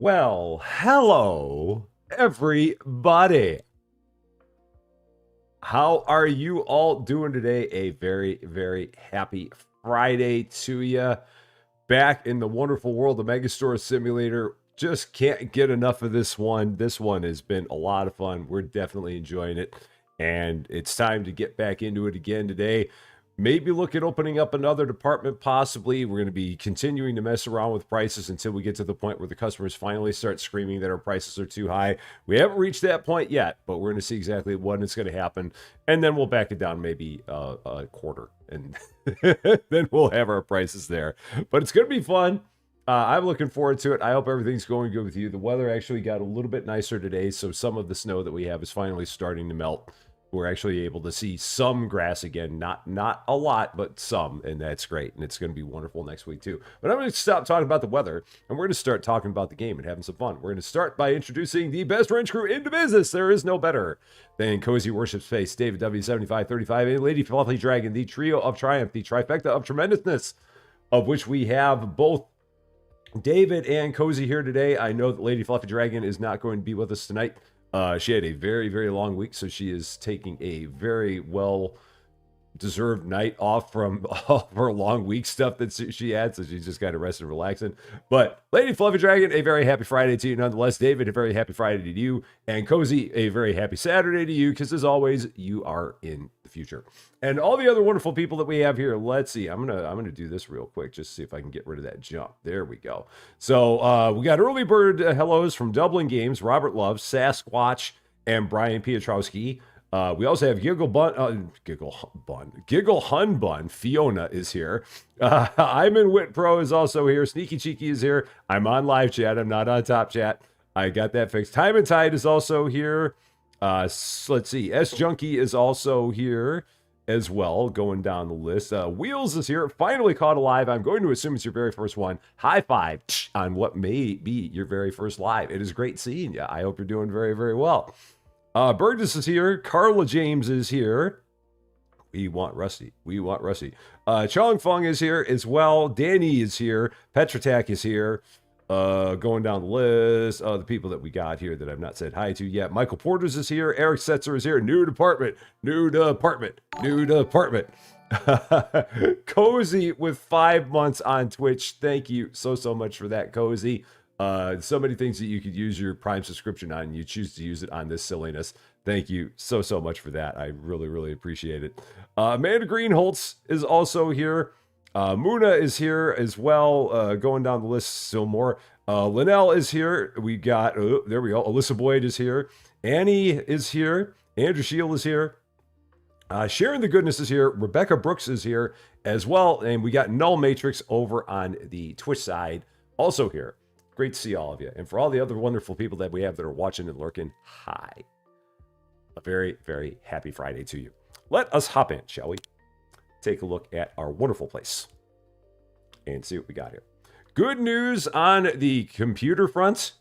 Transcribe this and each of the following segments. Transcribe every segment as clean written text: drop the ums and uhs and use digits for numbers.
Well, hello, everybody. How are you all doing today? A very, very happy Friday to you. Back in the wonderful world of Megastore Simulator. Just can't get enough of this one. This one has been a lot of fun. We're definitely enjoying it. And it's time to get back into it again today. Maybe look at opening up another department, possibly. We're going to be continuing to mess around with prices until we get to the point where the customers finally start screaming that our prices are too high. We haven't reached that point yet, but we're going to see exactly when it's going to happen. And then we'll back it down maybe a quarter. And then we'll have our prices there. But it's going to be fun. I'm looking forward to it. I hope everything's going good with you. The weather actually got a little bit nicer today, so some of the snow that we have is finally starting to melt. We're actually able to see some grass again, not a lot, but some, and that's great. And it's going to be wonderful next week too. But I'm going to stop talking about the weather, and we're going to start talking about the game and having some fun. We're going to start by introducing the best wrench crew in the business. There is no better than Cozy Worship Space, David W7535, and Lady Fluffy Dragon, the trio of triumph, the trifecta of tremendousness, of which we have both David and Cozy here today. I know that Lady Fluffy Dragon is not going to be with us tonight. She had a very, very long week, so she is taking a very well-deserved night off from all of her long week stuff that she had, so she's just kind of resting and relaxing. But Lady Fluffy Dragon, a very happy Friday to you nonetheless. David, a very happy Friday to you. And Cozy, a very happy Saturday to you, because as always, you are in the future. And all the other wonderful people that we have here, let's see. I'm gonna do this real quick, just to see if I can get rid of that jump. There we go. So we got early bird hellos from Dublin Games, Robert Love, Sasquatch, and Brian Piotrowski. We also have Giggle Hun Bun. Fiona is here. I'm in Wit Pro is also here. Sneaky Cheeky is here. I'm on live chat. I'm not on top chat. I got that fixed. Time and Tide is also here. Let's see. S Junkie is also here as well, going down the list. Wheels is here. Finally caught alive. I'm going to assume it's your very first one. High five on what may be your very first live. It is great seeing you. I hope you're doing very, very well. Burgess is here. Carla James is here. We want Rusty. Chong Fung is here as well. Danny is here. Petratak is here. Going down the list, the people that we got here that I've not said hi to yet. Michael Porters is here. Eric Setzer is here. New department. Cozy with 5 months on Twitch. Thank you so much for that, Cozy. So many things that you could use your Prime subscription on, and you choose to use it on this silliness. Thank you so much for that. I really appreciate it. Amanda Greenholtz is also here. Muna is here as well. Going down the list, still more. Linnell is here. We got, there we go. Alyssa Boyd is here. Annie is here. Andrew Shield is here. Sharon the Goodness is here. Rebecca Brooks is here as well. And we got Null Matrix over on the Twitch side also here. Great to see all of you. And for all the other wonderful people that we have that are watching and lurking, hi. A very, very happy Friday to you. Let us hop in, shall we? Take a look at our wonderful place and see what we got here. Good news on the computer front.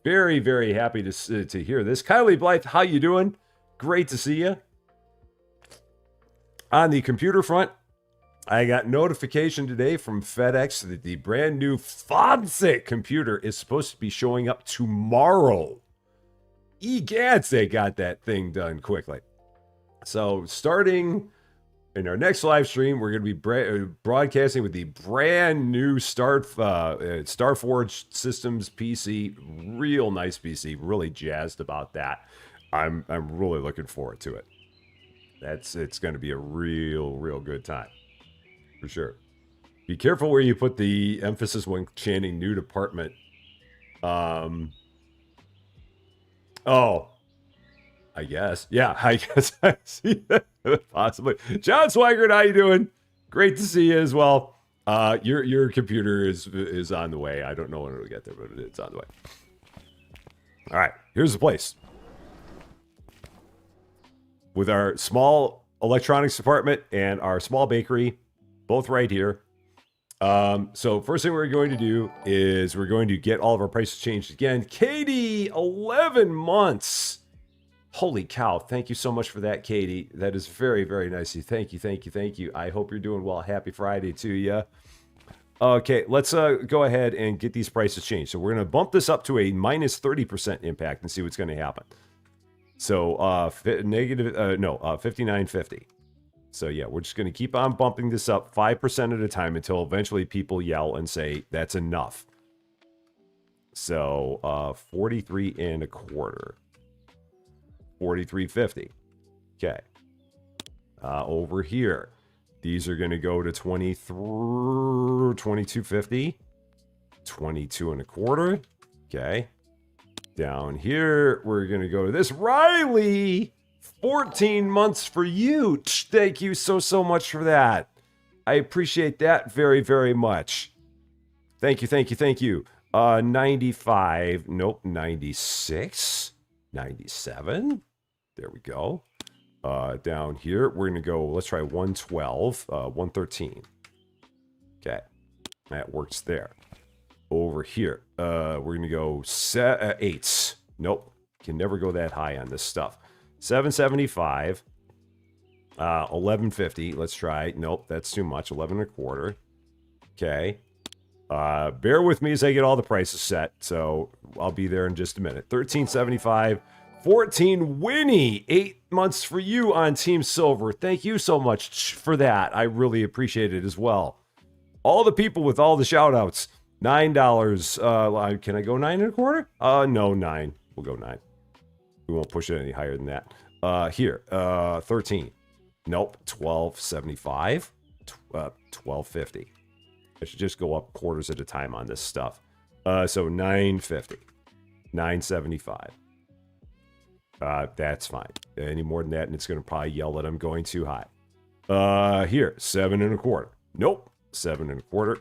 Very, very happy to hear this. Kylie Blythe, how you doing? Great to see you. On the computer front, I got notification today from FedEx that the brand new Fonset computer is supposed to be showing up tomorrow. Egads, they got that thing done quickly. So starting in our next live stream, we're going to be broadcasting with the brand new Starforge Systems PC. Real nice PC. Really jazzed about that. I'm really looking forward to it. It's going to be a real good time. For sure. Be careful where you put the emphasis when chanting new department. Oh, I guess. Yeah, I guess I see that. Possibly. John Swigert, how you doing? Great to see you as well. Your computer is on the way. I don't know when it'll get there, but it's on the way. All right, here's the place. With our small electronics department and our small bakery, both right here. So first thing we're going to do is we're going to get all of our prices changed again. Katie, 11 months. Holy cow. Thank you so much for that, Katie. That is very, very nice. Thank you. I hope you're doing well. Happy Friday to you. Okay, let's go ahead and get these prices changed. So we're going to bump this up to a minus 30% impact and see what's going to happen. So negative, no, 59.50. So yeah, we're just going to keep on bumping this up 5% at a time until eventually people yell and say, that's enough. So 43 and a quarter. 43.50. Okay. Over here, these are going to go to 22.50. 22 and a quarter. Okay. Down here, we're going to go to this. Riley! 14 months for you. Thank you so much for that. I appreciate that very, very much. Thank you. 95. Nope, 96. 97. There we go. Down here, we're going to go, let's try 112. 113. Okay. That works there. Over here, we're going to go 8s. Nope. Can never go that high on this stuff. 775. 1150. Let's try. Nope, that's too much. 11 and a quarter. Okay. Bear with me as I get all the prices set. So I'll be there in just a minute. 1375. 14 Winnie. 8 months for you on Team Silver. Thank you so much for that. I really appreciate it as well. All the people with all the shout outs. $9. Can I go 9 and a quarter? No, 9. We'll go 9. We won't push it any higher than that. Here, 13. Nope, 12.75. 12.50. I should just go up quarters at a time on this stuff. So 9.50. 9.75. That's fine. Any more than that, and it's going to probably yell that I'm going too high. Here, 7 and a quarter. Nope, 7 and a quarter.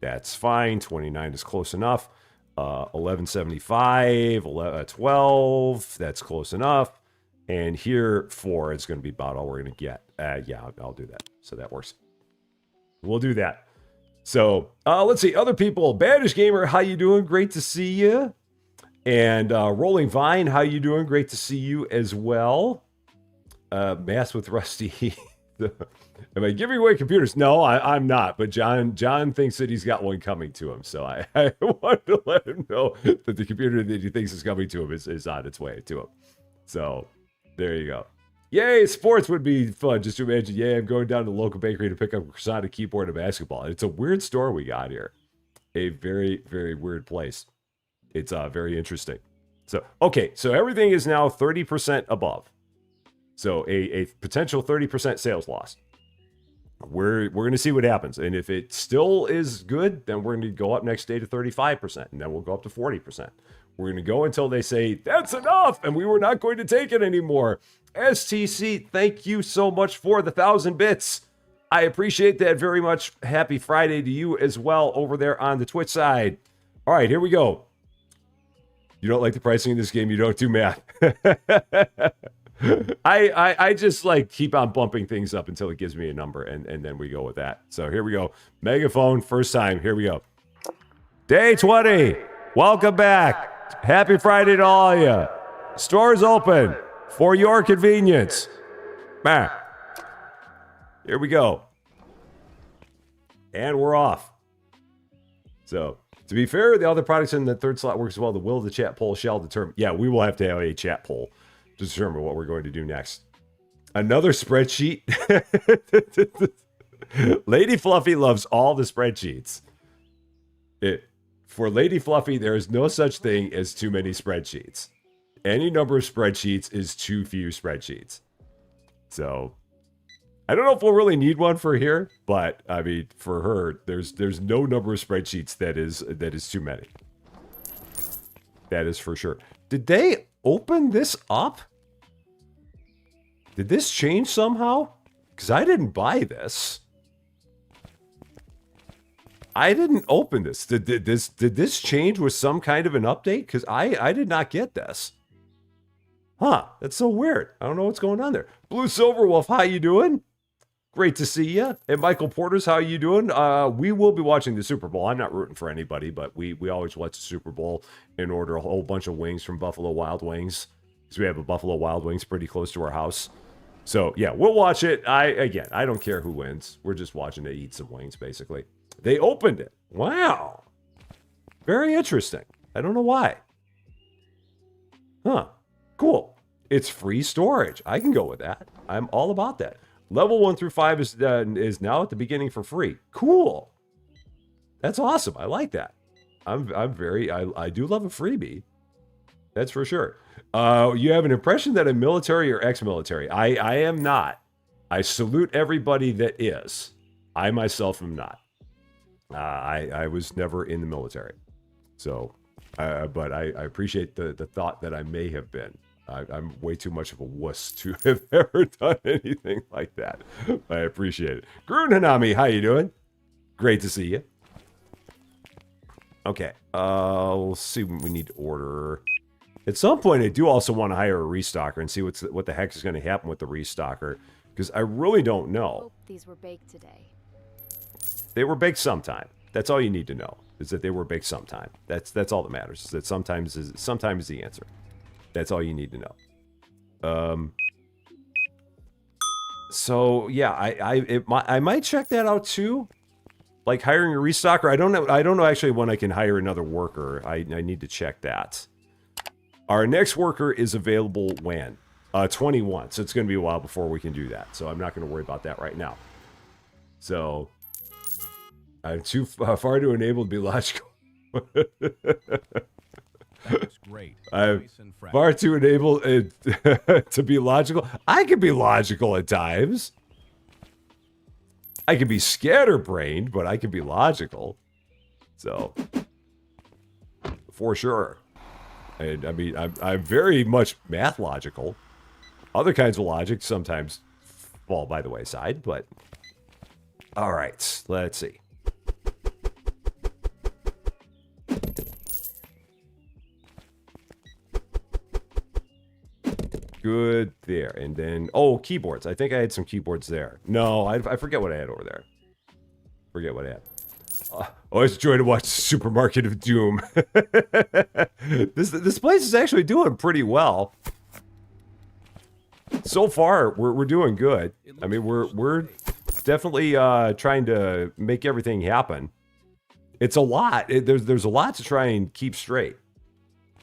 That's fine. 29 is close enough. 11.75, 12. That's close enough. And here, 4 is going to be about all we're going to get. Yeah, I'll do that. So that works. We'll do that. So let's see. Other people. Banish Gamer, how you doing? Great to see you. And Rolling Vine, how you doing? Great to see you as well. Mass with Rusty. Am I giving away computers? No, I'm not. But John thinks that he's got one coming to him. So I wanted to let him know that the computer that he thinks is coming to him is on its way to him. So there you go. Yay, sports would be fun. Just to imagine, yay, I'm going down to the local bakery to pick up a croissant, a keyboard, and a basketball. It's a weird store we got here. A very, very weird place. It's very interesting. So, okay, so everything is now 30% above. So a potential 30% sales loss. We're going to see what happens. And if it still is good, then we're going to go up next day to 35%. And then we'll go up to 40%. We're going to go until they say, that's enough, and we were not going to take it anymore. STC, thank you so much for the 1,000 bits. I appreciate that very much. Happy Friday to you as well over there on the Twitch side. All right, here we go. You don't like the pricing in this game, you don't do math. I just like keep on bumping things up until it gives me a number, and then we go with that. So here we go. Megaphone, first time. Here we go. Day 20. Welcome back. Happy Friday to all of you. Store's open for your convenience. Bah. Here we go. And we're off. So, to be fair, the other products in the third slot works well. The will of the chat poll shall determine. Yeah, we will have to have a chat poll to determine what we're going to do next. Another spreadsheet. Lady Fluffy loves all the spreadsheets. For Lady Fluffy, there is no such thing as too many spreadsheets. Any number of spreadsheets is too few spreadsheets. So, I don't know if we'll really need one for here, but I mean, for her, there's no number of spreadsheets that is too many. That is for sure. Did they open this up? Did this change somehow? Because I didn't buy this. I didn't open this. Did this change with some kind of an update? Because I did not get this. Huh, that's so weird. I don't know what's going on there. Blue Silverwolf, how you doing? Great to see you. And Michael Porters, how you doing? We will be watching the Super Bowl. I'm not rooting for anybody, but we always watch the Super Bowl and order a whole bunch of wings from Buffalo Wild Wings. Because we have a Buffalo Wild Wings pretty close to our house. So, yeah, we'll watch it. I don't care who wins. We're just watching to eat some wings, basically. They opened it. Wow. Very interesting. I don't know why. Huh. Cool. It's free storage. I can go with that. I'm all about that. Level 1 through 5 is now at the beginning for free. Cool. That's awesome. I like that. I do love a freebie. That's for sure. You have an impression that I'm military or ex-military. I am not. I salute everybody that is. I myself am not. I was never in the military. So, but I appreciate the thought that I may have been. I'm way too much of a wuss to have ever done anything like that. I appreciate it. Grun Hanami, how you doing? Great to see you. Okay, let's see what we need to order. At some point, I do also want to hire a restocker and see what the heck is going to happen with the restocker, because I really don't know. Hope these were baked today. They were baked sometime. That's all you need to know, is that they were baked sometime. That's all that matters. Is that sometimes is the answer. That's all you need to know. So yeah, I might check that out too. Like hiring a restocker. I don't know actually when I can hire another worker. I need to check that. Our next worker is available when? 21. So it's going to be a while before we can do that. So I'm not going to worry about that right now. So I'm too far to enable to be logical. That's great. I'm Nice and fresh. far too enabled to be logical. I can be logical at times. I can be scatterbrained, but I can be logical. So, for sure. And I mean, I'm very much math logical. Other kinds of logic sometimes fall by the wayside, but all right, let's see. Good there. And then, oh, keyboards. I think I had some keyboards there. No, I forget what I had over there. Forget what I had. Always enjoy to watch Supermarket of Doom. This place is actually doing pretty well. So far, we're doing good. I mean, we're definitely trying to make everything happen. It's a lot. There's a lot to try and keep straight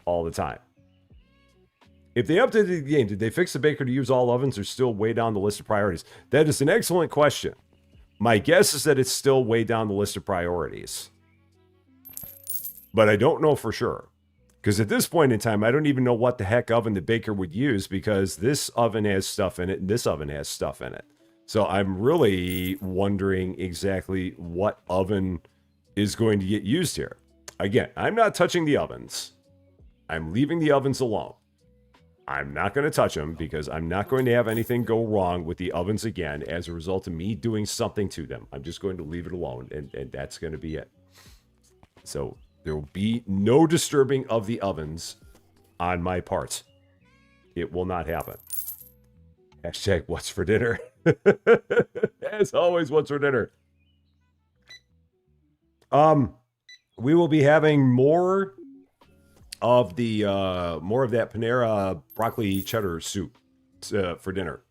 all the time. If they updated the game, did they fix the baker to use all ovens or still way down the list of priorities? That is an excellent question. My guess is that it's still way down the list of priorities. But I don't know for sure. Because at this point in time, I don't even know what the heck oven the baker would use, because this oven has stuff in it and this oven has stuff in it. So I'm really wondering exactly what oven is going to get used here. Again, I'm not touching the ovens. I'm leaving the ovens alone. I'm not going to touch them because I'm not going to have anything go wrong with the ovens again as a result of me doing something to them. I'm just going to leave it alone, and that's going to be it. So there will be no disturbing of the ovens on my part. It will not happen. Hashtag what's for dinner. As always, what's for dinner. We will be having more of the that Panera broccoli cheddar soup for dinner.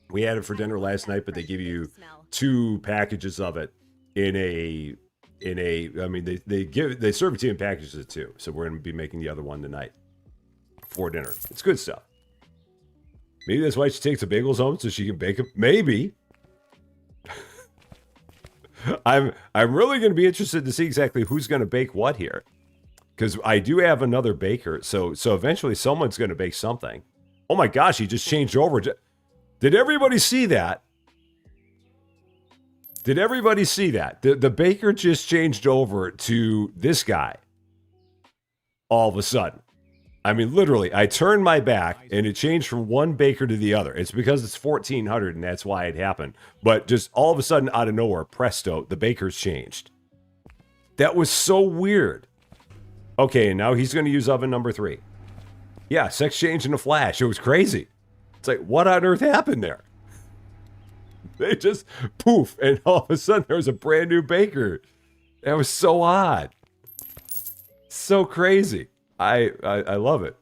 We had it for dinner last night, but they give you 2 packages of it in a I mean they serve it to you in packages of 2. So we're going to be making the other one tonight for dinner. It's good stuff. Maybe that's why she takes the bagels home so she can bake them. Maybe. I'm really going to be interested to see exactly who's going to bake what here. Because I do have another baker, so eventually someone's going to bake something. Oh my gosh, he just changed over. Did everybody see that? Did everybody see that? The baker just changed over to this guy. All of a sudden. I mean, literally, I turned my back, and it changed from one baker to the other. It's because it's 1400, and that's why it happened. But just all of a sudden, out of nowhere, presto, the baker's changed. That was so weird. Okay, now he's going to use oven number 3. Yeah, sex change in a flash. It was crazy. It's like, what on earth happened there? They just poof, and all of a sudden there was a brand new baker. That was so odd. So crazy. I love it.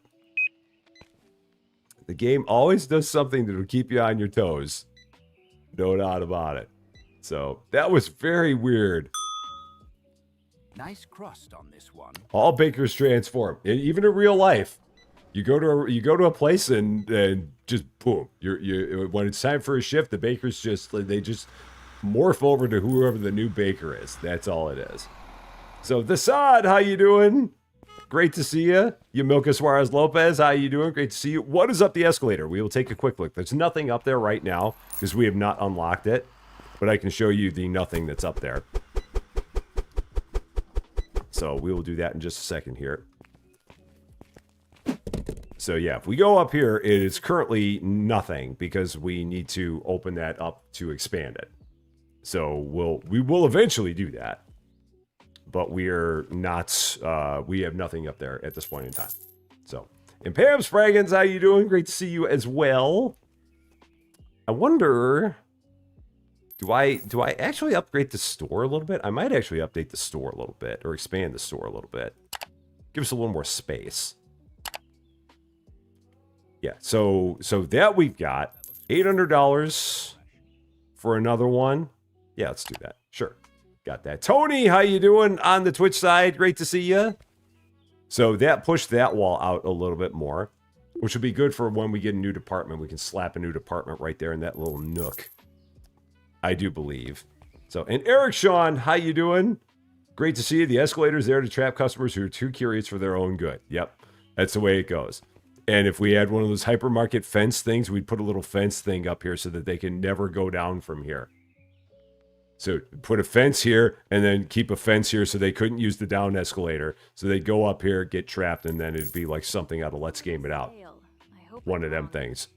The game always does something that will keep you on your toes. No doubt about it. So that was very weird. Nice crust on this one. All bakers transform, and even in real life. You go to a place and just boom. You when it's time for a shift, the bakers just morph over to whoever the new baker is. That's all it is. So the Sod, how you doing? Great to see you. Yamilka Suarez Lopez, how you doing? Great to see you. What is up the escalator? We will take a quick look. There's nothing up there right now because we have not unlocked it, but I can show you the nothing that's up there. So we will do that in just a second here. So yeah, if we go up here, it is currently nothing because we need to open that up to expand it. So we will eventually do that, but we are not. We have nothing up there at this point in time. So, and Pam Spraggins, how you doing? Great to see you as well. I wonder, do I actually upgrade the store a little bit? I might actually update the store a little bit or expand the store a little bit. Give us a little more space. Yeah, so that we've got $800 for another one. Yeah, let's do that. Sure. Got that. Tony, how you doing on the Twitch side? Great to see you. So that pushed that wall out a little bit more, which would be good for when we get a new department. We can slap a new department right there in that little nook. I do believe. So, and Eric Sean, how you doing? Great to see you. The escalator's there to trap customers who are too curious for their own good. Yep, that's the way it goes. And if we had one of those hypermarket fence things, we'd put a little fence thing up here so that they can never go down from here. So put a fence here and then keep a fence here so they couldn't use the down escalator. So they'd go up here, get trapped, and then it'd be like something out of Let's Game It Out. One of them things.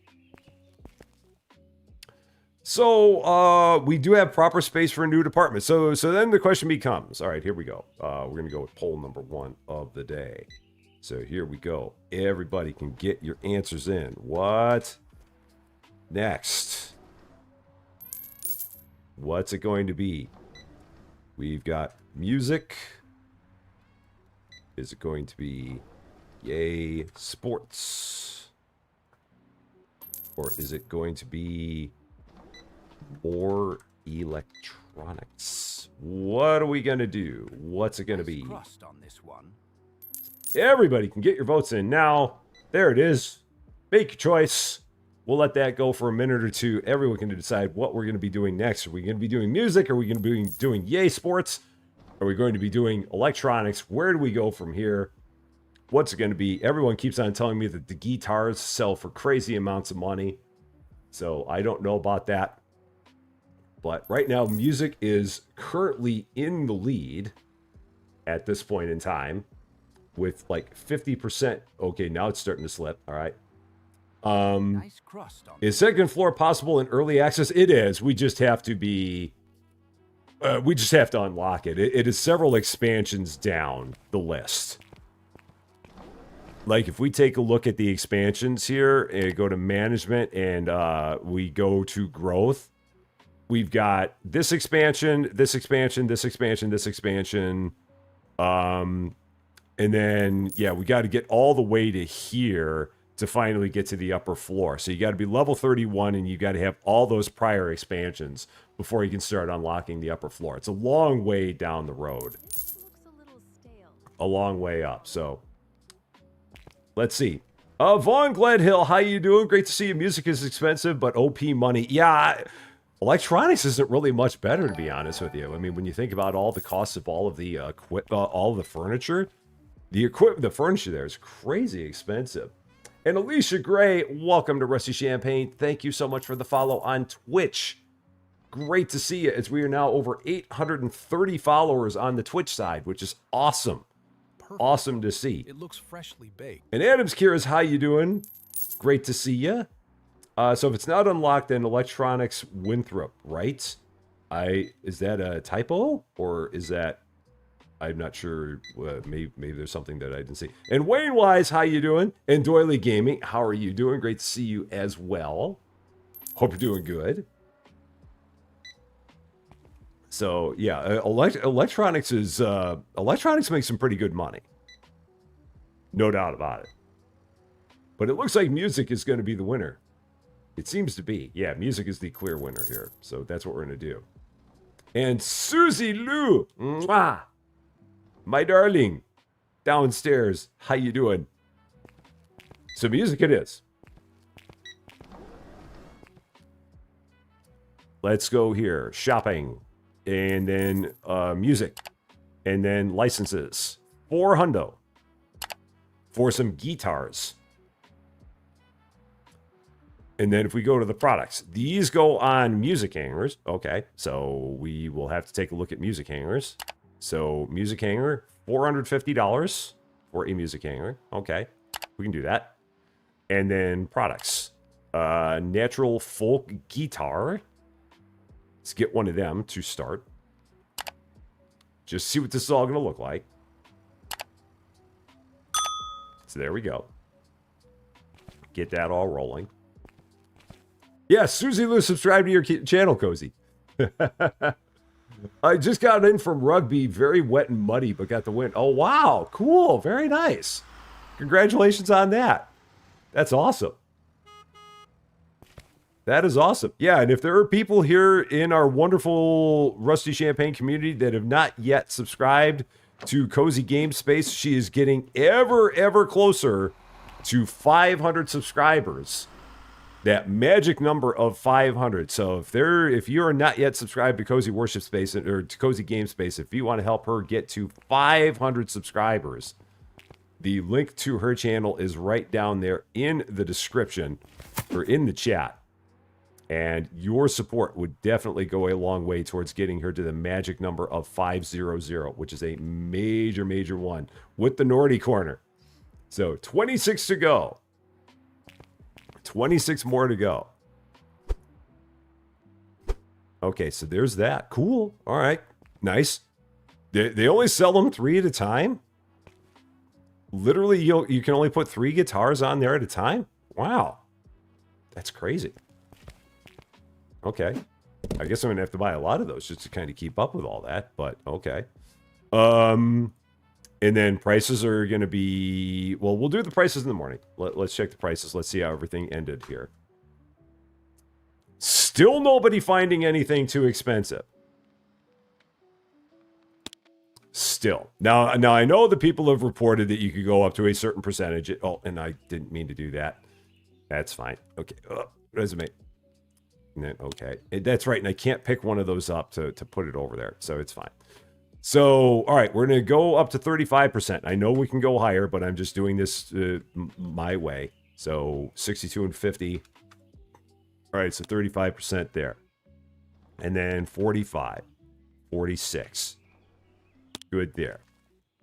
So we do have proper space for a new department. So then the question becomes, all right, here we go. We're going to go with poll number 1 of the day. So here we go. Everybody can get your answers in. What next? What's it going to be? We've got music. Is it going to be yay sports? Or is it going to be more electronics? What are we going to do? What's it going to be? Crust on this one. Everybody can get your votes in now. There it is. Make your choice. We'll let that go for a minute or two. Everyone can decide what we're going to be doing next. Are we going to be doing music? Are we going to be doing yay sports? Are we going to be doing electronics? Where do we go from here? What's it going to be? Everyone keeps on telling me that the guitars sell for crazy amounts of money. So I don't know about that. But right now, music is currently in the lead at this point in time. With like 50%. Okay, now it's starting to slip. All right. Nice crust on Is second floor possible in early access? It is. We just have to be. We just have to unlock it. It is several expansions down the list. Like if we take a look at the expansions here and go to management and we go to growth, we've got this expansion, this expansion, this expansion, this expansion. And then, yeah, we got to get all the way to here to finally get to the upper floor. So you got to be level 31 and you got to have all those prior expansions before you can start unlocking the upper floor. It's a long way down the road. This looks a little stale. A long way up. So let's see. Vaughn Gledhill, how you doing? Great to see you. Music is expensive, but OP money. Yeah, electronics isn't really much better, to be honest with you. I mean, when you think about all the costs of all of the all of the furniture, the furniture there is crazy expensive. And Alicia Gray, welcome to Rusty Champagne. Thank you so much for the follow on Twitch. Great to see you, as we are now over 830 followers on the Twitch side, which is awesome. Perfect. Awesome to see. It looks freshly baked. And Adams Kira's, how you doing? Great to see you. So if it's not unlocked, then electronics Winthrop, right? Is that a typo, or is that? I'm not sure. Maybe there's something that I didn't see. And Wayne Wise, how you doing? And Doily Gaming, how are you doing? Great to see you as well. Hope you're doing good. So yeah, electronics makes some pretty good money. No doubt about it. But it looks like music is going to be the winner. It seems to be. Yeah, music is the clear winner here. So that's what we're going to do. And Susie Lou, mwah, My darling. Downstairs. How you doing? So music it is. Let's go here. Shopping. And then music. And then licenses. 4 hundo. For some guitars. And then if we go to the products, these go on music hangers. Okay, so we will have to take a look at music hangers. So music hanger, $450 for a music hanger. Okay, we can do that. And then products. Natural folk guitar. Let's get one of them to start. Just see what this is all going to look like. So there we go. Get that all rolling. Yeah, Susie Lou, subscribe to your channel, Cozy. I just got in from rugby, very wet and muddy, but got the win. Oh, wow. Cool. Very nice. Congratulations on that. That's awesome. That is awesome. Yeah, and if there are people here in our wonderful Rusty Champaign community that have not yet subscribed to Cozy Game Space, she is getting ever closer to 500 subscribers. That magic number of 500. So if you are not yet subscribed to Cozy Worship Space or to Cozy Game Space, if you want to help her get to 500 subscribers, the link to her channel is right down there in the description or in the chat. And your support would definitely go a long way towards getting her to the magic number of 500, which is a major one with the Nordy corner. So 26 to go. 26 more to go. Okay, so there's that. Cool. All right. Nice. They only sell them 3 at a time? Literally, you can only put 3 guitars on there at a time? Wow. That's crazy. Okay. I guess I'm going to have to buy a lot of those just to kind of keep up with all that, but okay. And then prices are going to be... Well, we'll do the prices in the morning. Let's check the prices. Let's see how everything ended here. Still nobody finding anything too expensive. Still. Now I know the people have reported that you could go up to a certain percentage. Oh, and I didn't mean to do that. That's fine. Okay. Resume. And then, okay. That's right. And I can't pick one of those up to put it over there. So it's fine. So, all right, we're going to go up to 35%. I know we can go higher, but I'm just doing this my way. So, 62 and 50. All right, so 35% there. And then 45, 46. Good there.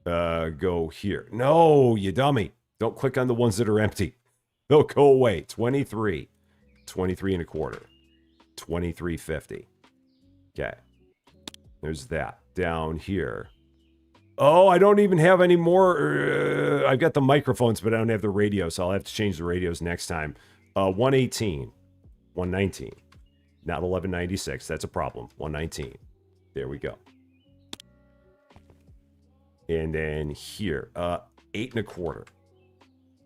Go here. No, you dummy. Don't click on the ones that are empty. They'll go away. 23, 23 and a quarter, 23.50. Okay. There's that. Down here. Oh, I don't even have any more. I've got the microphones, but I don't have the radio, so I'll have to change the radios next time. 118, 119, not 1196. That's a problem. 119. There we go. And then here, 8 and a quarter.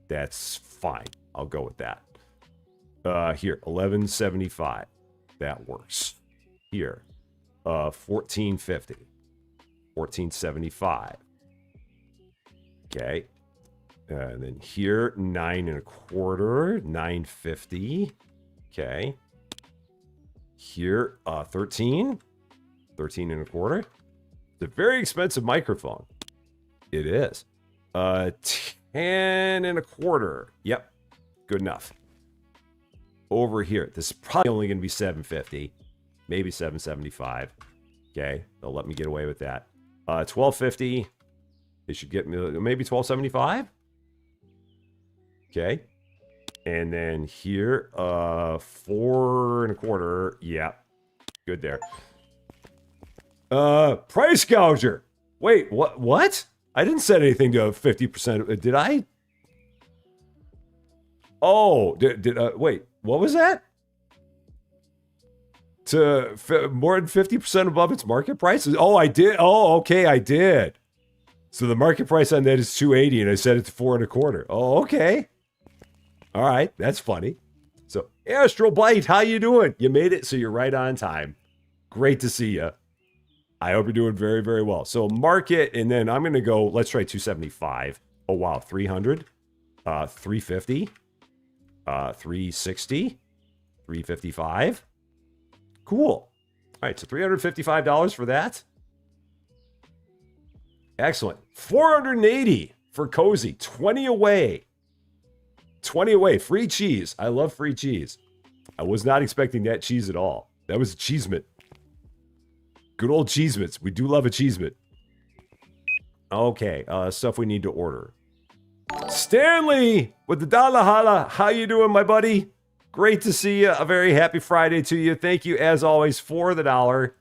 That's fine. I'll go with that. Here, 1175. That works. Here, 1450. 1475. Okay. And then here, 9 and a quarter, 950. Okay. Here, 13. 13 and a quarter. It's a very expensive microphone. It is. 10 and a quarter. Yep. Good enough. Over here, this is probably only going to be 750. Maybe 775. Okay. They'll let me get away with that. 1250. They should get me maybe 1275. Okay. And then here, 4 and a quarter. Yeah. Good there. Price gouger. Wait, what? I didn't set anything to 50%. Did I? Oh, wait, what was that? To more than 50% above its market price? Oh, I did. Oh, okay, I did. So the market price on that is 280, and I set it to 4 and a quarter. Oh, okay. All right, that's funny. So, Astral Blight, how you doing? You made it, so you're right on time. Great to see you. I hope you're doing very, very well. So market, and then I'm going to go, let's try 275. Oh, wow. 300, 350, 360, 355. Cool. All right, so $355 for that. Excellent. 480 for Cozy. 20 away. 20 away. Free cheese. I love free cheese. I was not expecting that cheese at all. That was a cheesemint. Good old cheesements. We do love a cheesemint. Okay, stuff we need to order. Stanley with the dollar holla. How you doing, my buddy? Great to see you. A very happy Friday to you. Thank you, as always, for the dollar.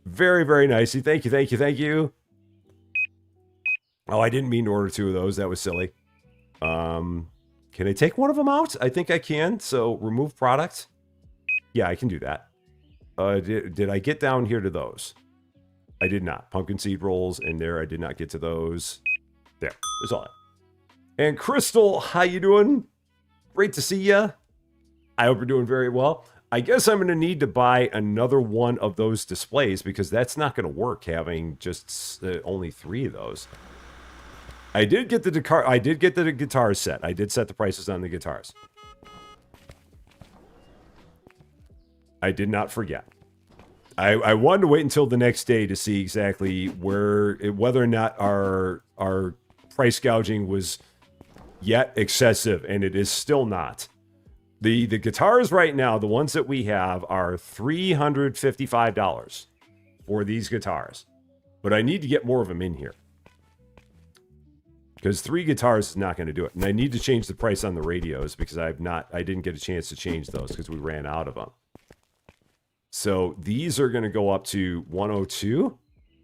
Very, very nicely. Thank you, thank you, thank you. Oh, I didn't mean to order 2 of those. That was silly. Can I take one of them out? I think I can. So, remove product. Yeah, I can do that. Did I get down here to those? I did not. Pumpkin seed rolls in there. I did not get to those. There. There's all that. And Crystal, how you doing? Great to see you. I hope you're doing very well. I guess I'm going to need to buy another one of those displays because that's not going to work having just only 3 of those. I did get the guitar set. I did set the prices on the guitars. I did not forget. I wanted to wait until the next day to see exactly whether or not our price gouging was yet excessive, and it is still not. The guitars right now, the ones that we have, are $355 for these guitars. But I need to get more of them in here. Because 3 guitars is not going to do it. And I need to change the price on the radios because I didn't get a chance to change those because we ran out of them. So these are going to go up to 102.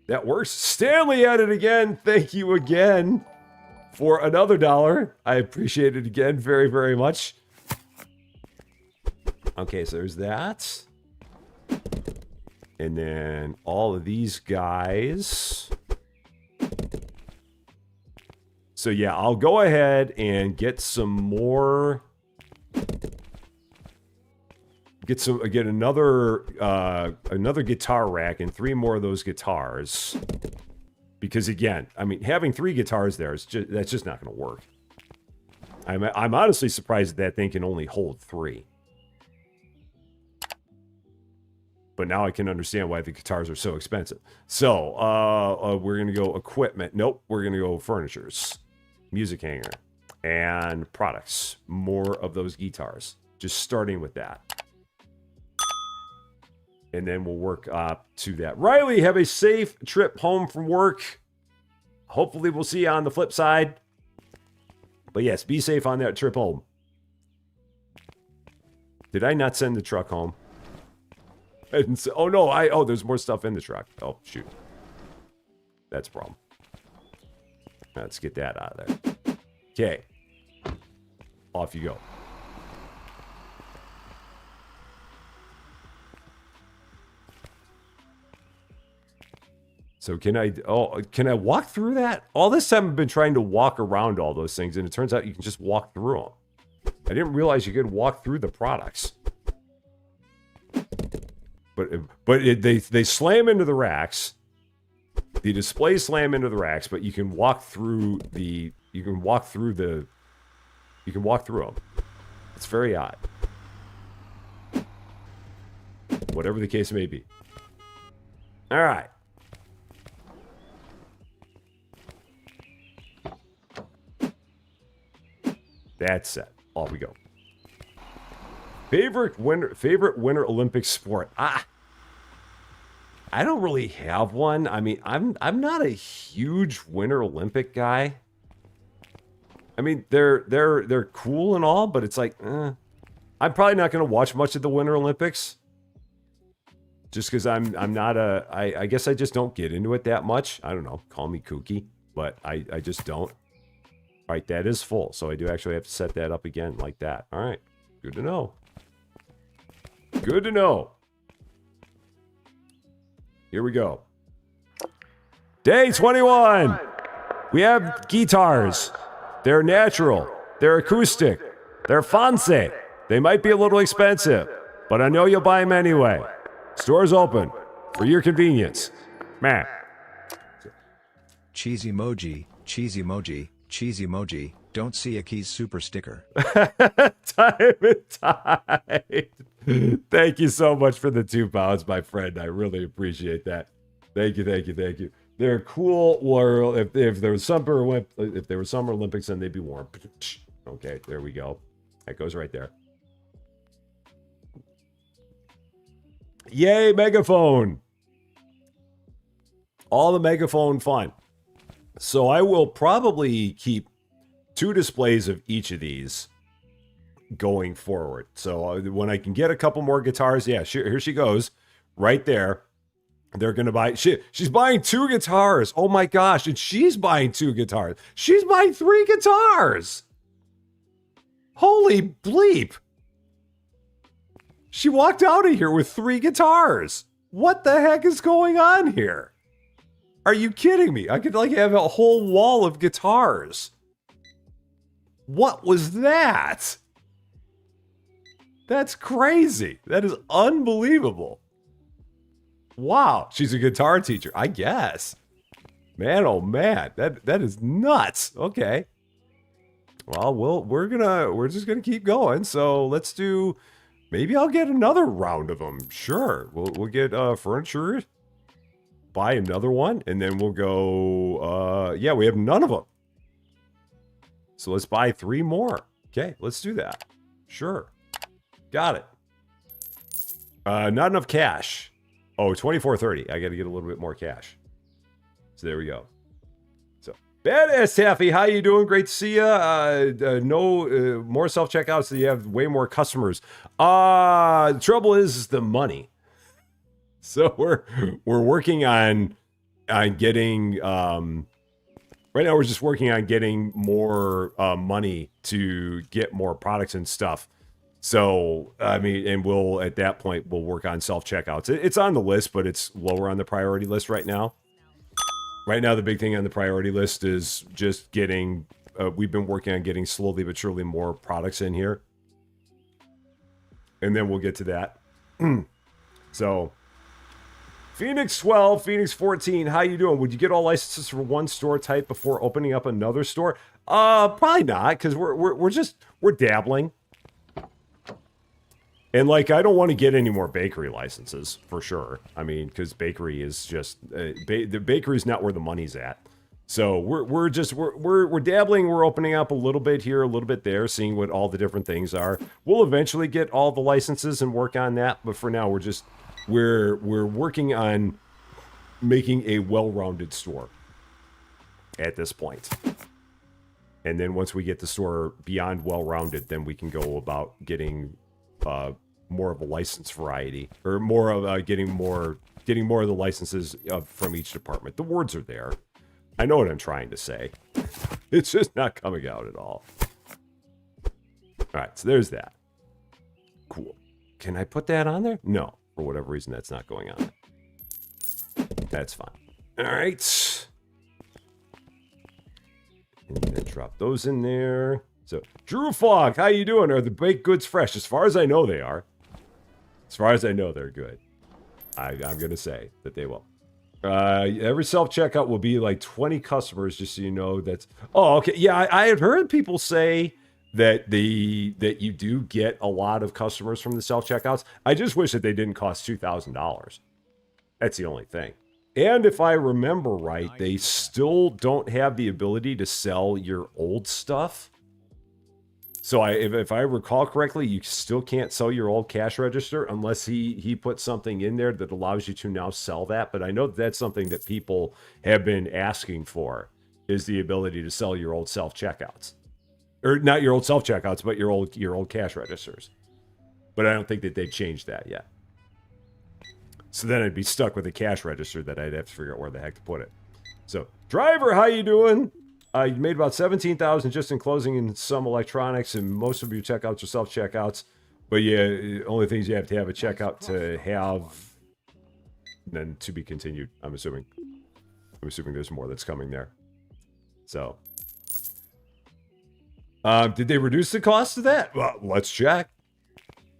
That works. Stanley at it again. Thank you again for another $1. I appreciate it again very, very much. Okay, so there's that. And then all of these guys. So yeah, I'll go ahead and get some more. Get another guitar rack and 3 more of those guitars. Because again, I mean, having 3 guitars there that's just not going to work. I'm honestly surprised that thing can only hold 3. But now I can understand why the guitars are so expensive. So we're going to go equipment. Nope, we're going to go furnitures, music hanger, and products. More of those guitars. Just starting with that. And then we'll work up to that. Riley, have a safe trip home from work. Hopefully we'll see you on the flip side. But yes, be safe on that trip home. Did I not send the truck home? Oh no, there's more stuff in the truck. Oh, shoot. That's a problem. Let's get that out of there. Okay. Off you go. So can I walk through that? All this time I've been trying to walk around all those things, and it turns out you can just walk through them. I didn't realize you could walk through the products. But they slam into the racks. The displays slam into the racks, but you can walk through them. It's very odd. Whatever the case may be. All right. That's it. Off we go. Favorite winter Olympic sport. I don't really have one. I mean, I'm not a huge Winter Olympic guy. I mean, they're cool and all, but it's like, I'm probably not going to watch much of the Winter Olympics. Just because I'm not I guess I just don't get into it that much. I don't know. Call me kooky, but I just don't. All right, that is full, so I do actually have to set that up again like that. All right, good to know. Good to know. Here we go. Day 21. We have guitars. They're natural. They're acoustic. They're fancy. They might be a little expensive, but I know you'll buy them anyway. Store's open for your convenience. Man. Cheese emoji, cheese emoji, cheese emoji. Don't see a keys super sticker. Time and tide. Thank you so much for the £2, my friend. I really appreciate that. Thank you, thank you, thank you. They're cool. Or if there was Summer Olympics, then they'd be warm. Okay, there we go. That goes right there. Yay, megaphone! All the megaphone fun. So I will probably keep 2 displays of each of these going forward. So when I can get a couple more guitars, yeah, here she goes, right there. They're gonna buy. She's buying 2 guitars. Oh my gosh! And she's buying 2 guitars. She's buying 3 guitars. Holy bleep! She walked out of here with 3 guitars. What the heck is going on here? Are you kidding me? I could like have a whole wall of guitars. What was that? That's crazy. That is unbelievable. Wow, she's a guitar teacher, I guess. Man, oh man, that is nuts. Okay. Well, we're just gonna keep going. So let's do. Maybe I'll get another round of them. Sure, we'll get furniture. Buy another one, and then we'll go. Yeah, we have none of them. So let's buy 3 more. Okay, let's do that. Sure, got it. Not enough cash. Oh, 24.30. I got to get a little bit more cash. So there we go. So badass Taffy, how you doing? Great to see you. No more self checkouts. So you have way more customers. The trouble is the money. So we're working on getting. Right now, we're just working on getting more money to get more products and stuff. So, I mean, and we'll, at that point, we'll work on self-checkouts. It's on the list, but it's lower on the priority list right now. Right now, the big thing on the priority list is just getting, we've been working on getting slowly but surely more products in here. And then we'll get to that. So, Phoenix 12, Phoenix 14, how you doing? Would you get all licenses for one store type before opening up another store? Probably not, because we're dabbling. And like, I don't want to get any more bakery licenses for sure. I mean, because bakery is just the bakery is not where the money's at. So we're dabbling. We're opening up a little bit here, a little bit there, seeing what all the different things are. We'll eventually get all the licenses and work on that. But for now, we're working on making a well-rounded store at this point. And then once we get the store beyond well-rounded, then we can go about getting more of a license variety, or more of getting more of the licenses from each department. The words are there. I know what I'm trying to say. It's just not coming out at all. All right, so there's that. Cool. Can I put that on there? No, for whatever reason, that's not going on. That's fine. All right. And then drop those in there. So, Drew Fogg, how you doing? Are the baked goods fresh? As far as I know, they are. As far as I know, they're good. I'm going to say that they will. Every self-checkout will be like 20 customers, just so you know. That's... Oh, okay. Yeah, I had heard people say that you do get a lot of customers from the self-checkouts. I just wish that they didn't cost $2,000. That's the only thing. And if I remember right, they still don't have the ability to sell your old stuff. So if I recall correctly, you still can't sell your old cash register unless he put something in there that allows you to now sell that. But I know that's something that people have been asking for, is the ability to sell your old self-checkouts. Or not your old self-checkouts, but your old cash registers. But I don't think that they've changed that yet. So then I'd be stuck with a cash register that I'd have to figure out where the heck to put it. So, Driver, how you doing? You made about $17,000 just in closing in some electronics, and most of your checkouts are self-checkouts. But yeah, the only things you have to have a checkout to have, then to be continued, I'm assuming. I'm assuming there's more that's coming there. So, did they reduce the cost of that? Well, let's check.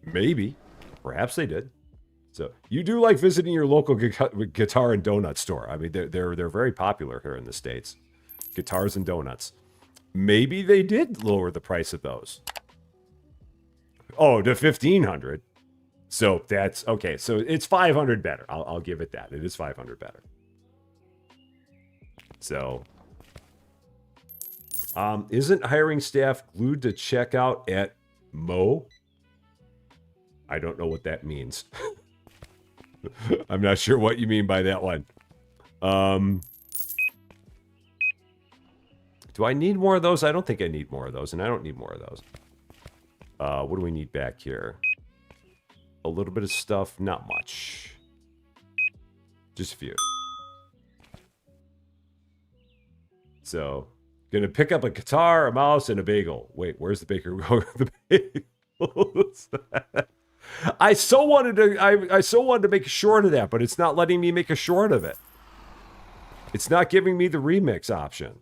Maybe. Perhaps they did. So you do like visiting your local guitar and donut store. I mean, they're very popular here in the States. Guitars and donuts. Maybe they did lower the price of those. Oh, to $1,500. So that's okay. So it's 500 better. I'll give it that. It is 500 better. So, isn't hiring staff glued to checkout at Mo? I don't know what that means. I'm not sure what you mean by that one. Do I need more of those? I don't think I need more of those, and I don't need more of those. What do we need back here? A little bit of stuff, not much. Just a few. So, gonna pick up a guitar, a mouse, and a bagel. Wait, where's the baker going with the bagels? I so wanted to make a short of that, but it's not letting me make a short of it. It's not giving me the remix option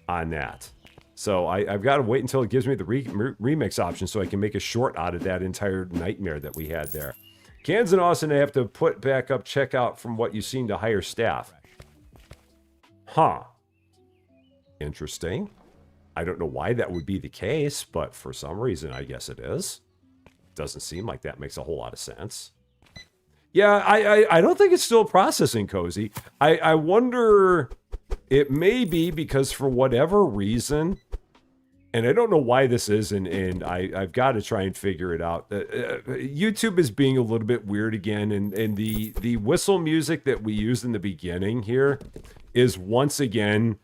on that. So I've got to wait until it gives me the remix option so I can make a short out of that entire nightmare that we had there. Cans and Austin have to put back up checkout from what you've seen to hire staff. Huh. Interesting. I don't know why that would be the case, but for some reason, I guess it is. Doesn't seem like that makes a whole lot of sense. Yeah, I don't think it's still processing, Cozy. I wonder... It may be because for whatever reason, and I don't know why this is, and I've got to try and figure it out. YouTube is being a little bit weird again, and the whistle music that we used in the beginning here is once again,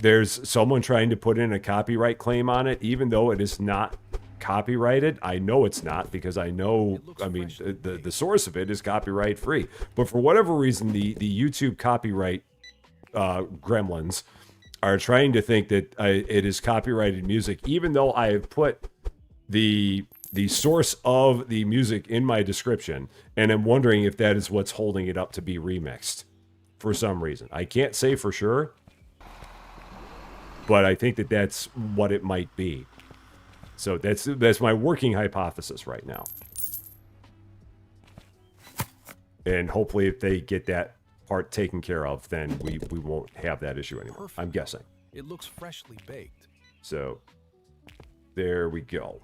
there's someone trying to put in a copyright claim on it, even though it is not copyrighted. I know it's not because I know, I mean, the source of it is copyright free. But for whatever reason, the YouTube copyright gremlins are trying to think that it is copyrighted music, even though I have put the source of the music in my description, and I'm wondering if that is what's holding it up to be remixed for some reason. I can't say for sure, but I think that that's what it might be. So that's my working hypothesis right now. And hopefully if they get that part taken care of, then we won't have that issue anymore. Perfect. I'm guessing. It looks freshly baked. So there we go.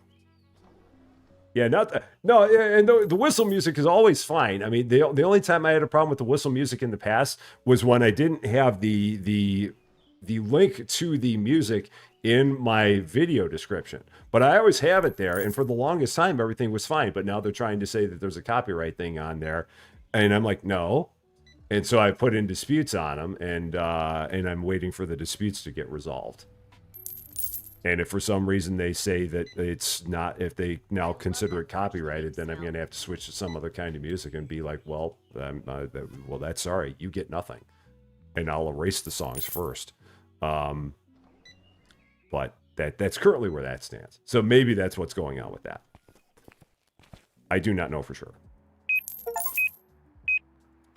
Yeah, and the whistle music is always fine. I mean, the only time I had a problem with the whistle music in the past was when I didn't have the link to the music in my video description. But I always have it there, and for the longest time everything was fine. But now they're trying to say that there's a copyright thing on there, and I'm like, no. And so I put in disputes on them, and I'm waiting for the disputes to get resolved. And if for some reason they say that it's not, if they now consider it copyrighted, then I'm going to have to switch to some other kind of music and be like, well, that's sorry, you get nothing. And I'll erase the songs first. But that's currently where that stands. So maybe that's what's going on with that. I do not know for sure.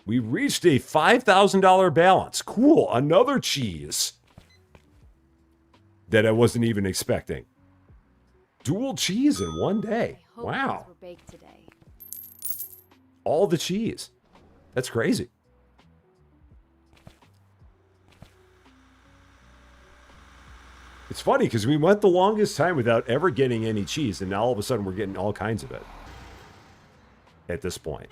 We reached a $5,000 balance. Cool. Another cheese that I wasn't even expecting. Dual cheese in one day. I hope Wow. these were baked today. All the cheese. That's crazy. It's funny because we went the longest time without ever getting any cheese, and now all of a sudden we're getting all kinds of it at this point.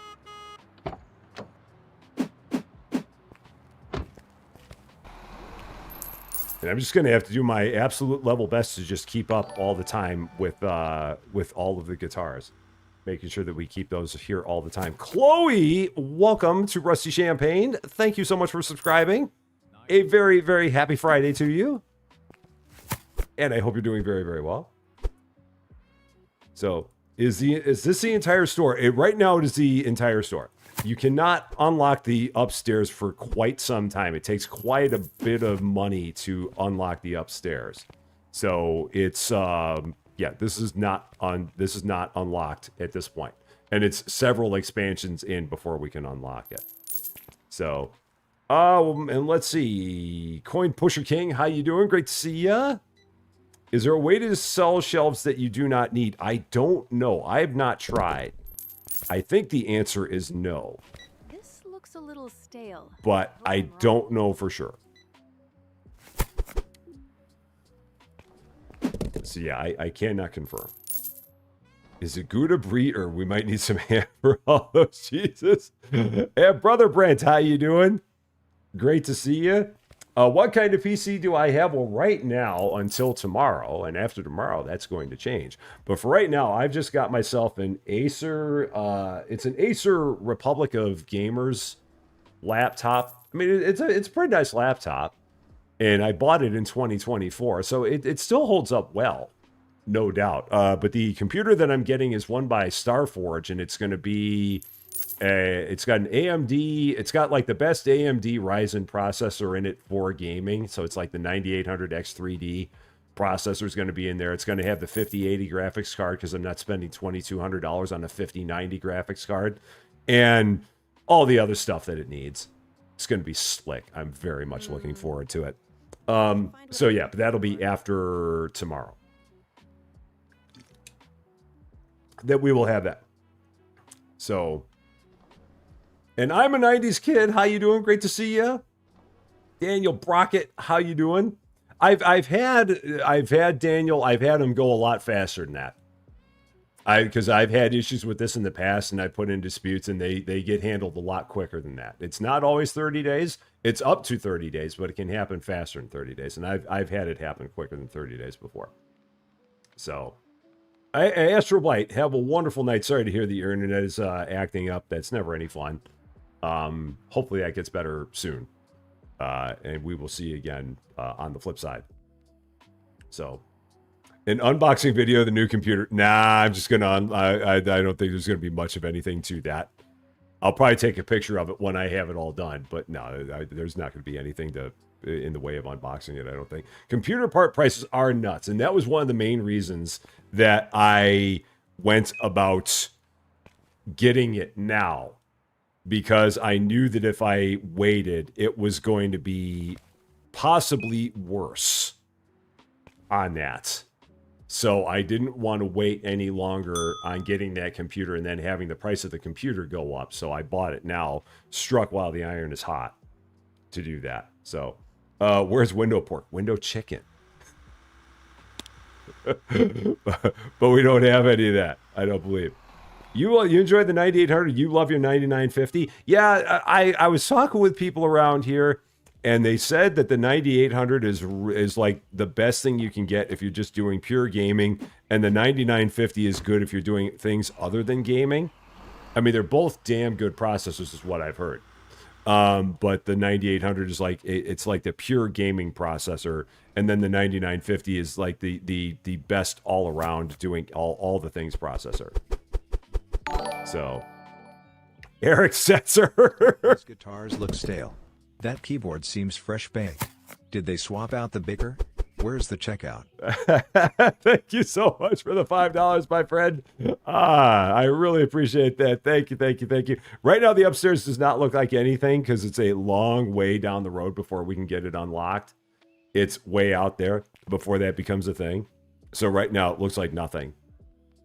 And I'm just going to have to do my absolute level best to just keep up all the time with all of the guitars. Making sure that we keep those here all the time. Chloe, welcome to Rusty Champaign. Thank you so much for subscribing. A very, very happy Friday to you. And I hope you're doing very, very well. So, is this the entire store? Right now, it is the entire store. You cannot unlock the upstairs for quite some time. It takes quite a bit of money to unlock the upstairs. So it's yeah, this is not unlocked at this point. And it's several expansions in before we can unlock it. So and let's see. Coin Pusher King, how you doing? Great to see ya. Is there a way to sell shelves that you do not need? I don't know. I have not tried. I think the answer is no, This looks a little stale. but I don't know for sure. So yeah, I cannot confirm. Is it Gouda Brie or we might need some ham for all those cheeses? Hey, Brother Brent, how you doing? Great to see you. What kind of PC do I have? Well, right now until tomorrow, and after tomorrow, that's going to change. But for right now, I've just got myself an Acer. It's an Acer Republic of Gamers laptop. I mean, it's a pretty nice laptop, and I bought it in 2024, so it still holds up well, no doubt. But the computer that I'm getting is one by Starforge, and it's going to be. It's got an AMD, it's got like the best AMD Ryzen processor in it for gaming. So it's like the 9800X3D processor is going to be in there. It's going to have the 5080 graphics card because I'm not spending $2,200 on a 5090 graphics card. And all the other stuff that it needs. It's going to be slick. I'm very much looking forward to it. So yeah, but that'll be after tomorrow. That we will have that. So... And I'm a 90s kid. How you doing? Great to see you. Daniel Brockett, how you doing? I've had Daniel, I've had him go a lot faster than that. Because I've had issues with this in the past and I put in disputes and they get handled a lot quicker than that. It's not always 30 days. It's up to 30 days, but it can happen faster than 30 days. And I've had it happen quicker than 30 days before. So Astro Blight, have a wonderful night. Sorry to hear that your internet is acting up. That's never any fun. Hopefully that gets better soon. And we will see you again on the flip side. So, an unboxing video of the new computer. Nah, I'm just gonna. I don't think there's gonna be much of anything to that. I'll probably take a picture of it when I have it all done. But no, there's not gonna be anything in the way of unboxing it. I don't think. Computer part prices are nuts, and that was one of the main reasons that I went about getting it now. Because I knew that if I waited, it was going to be possibly worse on that. So I didn't want to wait any longer on getting that computer and then having the price of the computer go up. So I bought it now, struck while the iron is hot to do that. So where's window pork? Window chicken. But we don't have any of that, I don't believe. You enjoyed the 9800. You love your 9950. Yeah, I was talking with people around here, and they said that the 9800 is like the best thing you can get if you're just doing pure gaming, and the 9950 is good if you're doing things other than gaming. I mean, they're both damn good processors, is what I've heard. But the 9800 is like it's like the pure gaming processor, and then the 9950 is like the best all around doing all the things processor. So, Eric Setzer. These guitars look stale. That keyboard seems fresh baked. Did they swap out the bicker? Where's the checkout? Thank you so much for the $5, my friend. I really appreciate that. Thank you, thank you, thank you. Right now, the upstairs does not look like anything because it's a long way down the road before we can get it unlocked. It's way out there before that becomes a thing. So right now, it looks like nothing.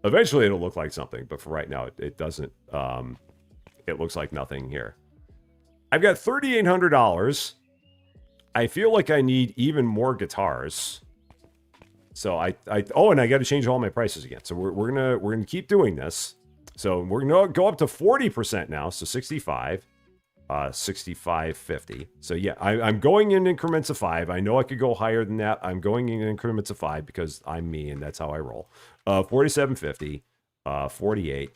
Eventually, it'll look like something, but for right now, it doesn't. It looks like nothing here. I've got $3,800. I feel like I need even more guitars. So and I got to change all my prices again. So we're gonna keep doing this. So we're gonna go up to 40% now. So 65, 65.50. So yeah, I'm going in increments of 5. I know I could go higher than that. I'm going in increments of 5 because I'm me and that's how I roll. 47.50, 48.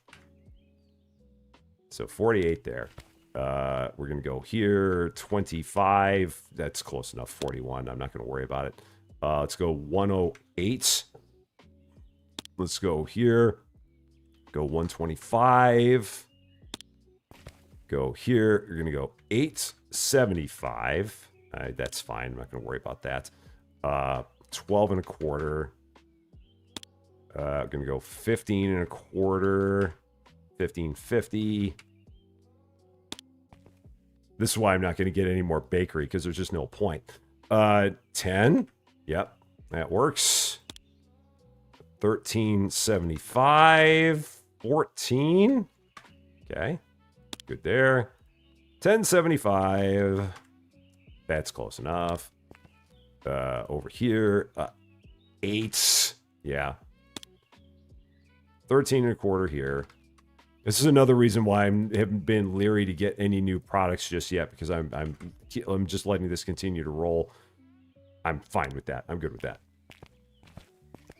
So 48 there. We're going to go here, 25. That's close enough, 41. I'm not going to worry about it. Let's go 108. Let's go here. Go 125. Go here. You're going to go 875. That's fine. I'm not going to worry about that. 12 and a quarter. I'm going to go 15 and a quarter. 15.50. This is why I'm not going to get any more bakery because there's just no point. 10. Yep, that works. 13.75. 14. Okay. Good there. 1075. That's close enough. Over here. 8. Yeah. 13 and a quarter here. This is another reason why I haven't been leery to get any new products just yet, because I'm just letting this continue to roll. I'm fine with that. I'm good with that.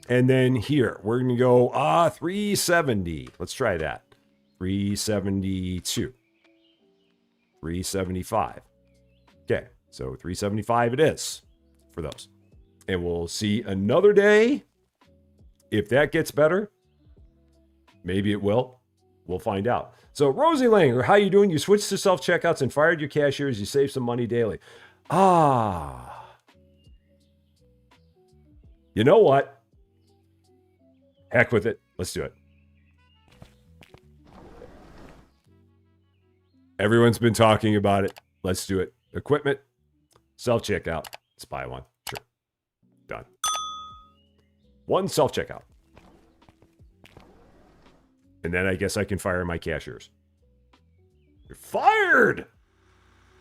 And then here, we're going to go 370. Let's try that. 372. 375. Okay, so 375 it is for those. And we'll see another day. If that gets better, maybe it will. We'll find out. So Rosie Langer, how you doing? You switched to self-checkouts and fired your cashiers. You save some money daily. You know what? Heck with it. Let's do it. Everyone's been talking about it. Let's do it. Equipment, self-checkout. Let's buy one. Sure. Done. One self-checkout. And then I guess I can fire my cashiers. You're fired!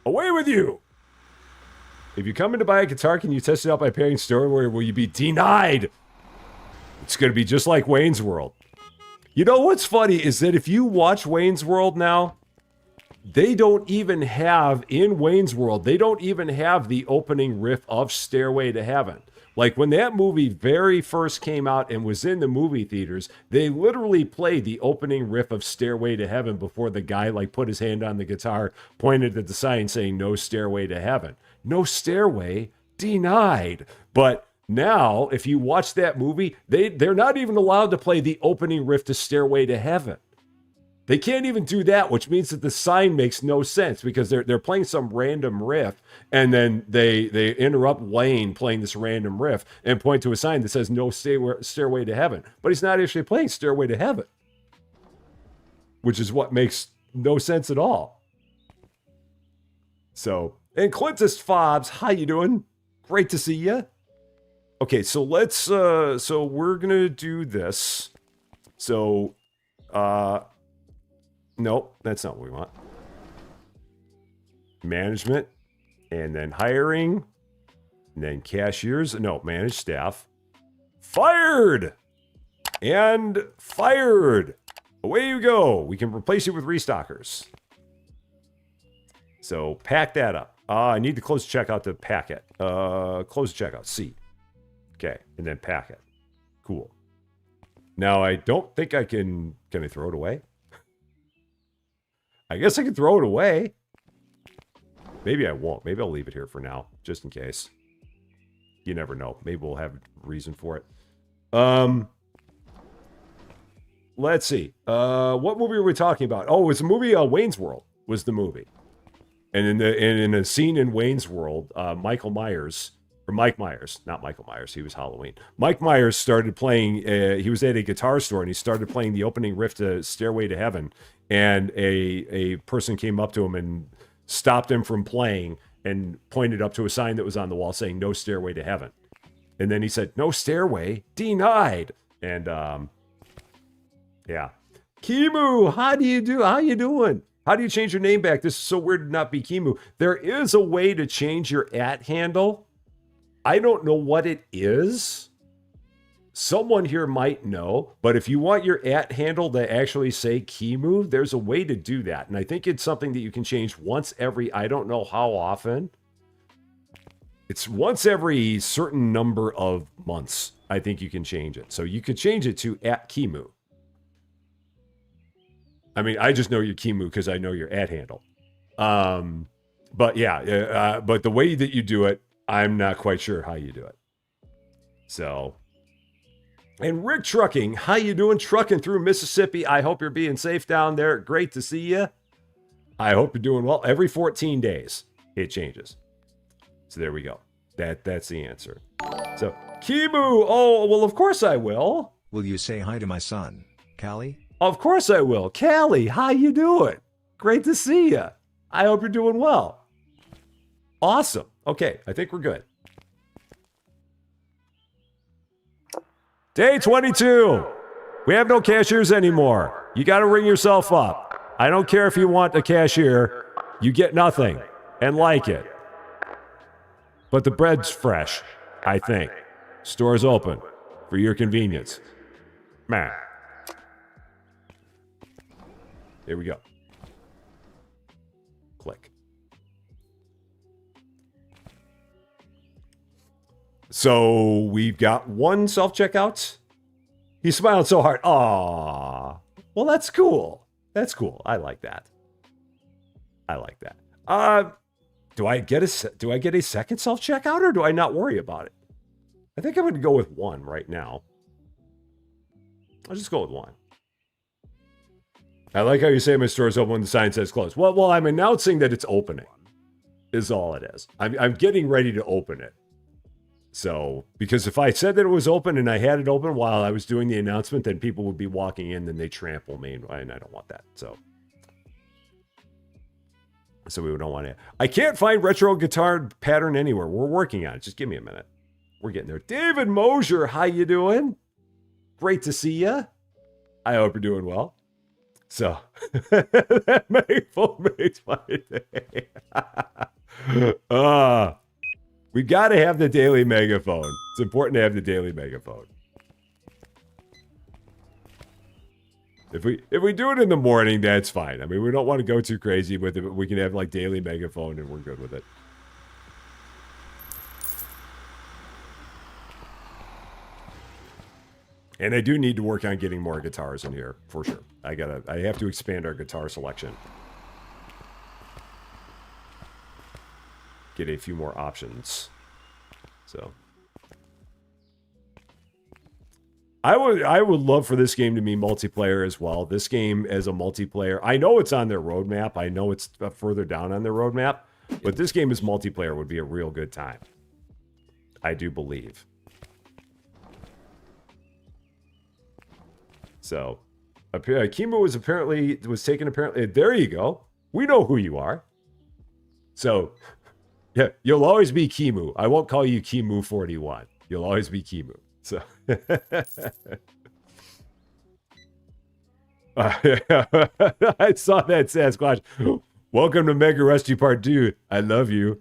Away with you! If you come in to buy a guitar, can you test it out by pairing store? Where will you be denied? It's going to be just like Wayne's World. You know what's funny is that if you watch Wayne's World now, they don't even have, in Wayne's World, they don't even have the opening riff of Stairway to Heaven. Like when that movie very first came out and was in the movie theaters, they literally played the opening riff of Stairway to Heaven before the guy like put his hand on the guitar, pointed at the sign saying no stairway to heaven. No stairway, denied. But now, if you watch that movie, they're not even allowed to play the opening riff to Stairway to Heaven. They can't even do that, which means that the sign makes no sense because they're playing some random riff, and then they interrupt Wayne playing this random riff and point to a sign that says no stairway to heaven. But he's not actually playing Stairway to Heaven, which is what makes no sense at all. So, and Clintus Fobbs, how you doing? Great to see you. Okay, so let's, so we're gonna do this. So, nope, that's not what we want. Management, and then hiring, and then cashiers. No, managed staff. Fired! And fired! Away you go. We can replace you with restockers. So pack that up. I need to close the checkout to pack it. Close the checkout, C. Okay, and then pack it. Cool. Now, I don't think I can I throw it away? I guess I can throw it away. Maybe I won't. Maybe I'll leave it here for now, just in case. You never know. Maybe we'll have a reason for it. Let's see. What movie were we talking about? Oh, it's a movie. Wayne's World was the movie. And in a scene in Wayne's World, Mike Myers, not Michael Myers, he was Halloween. Mike Myers started playing, he was at a guitar store and he started playing the opening riff to Stairway to Heaven. And a person came up to him and stopped him from playing and pointed up to a sign that was on the wall saying no stairway to heaven. And then he said, no stairway, denied. And yeah. Kimu, how do you do? How you doing? How do you change your name back? This is so weird to not be Kimu. There is a way to change your @ handle. I don't know what it is. Someone here might know, but if you want your @ handle to actually say Kimu, there's a way to do that. And I think it's something that you can change once every, I don't know how often. It's once every certain number of months, I think you can change it. So you could change it to @Kimu. I mean, I just know your Kimu because I know your @ handle. But yeah, but the way that you do it, I'm not quite sure how you do it. So, and Rick Trucking, how you doing? Trucking through Mississippi. I hope you're being safe down there. Great to see you. I hope you're doing well. Every 14 days, it changes. So there we go. That's the answer. So, Kimu, oh, well, of course I will. Will you say hi to my son, Callie? Of course I will. Callie, how you doing? Great to see you. I hope you're doing well. Awesome. Okay, I think we're good. Day 22. We have no cashiers anymore. You got to ring yourself up. I don't care if you want a cashier. You get nothing and like it. But the bread's fresh, I think. Store's open for your convenience. Man. Here we go. Click. So we've got one self-checkout. He's smiling so hard. Aww. Well, that's cool. That's cool. I like that. I like that. Do I get a second self-checkout or do I not worry about it? I think I'm going to go with one right now. I'll just go with one. I like how you say my store's open when the sign says closed. Well, I'm announcing that it's opening. Is all it is. I'm getting ready to open it. So, because if I said that it was open and I had it open while I was doing the announcement, then people would be walking in and they trample me, and I don't want that. So we don't want to. I can't find retro guitar pattern anywhere. We're working on it. Just give me a minute. We're getting there. David Mosier, how you doing? Great to see you. I hope you're doing well. So, that makes my day. We got to have the daily megaphone. It's important to have the daily megaphone. If we do it in the morning, that's fine. I mean, we don't want to go too crazy with it, but we can have like daily megaphone and we're good with it. And I do need to work on getting more guitars in here, for sure. I have to expand our guitar selection. Get a few more options. So I would love for this game to be multiplayer as well. This game as a multiplayer, I know it's on their roadmap. I know it's further down on their roadmap, but this game as multiplayer would be a real good time. I do believe. So, Kimu was taken apparently. There you go. We know who you are. So, yeah, you'll always be Kimu. I won't call you Kimu 41. You'll always be Kimu. So, I saw that Sasquatch. Welcome to Mega Rescue Part 2. I love you.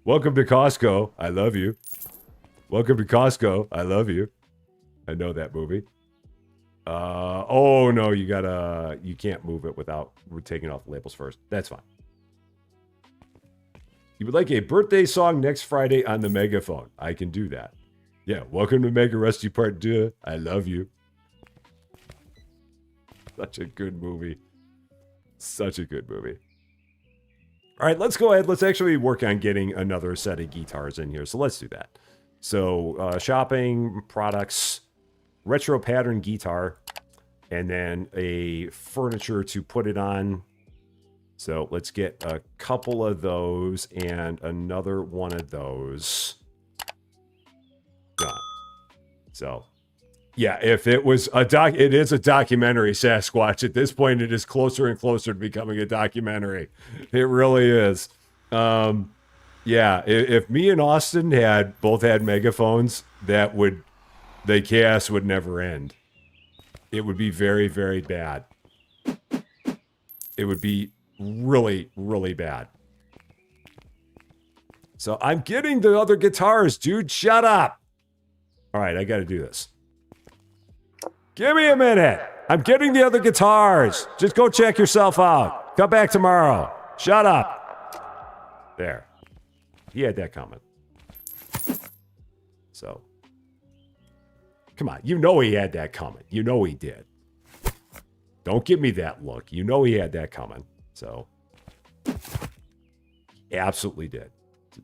Welcome to Costco. I love you. Welcome to Costco. I love you. I know that movie. Oh no, you can't move it without taking off the labels first. That's fine. You would like a birthday song next Friday on the megaphone. I can do that. Yeah, welcome to Mega Rescue Part 2. I love you. Such a good movie. Such a good movie. All right, let's go ahead. Let's actually work on getting another set of guitars in here. So let's do that. So shopping, products, retro pattern guitar, and then a furniture to put it on. So let's get a couple of those and another one of those. Done. So, yeah, if it was it is a documentary, Sasquatch. At this point, it is closer and closer to becoming a documentary. It really is. Yeah, if me and Austin both had megaphones, the chaos would never end. It would be very, very bad. It would be really, really bad. So I'm getting the other guitars, dude. Shut up. All right, I got to do this. Give me a minute. I'm getting the other guitars. Just go check yourself out. Come back tomorrow. Shut up. There. He had that coming. So. Come on. You know he had that coming. You know he did. Don't give me that look. You know he had that coming. So. He absolutely did.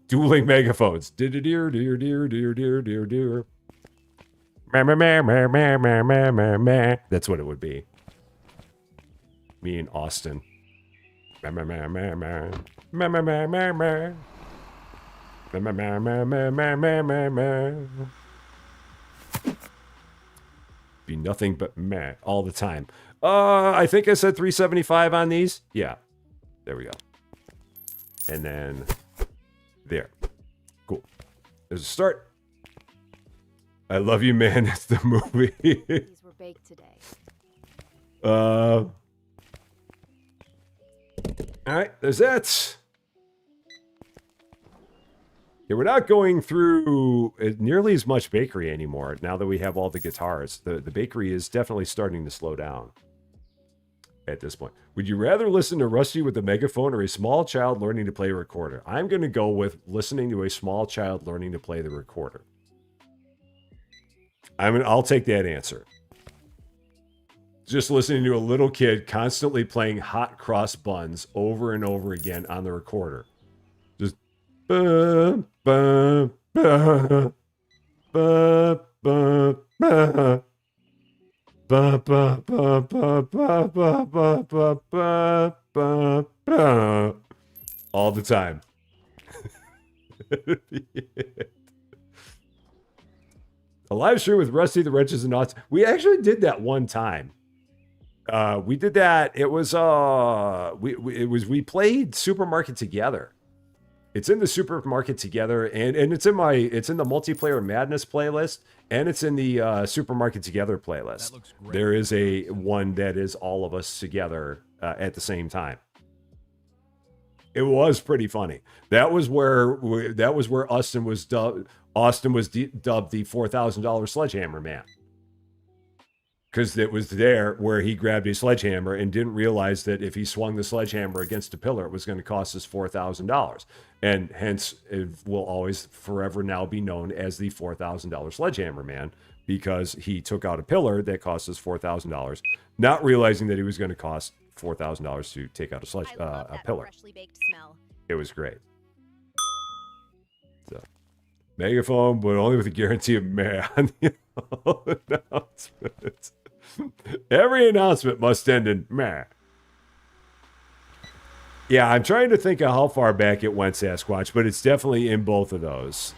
Dueling megaphones. Dear, dear, dear, dear, dear, dear, dear, dear. That's what it would be. Me and Austin. Be nothing but meh all the time. I think I said 375 on these. Yeah. There we go. And then there. Cool. There's a start. I love you, man. It's the movie. These were baked today. All right, there's that. Yeah, we're not going through nearly as much bakery anymore now that we have all the guitars. The bakery is definitely starting to slow down at this point. Would you rather listen to Rusty with a megaphone or a small child learning to play a recorder? I'm going to go with listening to a small child learning to play the recorder. I'll take that answer. Just listening to a little kid constantly playing hot cross buns over and over again on the recorder. Just ba, ba, ba, ba, ba, ba. Ba, ba, ba, ba, ba, ba, ba, ba, ba, ba, ba. All the time. A live stream with Rusty the Wrenches and Knots. We actually did that one time. We did that. It was we played Supermarket Together. It's in the Supermarket Together, and it's in the Multiplayer Madness playlist, and it's in the Supermarket Together playlist. There is a one that is all of us together at the same time. It was pretty funny. That was where Austin was dubbed the $4,000 sledgehammer man. Because it was there where he grabbed a sledgehammer and didn't realize that if he swung the sledgehammer against a pillar, it was going to cost us $4,000. And hence, it will always forever now be known as the $4,000 sledgehammer man, because he took out a pillar that cost us $4,000, not realizing that he was going to cost $4,000 to take out a pillar. Freshly baked smell. It was great. So, megaphone, but only with a guarantee of meh on the announcement. Every announcement must end in meh. Yeah, I'm trying to think of how far back it went, Sasquatch, but it's definitely in both of those.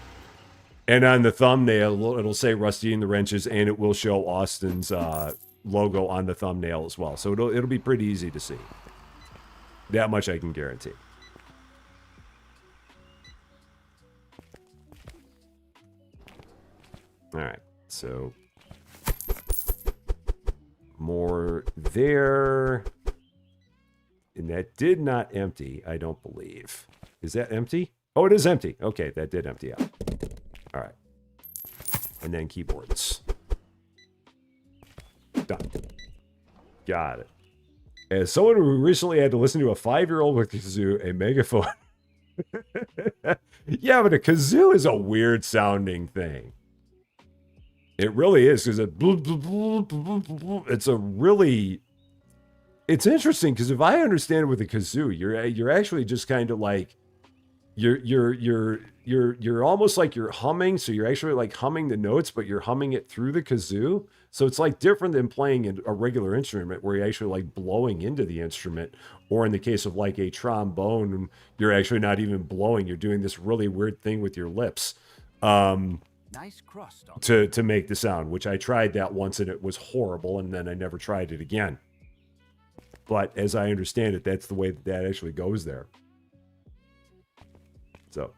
And on the thumbnail, it'll say Rusty and the Wrenches, and it will show Austin's logo on the thumbnail as well. So it'll be pretty easy to see. That much I can guarantee. All right, so more there. And that did not empty, I don't believe. Is that empty? Oh, it is empty. Okay, that did empty out. All right. And then keyboards. Done. Got it. As someone who recently had to listen to a 5-year-old with a kazoo, a megaphone. Yeah, but a kazoo is a weird sounding thing. It really is, because it's a really... It's interesting, because if I understand with a kazoo, you're actually just kind of like... You're almost like you're humming, so you're actually like humming the notes, but you're humming it through the kazoo. So it's like different than playing a regular instrument where you're actually like blowing into the instrument, or in the case of like a trombone, you're actually not even blowing. You're doing this really weird thing with your lips Nice crust on to make the sound, which I tried that once and it was horrible, and then I never tried it again. But as I understand it, that's the way that actually goes there. So,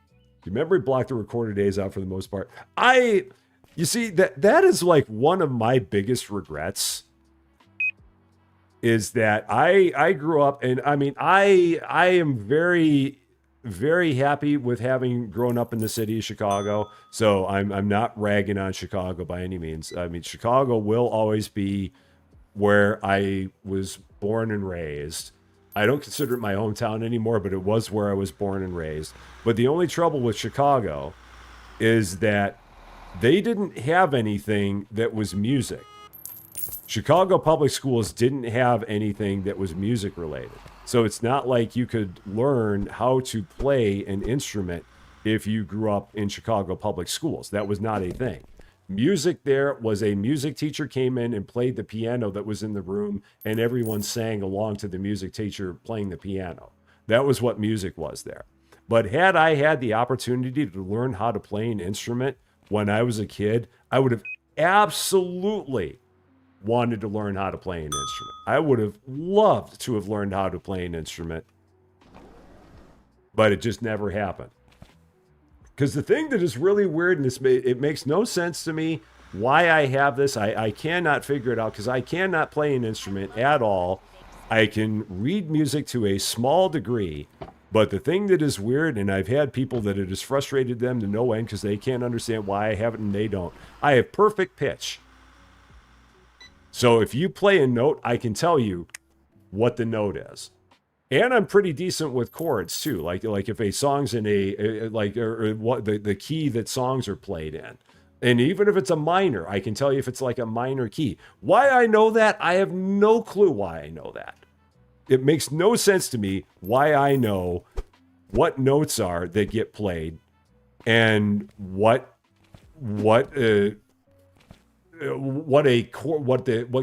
your memory blocked the recorder days out for the most part. You see, that is like one of my biggest regrets, is that I grew up, and I mean, I am very, very happy with having grown up in the city of Chicago. So I'm not ragging on Chicago by any means. I mean, Chicago will always be where I was born and raised. I don't consider it my hometown anymore, but it was where I was born and raised. But the only trouble with Chicago is that they didn't have anything that was music. Chicago public schools didn't have anything that was music related. So it's not like you could learn how to play an instrument if you grew up in Chicago public schools. That was not a thing. Music there was a music teacher came in and played the piano that was in the room, and everyone sang along to the music teacher playing the piano. That was what music was there. But had I had the opportunity to learn how to play an instrument when I was a kid, I would have absolutely wanted to learn how to play an instrument. I would have loved to have learned how to play an instrument, but it just never happened. Because the thing that is really weird, and it makes no sense to me why I have this, I cannot figure it out, because I cannot play an instrument at all. I can read music to a small degree, but the thing that is weird, and I've had people that it has frustrated them to no end because they can't understand why I have it and they don't. I have perfect pitch. So if you play a note, I can tell you what the note is. And I'm pretty decent with chords too. Like if a song's in or what the key that songs are played in. And even if it's a minor, I can tell you if it's like a minor key. Why I know that, I have no clue why I know that. It makes no sense to me why I know what notes are that get played and what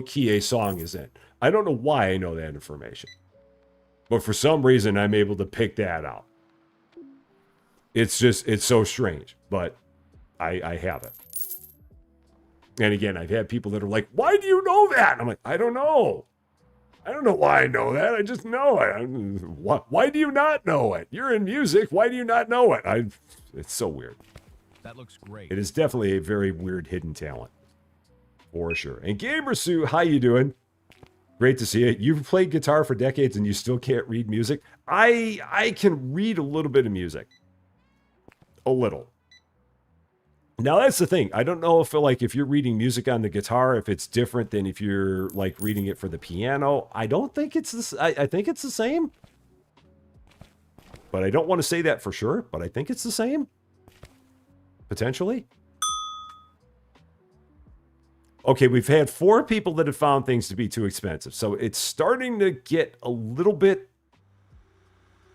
key a song is in. I don't know why I know that information. But for some reason, I'm able to pick that out. It's so strange, but I have it. And again, I've had people that are like, why do you know that? And I'm like, I don't know. I don't know why I know that. I just know it. Why do you not know it? You're in music. Why do you not know it? It's so weird. That looks great. It is definitely a very weird hidden talent. For sure. And Gamer Sue, how you doing? Great to see you. You've played guitar for decades and you still can't read music. I can read a little bit of music. A little. Now that's the thing. I don't know if you're reading music on the guitar, if it's different than if you're like reading it for the piano. I don't think it's this. I think it's the same. But I don't want to say that for sure, but I think it's the same. Potentially. Okay, we've had 4 people that have found things to be too expensive. So it's starting to get a little bit...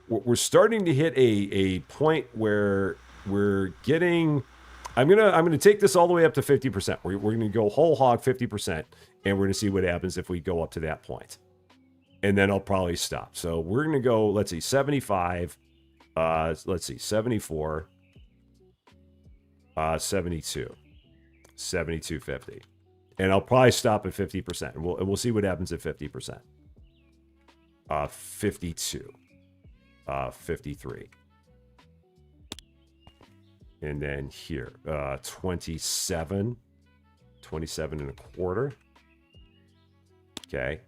We're starting to hit a point where we're getting... I'm gonna take this all the way up to 50%. We're gonna go whole hog 50%, and we're gonna see what happens if we go up to that point. And then I'll probably stop. So we're gonna go, let's see, 75. Let's see, 74. 72. 72.50. And I'll probably stop at 50%. And we'll see what happens at 50%. 52. 53. And then here, 27. 27 and a quarter. Okay.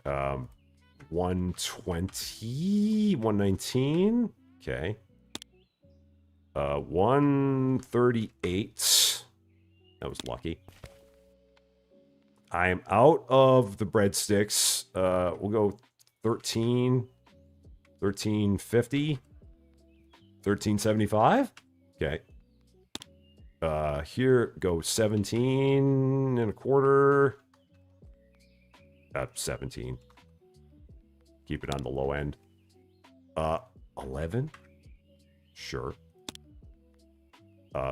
120. 119. Okay. 138. That was lucky. I am out of the breadsticks. We'll go 13. 1350. 1375. Okay. Here, go 17 and a quarter. 17. Keep it on the low end. 11. Sure.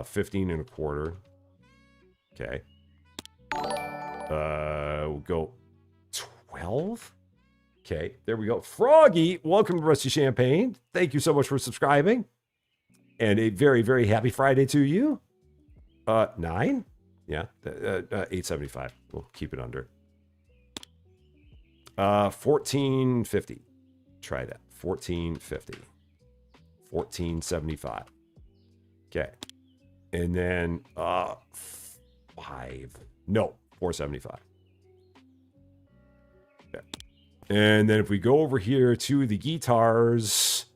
15 and a quarter. Okay. We'll go 12. Okay, there we go. Froggy, welcome to Rusty Champagne. Thank you so much for subscribing. And a very, very happy Friday to you. 9? Yeah, 875. We'll keep it under. 1450. Try that. 1450. 1475. Okay. And then 5. No, 475. Okay. And then if we go over here to the guitars,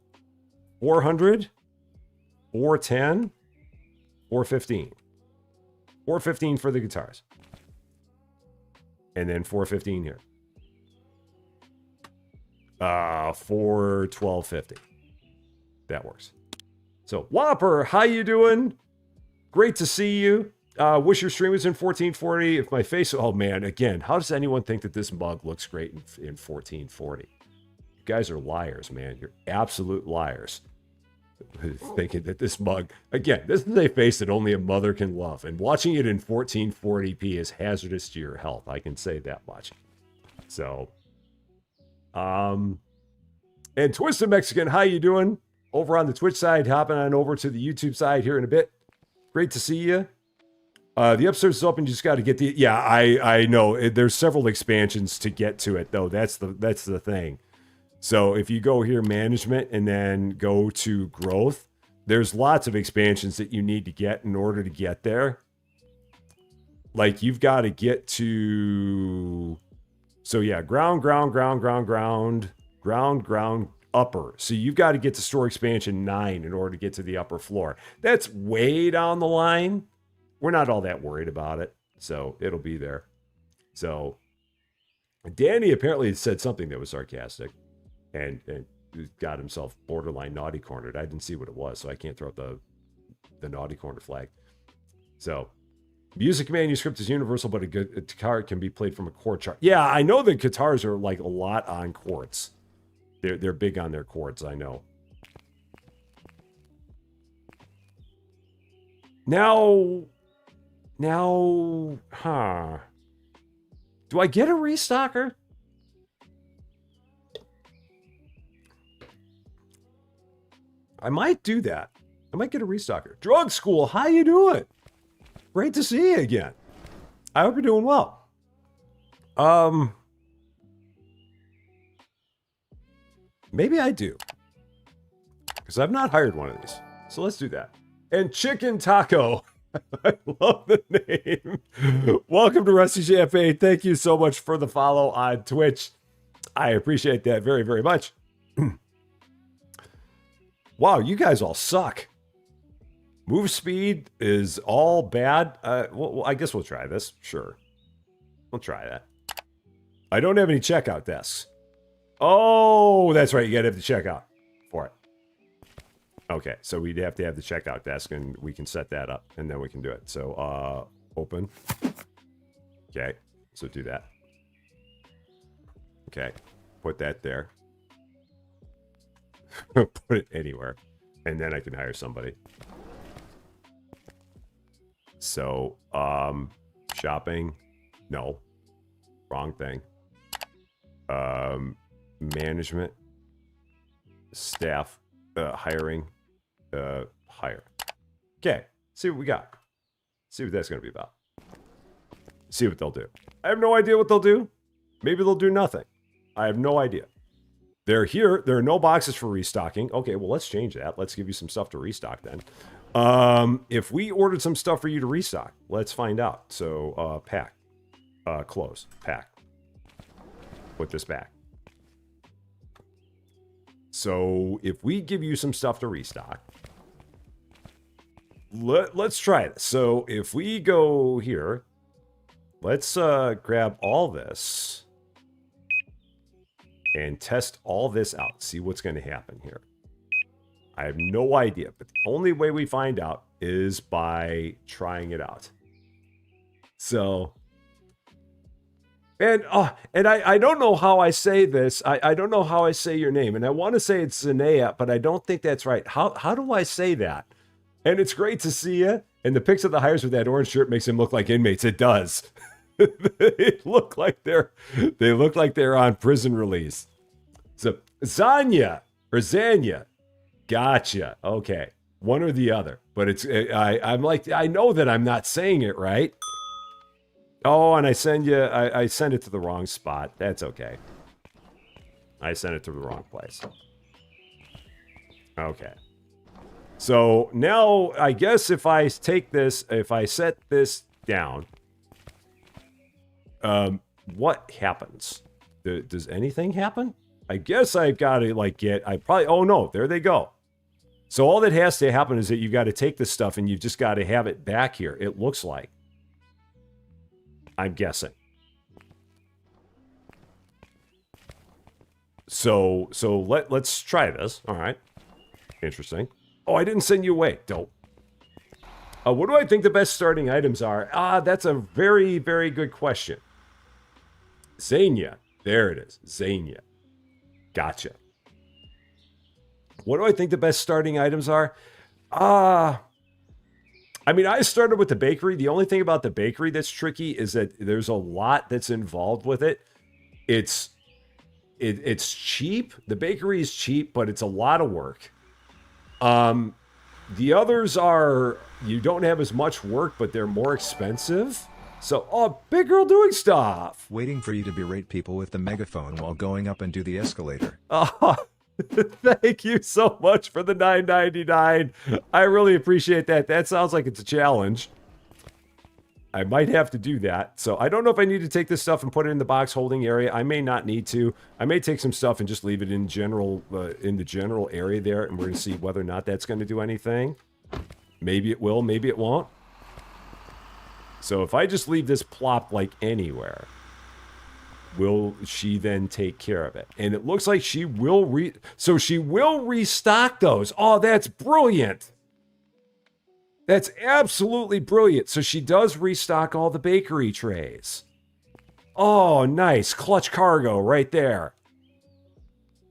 400, 410, 415. 415 for the guitars. And then 415 here. 412.50. That works. So, Whopper, how you doing? Great to see you. Wish your stream was in 1440. If my face... Oh, man. Again, how does anyone think that this mug looks great in 1440? You guys are liars, man. You're absolute liars. Thinking that this mug... Again, this is a face that only a mother can love. And watching it in 1440p is hazardous to your health. I can say that much. So... And Twisted Mexican, how you doing? Over on the Twitch side, hopping on over to the YouTube side here in a bit. Great to see you. The upstairs is open. You just got to get the... Yeah, I know. There's several expansions to get to it, though. That's the thing. So if you go here, management, and then go to growth, there's lots of expansions that you need to get in order to get there. Like, you've got to get to So yeah, ground, upper. So you've got to get to store expansion 9 in order to get to the upper floor. That's way down the line. We're not all that worried about it. So it'll be there. So Danny apparently said something that was sarcastic and got himself borderline naughty cornered. I didn't see what it was, so I can't throw up the naughty corner flag. So music manuscript is universal, but a guitar can be played from a chord chart. Yeah, I know the guitars are like a lot on chords. They're big on their chords, I know. Now, huh? Do I get a restocker? I might do that. I might get a restocker. Drug School, how you doing? Great to see you again. I hope you're doing well. Maybe I do. Because I've not hired one of these. So let's do that. And Chicken Taco. I love the name. Welcome to Rusty Champaign. Thank you so much for the follow on Twitch. I appreciate that very, very much. Wow, you guys all suck. Move speed is all bad. Well, I guess we'll try this. Sure. We'll try that. I don't have any checkout desks. Oh, that's right. You gotta have the checkout for it. Okay, so we'd have to have the checkout desk, and we can set that up, and then we can do it. So, open. Okay, so do that. Okay, put that there. Put it anywhere, and then I can hire somebody. So, shopping. No. Wrong thing. Management. Staff. Hiring. Hire. Okay. See what we got. See what that's going to be about. See what they'll do. I have no idea what they'll do. Maybe they'll do nothing. I have no idea. They're here. There are no boxes for restocking. Okay, well, let's change that. Let's give you some stuff to restock then. If we ordered some stuff for you to restock, let's find out. So, pack. Close. Pack. Put this back. So, if we give you some stuff to restock, let's try this. So, if we go here, let's grab all this and test all this out. See what's going to happen here. I have no idea, but the only way we find out is by trying it out. So, and I don't know how I say this. I don't know how I say your name, and I want to say it's Zanea, but I don't think that's right. How do I say that? And it's great to see you. And the pics of the hires with that orange shirt makes them look like inmates. It does. They look like they're on prison release. So Zanya or Zanya. Gotcha. Okay. One or the other. But it's I'm like, I know that I'm not saying it right. Oh, and I send it to the wrong spot. That's okay. I sent it to the wrong place. Okay. So now I guess if I take this, if I set this down, what happens? Does anything happen? I guess I've got to oh no, there they go. So all that has to happen is that you've got to take this stuff and you've just got to have it back here. It looks like. I'm guessing. So let's try this. All right. Interesting. Oh, I didn't send you away. Dope. What do I think the best starting items are? That's a very, very good question. Zania. There it is. Zania. Gotcha. What do I think the best starting items are? I mean, I started with the bakery. The only thing about the bakery that's tricky is that there's a lot that's involved with it. It's cheap. The bakery is cheap, but it's a lot of work. The others are, you don't have as much work, but they're more expensive. So, big girl doing stuff. Waiting for you to berate people with the megaphone while going up and do the escalator. Thank you so much for the $9.99. I really appreciate that. That sounds like it's a challenge. I might have to do that. So I don't know if I need to take this stuff and put it in the box holding area. I may not need to. I may take some stuff and just leave it in the general area there, and we're going to see whether or not that's going to do anything. Maybe it will, maybe it won't. So if I just leave this plopped like anywhere, will she then take care of it? And it looks like she will so she will restock those. Oh, that's brilliant. That's absolutely brilliant. So she does restock all the bakery trays. Oh, nice. Clutch cargo right there.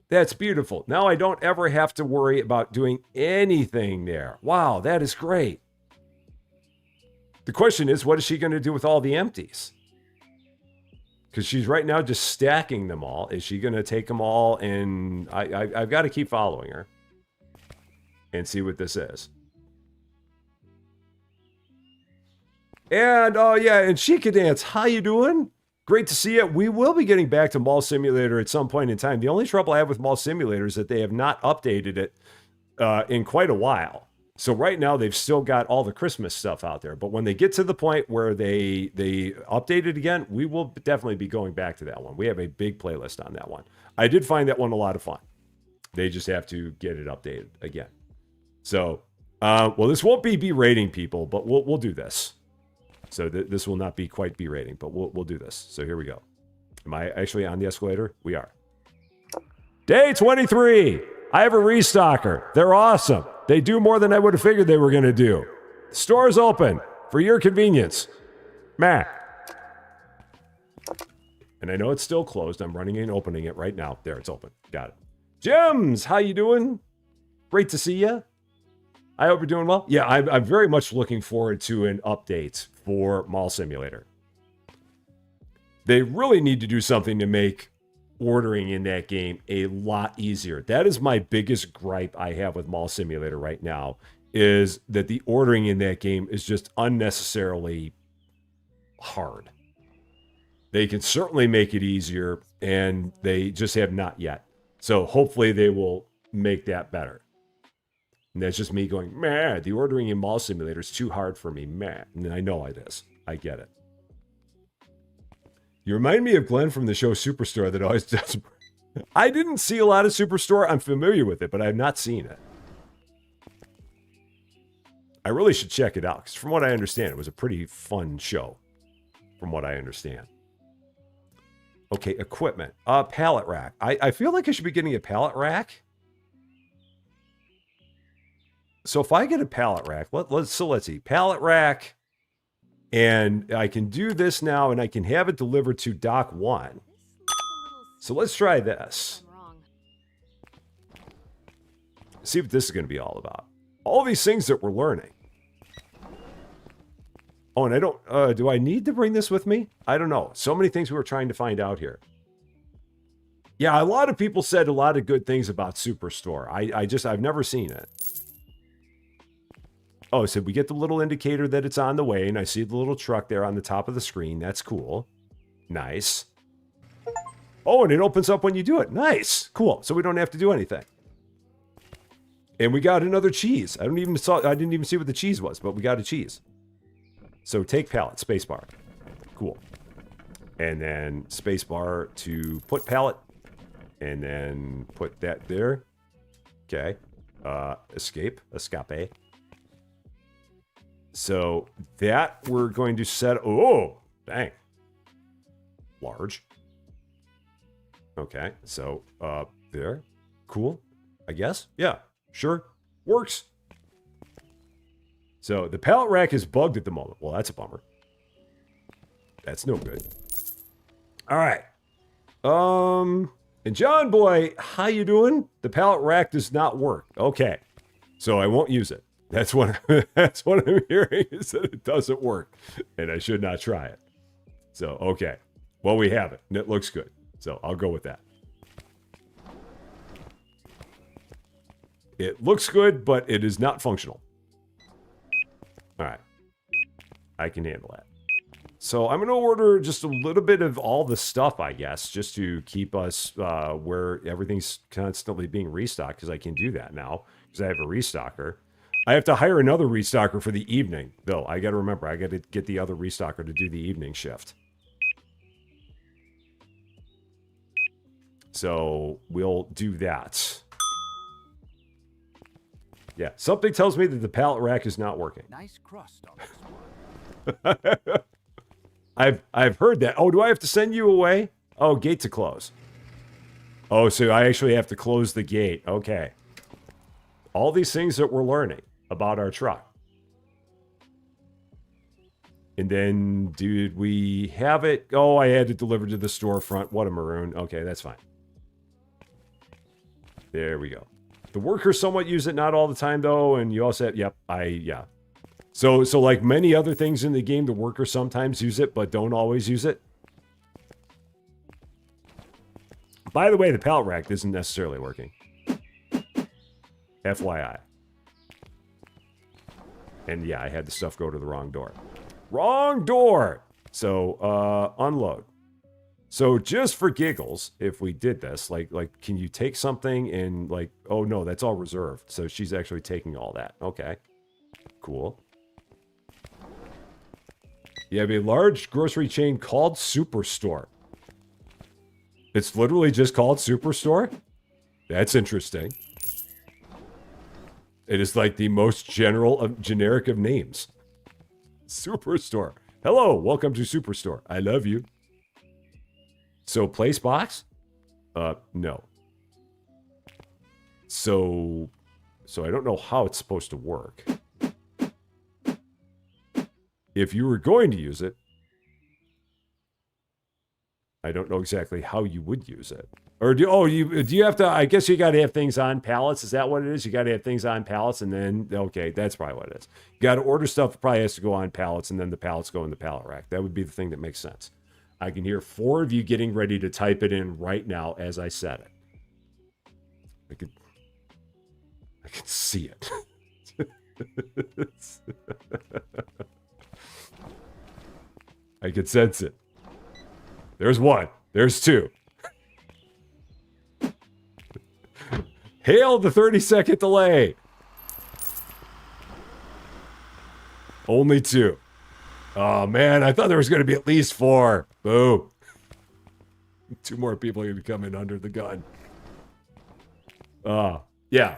That's beautiful. Now I don't ever have to worry about doing anything there. Wow, that is great. The question is, what is she going to do with all the empties? Because she's right now just stacking them all. Is she going to take them all? And I've got to keep following her and see what this is. And, oh yeah, and She Can Dance, how you doing? Great to see you. We will be getting back to Mall Simulator at some point in time. The only trouble I have with Mall Simulator is that they have not updated it in quite a while. So right now, they've still got all the Christmas stuff out there. But when they get to the point where they update it again, we will definitely be going back to that one. We have a big playlist on that one. I did find that one a lot of fun. They just have to get it updated again. So, well, this won't be B rating, people, but we'll do this. So this will not be quite B rating, but we'll do this. So here we go. Am I actually on the escalator? We are. Day 23. I have a restocker. They're awesome. They do more than I would have figured they were going to do. The store's open for your convenience. Meh. And I know it's still closed. I'm running and opening it right now. There, it's open. Got it. Gems, how you doing? Great to see you. I hope you're doing well. Yeah, I'm very much looking forward to an update for Mall Simulator. They really need to do something to make ordering in that game a lot easier. That is my biggest gripe I have with Mall Simulator right now, is that the ordering in that game is just unnecessarily hard. They can certainly make it easier, and they just have not yet. So hopefully they will make that better. And that's just me going, meh, the ordering in Mall Simulator is too hard for me, meh. And I know it is. I get it. You remind me of Glenn from the show Superstore that always does. I didn't see a lot of Superstore. I'm familiar with it, but I have not seen it. I really should check it out, because from what I understand, it was a pretty fun show, from what I understand. Okay, equipment. Pallet rack. I feel like I should be getting a pallet rack. So if I get a pallet rack, let's see. Pallet rack, and I can do this now, and I can have it delivered to Dock 1. So let's try this. See what this is going to be all about. All these things that we're learning. Oh, and I don't, do I need to bring this with me? I don't know. So many things we were trying to find out here. Yeah, a lot of people said a lot of good things about Superstore. I've never seen it. Oh, so we get the little indicator that it's on the way, and I see the little truck there on the top of the screen. That's cool. Nice. Oh, and it opens up when you do it. Nice. Cool. So we don't have to do anything. And we got another cheese. I didn't even see what the cheese was, but we got a cheese. So take pallet, spacebar. Cool. And then spacebar to put pallet. And then put that there. Okay. Escape. So that we're going to set. Oh, dang. Large. Okay. So there. Cool. I guess. Yeah. Sure. Works. So the pallet rack is bugged at the moment. Well, that's a bummer. That's no good. All right. And John Boy, how you doing? The pallet rack does not work. Okay. So I won't use it. That's what I'm hearing, is that it doesn't work, and I should not try it. So, okay. Well, we have it, and it looks good. So I'll go with that. It looks good, but it is not functional. All right. I can handle that. So I'm going to order just a little bit of all the stuff, I guess, just to keep us where everything's constantly being restocked, because I can do that now, because I have a restocker. I have to hire another restocker for the evening, though. I got to remember, I got to get the other restocker to do the evening shift. So we'll do that. Yeah, something tells me that the pallet rack is not working. Nice crust on this one. I've heard that. Oh, do I have to send you away? Oh, gate to close. Oh, so I actually have to close the gate. Okay. All these things that we're learning about our truck. And then, did we have it? Oh, I had it delivered to the storefront. What a maroon. Okay, that's fine. There we go. The workers somewhat use it, not all the time, though. And you also have, yep, yeah. So like many other things in the game, the workers sometimes use it, but don't always use it. By the way, the pallet rack isn't necessarily working. FYI. And yeah, I had the stuff go to the wrong door. Wrong door! So, unload. So just for giggles, if we did this, like, can you take something and like, oh no, that's all reserved. So she's actually taking all that. Okay. Cool. You have a large grocery chain called Superstore. It's literally just called Superstore? That's interesting. It is like the most generic of names. Superstore. Hello, welcome to Superstore. I love you. So, place box? No. So I don't know how it's supposed to work. If you were going to use it, I don't know exactly how you would use it. Or do you have to, I guess you got to have things on pallets. Is that what it is? You got to have things on pallets and then, okay, that's probably what it is. You got to order stuff that probably has to go on pallets and then the pallets go in the pallet rack. That would be the thing that makes sense. I can hear 4 of you getting ready to type it in right now as I said it. I can see it. I can sense it. There's 1. There's 2. Hail the 30-second delay. Only 2. Oh, man, I thought there was going to be at least 4. Boo. 2 more people are going to come in under the gun. Yeah.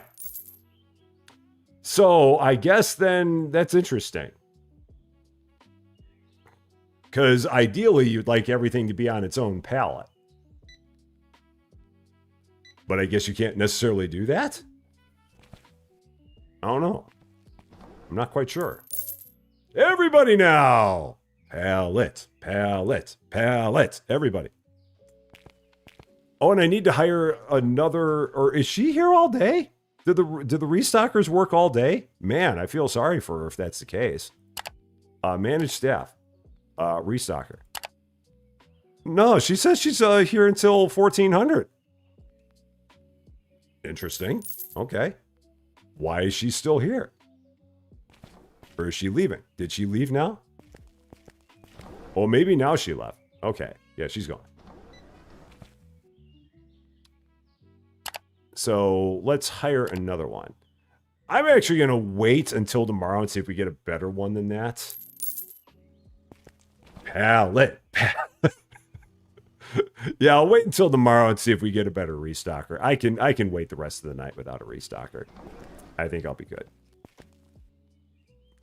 So, I guess then that's interesting. Because ideally, you'd like everything to be on its own pallet. But I guess you can't necessarily do that? I don't know. I'm not quite sure. Everybody now! Pallet, pallet, pallet. Everybody. Oh, and I need to hire another... Or is she here all day? Did the restockers work all day? Man, I feel sorry for her if that's the case. Manage staff. Restocker. No, she says she's here until 1400. Interesting. Okay. Why is she still here? Or is she leaving? Did she leave now? Well, maybe now she left. Okay. Yeah, she's gone. So let's hire another one. I'm actually going to wait until tomorrow and see if we get a better one than that. Pallet. Yeah, I'll wait until tomorrow and see if we get a better restocker. I can wait the rest of the night without a restocker. I think I'll be good.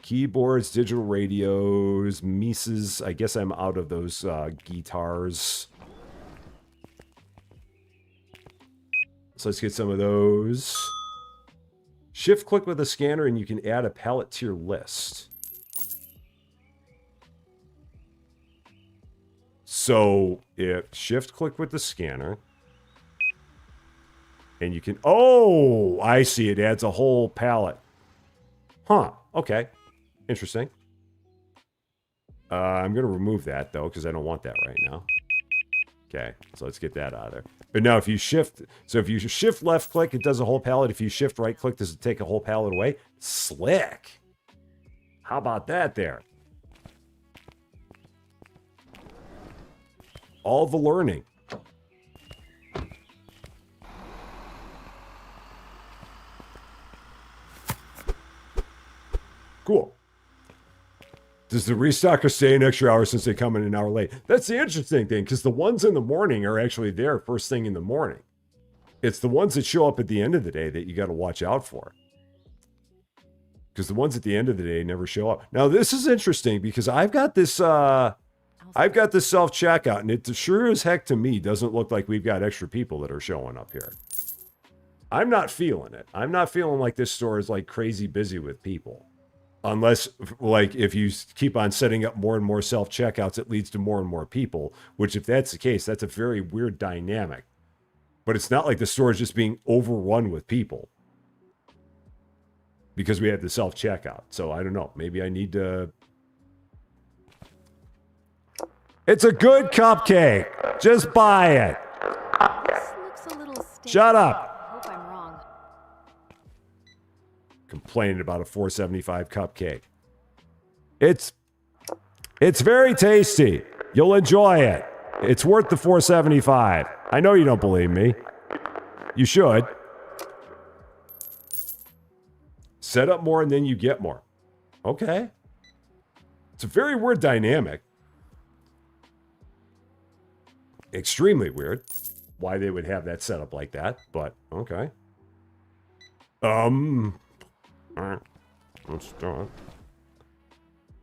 Keyboards, digital radios, Mises. I guess I'm out of those guitars. So let's get some of those. Shift click with a scanner and you can add a pallet to your list. So if shift click with the scanner and you can, oh, I see, it adds a whole pallet. Huh, okay, interesting. I'm going to remove that though, because I don't want that right now. Okay, so let's get that out of there. But now if you shift, so if you shift left click, it does a whole pallet. If you shift right click, does it take a whole pallet away? Slick. How about that there? All the learning. Does the restocker stay an extra hour since they come in an hour late? That's the interesting thing, because the ones in the morning are actually there first thing in the morning. It's the ones that show up at the end of the day that you got to watch out for. Because the ones at the end of the day never show up. Now, this is interesting because I've got this self-checkout, and it sure as heck to me doesn't look like we've got extra people that are showing up here. I'm not feeling it. I'm not feeling like this store is like crazy busy with people. Unless, like, if you keep on setting up more and more self-checkouts, it leads to more and more people, which if that's the case, that's a very weird dynamic. But it's not like the store is just being overrun with people because we have the self-checkout. So I don't know. Maybe I need to... It's a good cupcake. Just buy it. This looks a little stale. Shut up. Hope I'm wrong. Complaining about a $4.75 cupcake. It's very tasty. You'll enjoy it. It's worth the $4.75. I know you don't believe me. You should. Set up more and then you get more. Okay. It's a very weird dynamic. Extremely weird. Why they would have that set up like that, but okay. Let's do it.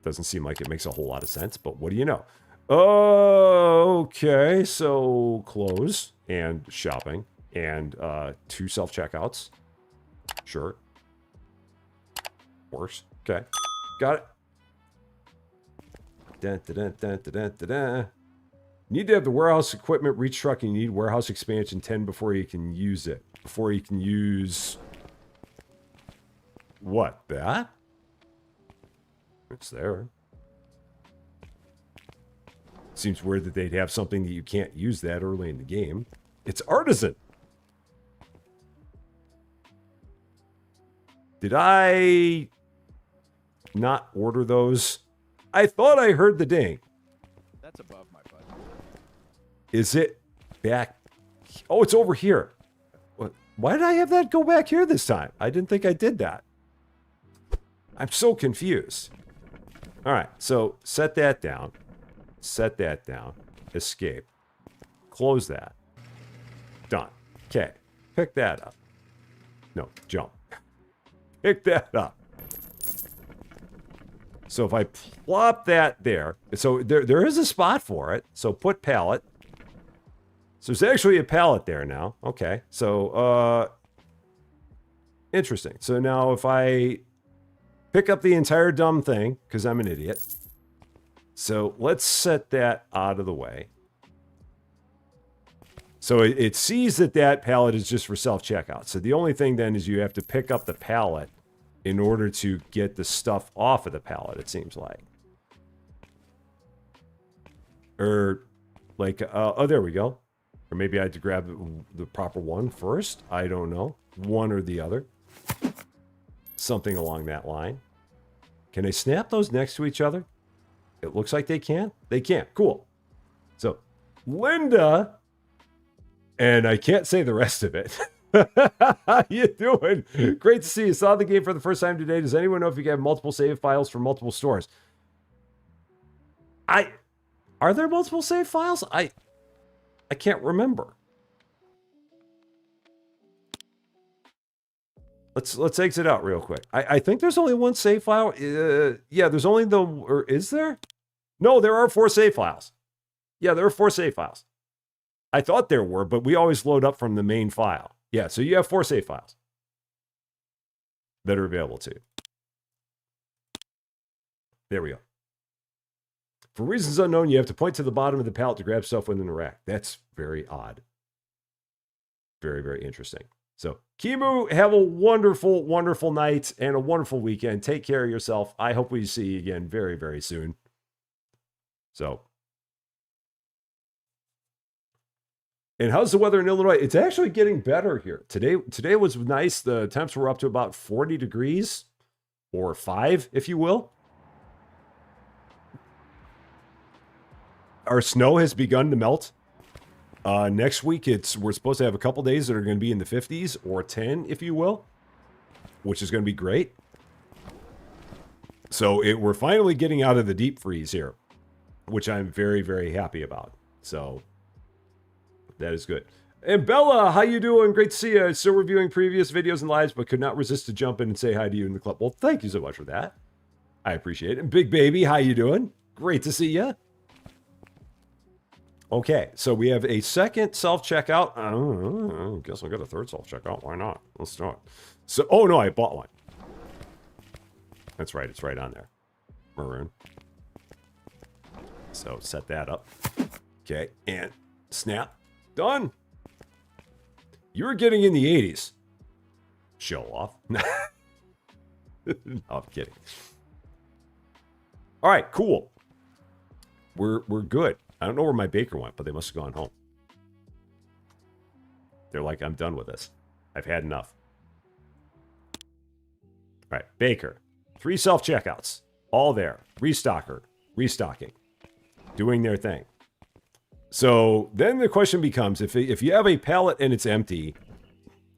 Doesn't seem like it makes a whole lot of sense, but what do you know? Okay, so clothes and shopping and 2 self-checkouts. Sure. Worse. Okay. Got it. Dun, dun, dun, dun, dun, dun, dun, dun. Need to have the warehouse equipment reach truck, and you need warehouse expansion 10 before you can use it. Before you can use... What? That? It's there. Seems weird that they'd have something that you can't use that early in the game. It's artisan. Did I not order those? I thought I heard the ding. That's above my budget. Is it back? Oh, it's over here. What? Why did I have that go back here this time? I didn't think I did that. I'm so confused. All right, so set that down. Set that down. Escape. Close that. Done. Okay. Pick that up. No, jump. Pick that up. So if I plop that there, so there is a spot for it. So put pallet. So there's actually a pallet there now. Okay. So, interesting. So now if I pick up the entire dumb thing, because I'm an idiot. So let's set that out of the way. So it sees that that pallet is just for self-checkout. So the only thing then is you have to pick up the pallet in order to get the stuff off of the pallet, it seems like. Or, like, oh, there we go. Or maybe I had to grab the proper one first. I don't know. One or the other. Something along that line. Can I snap those next to each other? It looks like they can. They can. Cool. So, Linda, and I can't say the rest of it. How you doing? Great to see you. Saw the game for the first time today. Does anyone know if you can have multiple save files from multiple stores? Are there multiple save files? I can't remember. Let's exit out real quick. I think there's only one save file. Yeah, there's only the... Or is there? No, there are 4 save files. Yeah, there are 4 save files. I thought there were, but we always load up from the main file. Yeah, so you have 4 save files that are available to you. There we go. For reasons unknown, you have to point to the bottom of the pallet to grab stuff within the rack. That's very odd. Very, very interesting. So, Kimu, have a wonderful, wonderful night and a wonderful weekend. Take care of yourself. I hope we see you again very, very soon. So, and how's the weather in Illinois? It's actually getting better here. Today was nice. The temps were up to about 40 degrees, or 5, if you will. Our snow has begun to melt. Next week, we're supposed to have a couple days that are going to be in the 50s, or 10, if you will, which is going to be great. So we're finally getting out of the deep freeze here, which I'm very, very happy about. So that is good. And Bella, how you doing? Great to see you. Still reviewing previous videos and lives, but could not resist to jump in and say hi to you in the club. Well, thank you so much for that. I appreciate it. And Big Baby, how you doing? Great to see you. Okay, so we have a second self-checkout. I guess I'll get a third self-checkout. Why not? Let's do it. So, oh no, I bought one. That's right, it's right on there. Maroon. So set that up. Okay, and snap. Done. You were getting in the 80s. Show off. No, I'm kidding. All right, cool. We're good. I don't know where my baker went, but they must have gone home. They're like, I'm done with this. I've had enough. All right, baker. 3 self-checkouts. All there. Restocker. Restocking. Doing their thing. So then the question becomes, if you have a pallet and it's empty,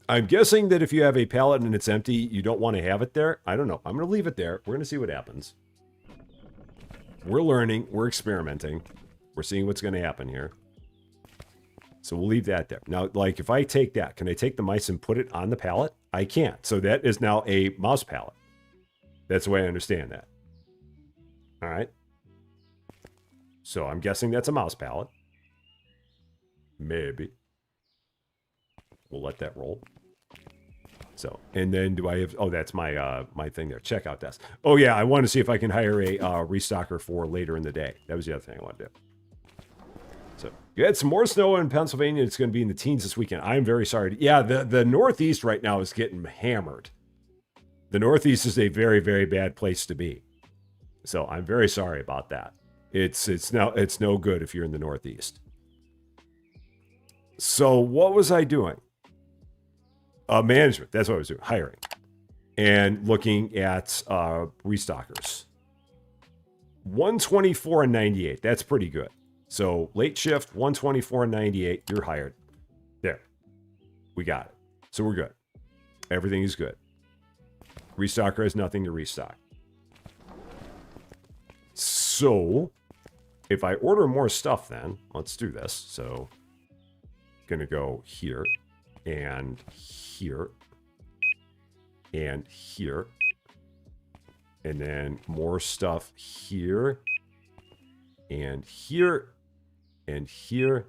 I'm guessing that if you have a pallet and it's empty, you don't want to have it there. I don't know. I'm going to leave it there. We're going to see what happens. We're learning. We're experimenting. We're seeing what's going to happen here. So we'll leave that there. Now, like, if I take that, can I take the mice and put it on the pallet? I can't. So that is now a mouse pallet. That's the way I understand that. All right. So I'm guessing that's a mouse pallet. Maybe. We'll let that roll. So, and then do I have, oh, that's my my thing there, checkout desk. Oh yeah, I want to see if I can hire a restocker for later in the day. That was the other thing I wanted to do. So, you had some more snow in Pennsylvania. It's going to be in the teens this weekend. I'm very sorry. Yeah, the Northeast right now is getting hammered. The Northeast is a very, very bad place to be. So I'm very sorry about that. It's no good if you're in the Northeast. So what was I doing? Management. That's what I was doing. Hiring. And looking at restockers. 124 and 98. That's pretty good. So late shift, 124 and 98. You're hired. There. We got it. So we're good. Everything is good. Restocker has nothing to restock. So if I order more stuff then, let's do this. So gonna go here and here and here. And then more stuff here and here and here,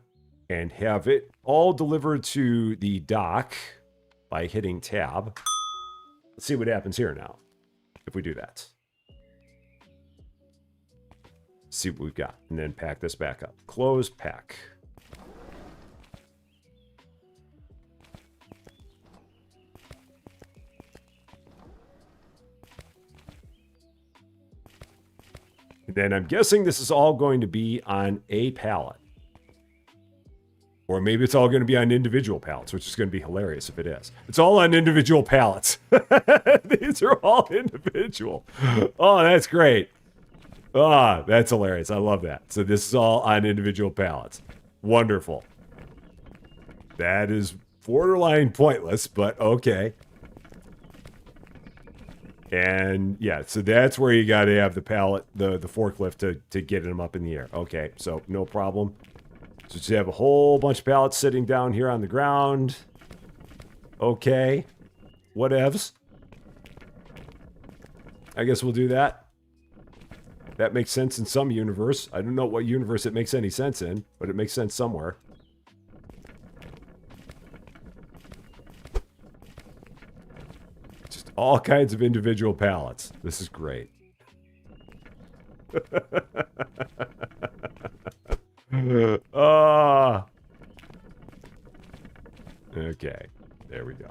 and have it all delivered to the dock by hitting tab. Let's see what happens here now if we do that. See what we've got, and then pack this back up. Close, pack. And then I'm guessing this is all going to be on a pallet. Or maybe it's all going to be on individual pallets, which is going to be hilarious if it is. It's all on individual pallets. These are all individual. Oh, that's great. Ah, that's hilarious. I love that. So this is all on individual pallets. Wonderful. That is borderline pointless, but okay. And yeah, so that's where you got to have the pallet, the forklift to get them up in the air. Okay, so no problem. So just have a whole bunch of pallets sitting down here on the ground. Okay. Whatevs. I guess we'll do that. That makes sense in some universe. I don't know what universe it makes any sense in, but it makes sense somewhere. Just all kinds of individual pallets. This is great. Okay, there we go.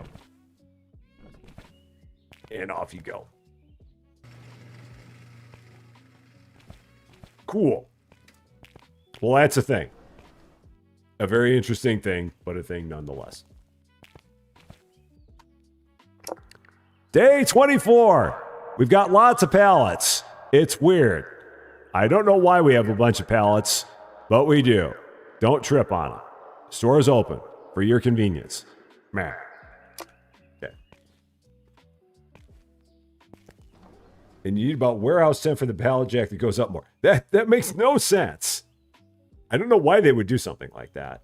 And off you go. Cool. Well, that's a thing. A very interesting thing, but a thing nonetheless. Day 24. We've got lots of pallets. It's weird. I don't know why we have a bunch of pallets, but we do. Don't trip on them. Store is open for your convenience. Man. Okay. And you need about warehouse 10 for the pallet jack that goes up more. That makes no sense. I don't know why they would do something like that.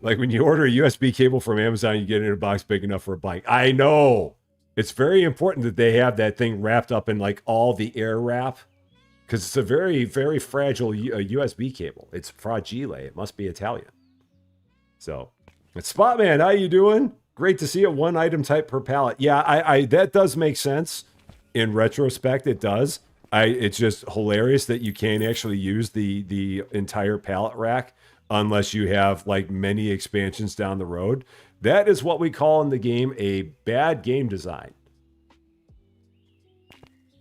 Like when you order a USB cable from Amazon, you get it in a box big enough for a bike. I know. It's very important that they have that thing wrapped up in like all the air wrap. Because it's a very, very fragile USB cable. It's fragile. It must be Italian. So, Spotman, how you doing? Great to see it. One item type per pallet. Yeah, I that does make sense. In retrospect, it does. It's just hilarious that you can't actually use the entire pallet rack unless you have like many expansions down the road. That is what we call in the game a bad game design.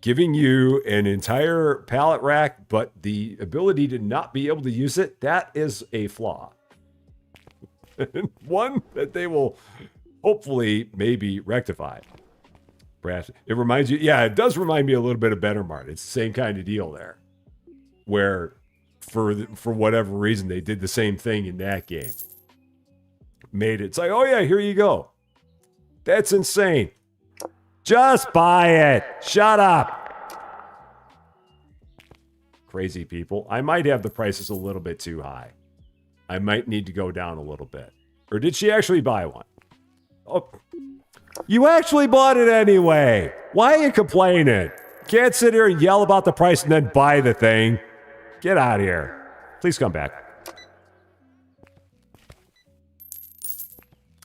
Giving you an entire pallet rack, but the ability to not be able to use it, that is a flaw. One that they will hopefully maybe rectify. Perhaps it reminds you, yeah, it does remind me a little bit of Better Mart. It's the same kind of deal there, where for whatever reason they did the same thing in that game. Made it. It's like, oh yeah, here you go. That's insane. Just buy it. Shut up. Crazy people. I might have the prices a little bit too high. I might need to go down a little bit. Or did she actually buy one? Oh, you actually bought it anyway. Why are you complaining? Can't sit here and yell about the price and then buy the thing. Get out of here. Please come back.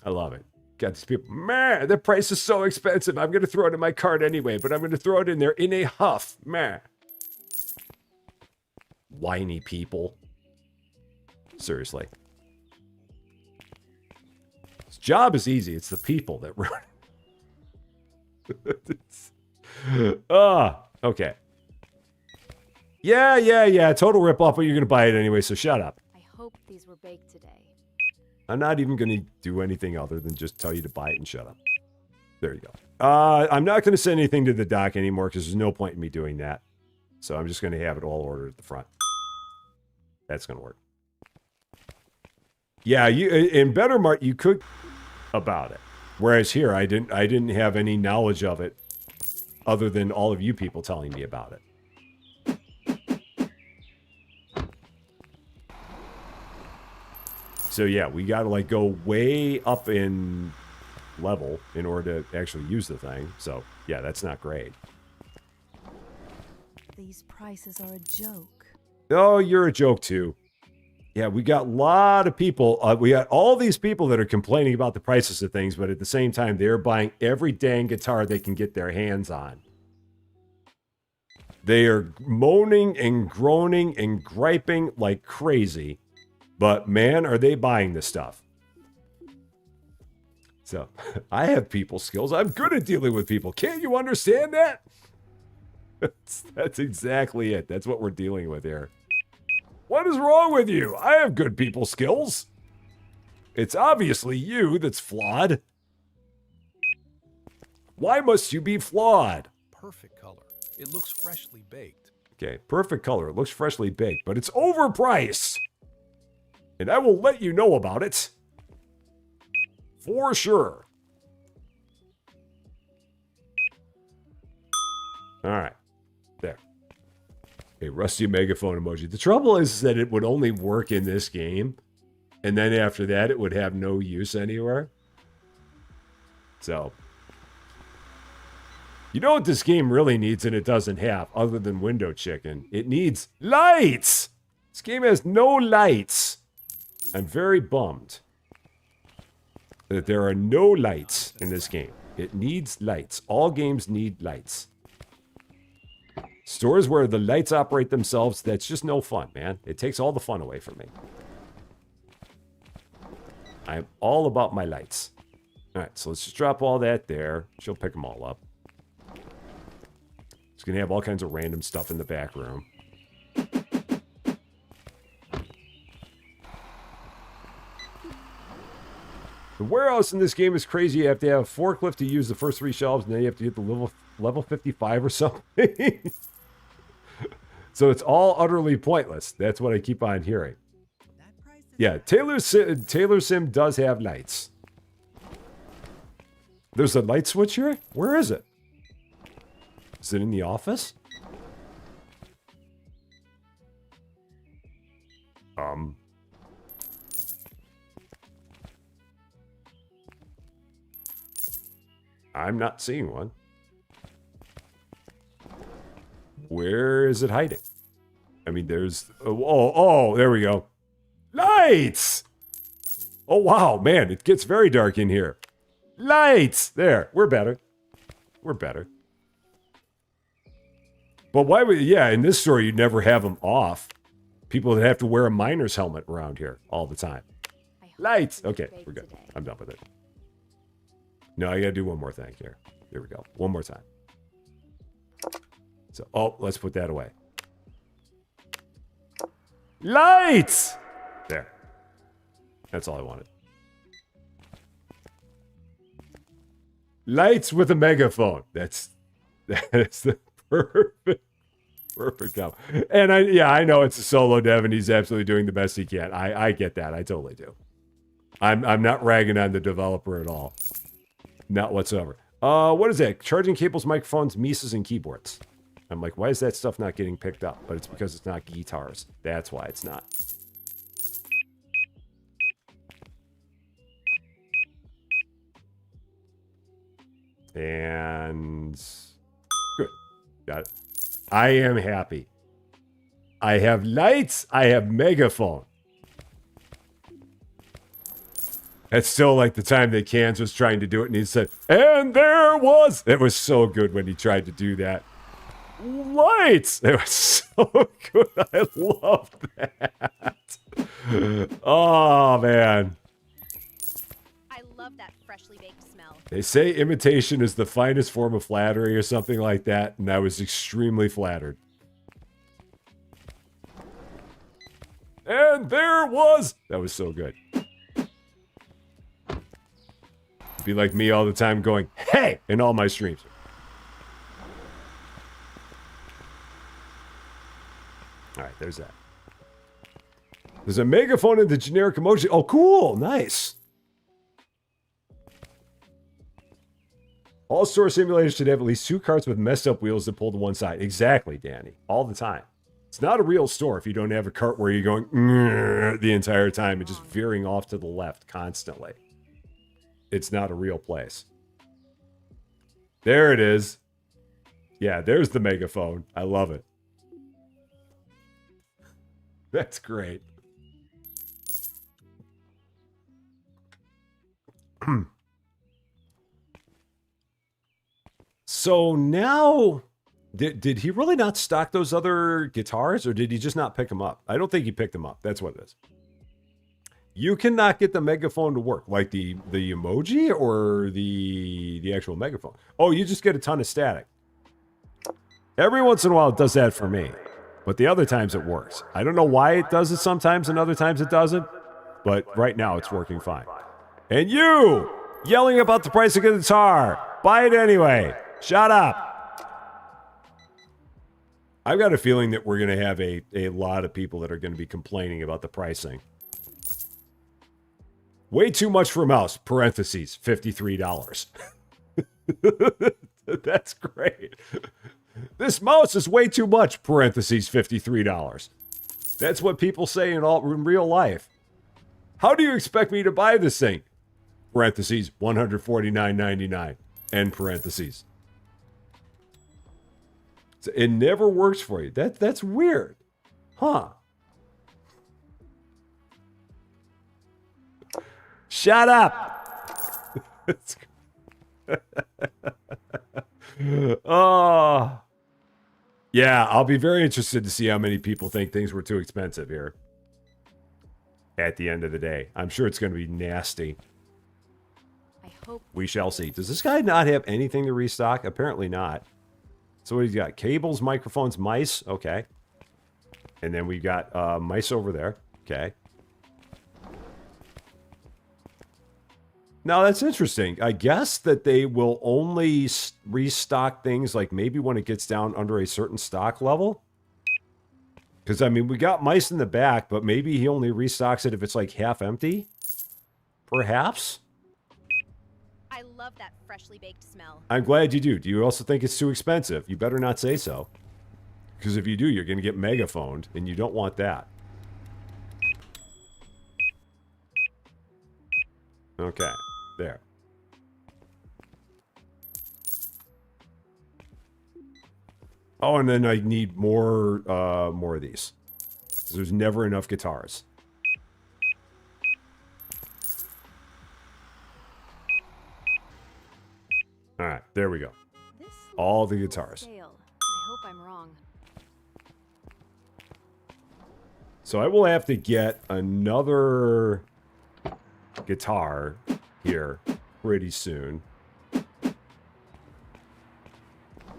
I love it. Got these people, man, the price is so expensive. I'm going to throw it in my cart anyway, but I'm going to throw it in there in a huff. Man. Whiny people. Seriously. His job is easy. It's the people that ruin it. Okay. Yeah. Total ripoff, but you're going to buy it anyway, so shut up. I hope these were baked today. I'm not even going to do anything other than just tell you to buy it and shut up. There you go. I'm not going to send anything to the dock anymore because there's no point in me doing that. So I'm just going to have it all ordered at the front. That's going to work. Yeah, in Better Mart you could about it. Whereas here I didn't have any knowledge of it other than all of you people telling me about it. So yeah, we got to like go way up in level in order to actually use the thing. So yeah, that's not great. These prices are a joke. Oh, you're a joke too. Yeah, we got a lot of people. We got all these people that are complaining about the prices of things, but at the same time, they're buying every dang guitar they can get their hands on. They are moaning and groaning and griping like crazy. But man, are they buying this stuff. So, I have people skills. I'm good at dealing with people. Can't you understand that? That's exactly it. That's what we're dealing with here. What is wrong with you? I have good people skills. It's obviously you that's flawed. Why must you be flawed? Perfect color. It looks freshly baked. Okay, perfect color. It looks freshly baked, but it's overpriced. And I will let you know about it. For sure. All right. There. A rusty megaphone emoji. The trouble is that it would only work in this game. And then after that, it would have no use anywhere. So. You know what this game really needs and it doesn't have, other than window chicken? It needs lights! This game has no lights. I'm very bummed that there are no lights in this game. It needs lights. All games need lights. Stores where the lights operate themselves, that's just no fun, man. It takes all the fun away from me. I'm all about my lights. All right, so let's just drop all that there. She'll pick them all up. It's going to have all kinds of random stuff in the back room. The warehouse in this game is crazy. You have to have a forklift to use the first 3 shelves, and then you have to get the level 55 or something. So it's all utterly pointless. That's what I keep on hearing. Yeah, Taylor Sim does have lights. There's a light switch here? Where is it? Is it in the office? I'm not seeing one. Where is it hiding? I mean, there's... Oh, there we go. Lights! Oh, wow, man, it gets very dark in here. Lights! There, we're better. We're better. But why would... Yeah, in this story, you'd never have them off. People that have to wear a miner's helmet around here all the time. Lights! Okay, we're good. I'm done with it. No, I gotta do one more thing here. Here we go. One more time. So, oh, let's put that away. Lights! There. That's all I wanted. Lights with a megaphone. That's the perfect combo. And I know it's a solo dev and he's absolutely doing the best he can. I get that. I totally do. I'm not ragging on the developer at all. Not whatsoever. What is that? Charging cables, microphones, mises, and keyboards. I'm like, why is that stuff not getting picked up? But it's because it's not guitars. That's why it's not. And good. Got it. I am happy. I have lights. I have megaphone. That's still like the time that Cans was trying to do it and he said, and there was... It was so good when he tried to do that. Lights! It was so good. I loved that. Oh, man. I love that freshly baked smell. They say imitation is the finest form of flattery or something like that, and I was extremely flattered. And there was... That was so good. Be like me all the time going, hey, in all my streams. All right, there's that. There's a megaphone in the generic emoji. Oh, cool. Nice. All store simulators should have at least 2 carts with messed up wheels that pull to one side. Exactly, Danny. All the time. It's not a real store if you don't have a cart where you're going the entire time and just veering off to the left constantly. It's not a real place. There it is. Yeah, there's the megaphone. I love it. That's great. So now, did he really not stock those other guitars, or did he just not pick them up? I don't think he picked them up. That's what it is. You cannot get the megaphone to work, like the emoji or the actual megaphone. Oh, you just get a ton of static. Every once in a while, it does that for me. But the other times, it works. I don't know why it does it sometimes and other times it doesn't. But right now, it's working fine. And you, yelling about the price of a guitar. Buy it anyway. Shut up. I've got a feeling that we're going to have a lot of people that are going to be complaining about the pricing. Way too much for a mouse, parentheses, $53. That's great. This mouse is way too much, parentheses, $53. That's what people say in real life. How do you expect me to buy this thing? Parentheses, $149.99, end parentheses. So it never works for you. That's weird. Huh. Shut up. Oh. Yeah, I'll be very interested to see how many people think things were too expensive here. At the end of the day. I'm sure it's going to be nasty. I hope We shall see. Does this guy not have anything to restock? Apparently not. So what he's got? Cables, microphones, mice. Okay. And then we got mice over there. Okay. Now, that's interesting. I guess that they will only restock things like maybe when it gets down under a certain stock level. Because, I mean, we got mice in the back, but maybe he only restocks it if it's like half empty. Perhaps. I love that freshly baked smell. I'm glad you do. Do you also think it's too expensive? You better not say so. Because if you do, you're going to get megaphoned, and you don't want that. Okay, there. Oh, and then I need more of these. There's never enough guitars. All right, there we go. This All the looks guitars. stale. I hope I'm wrong. So I will have to get another guitar here pretty soon.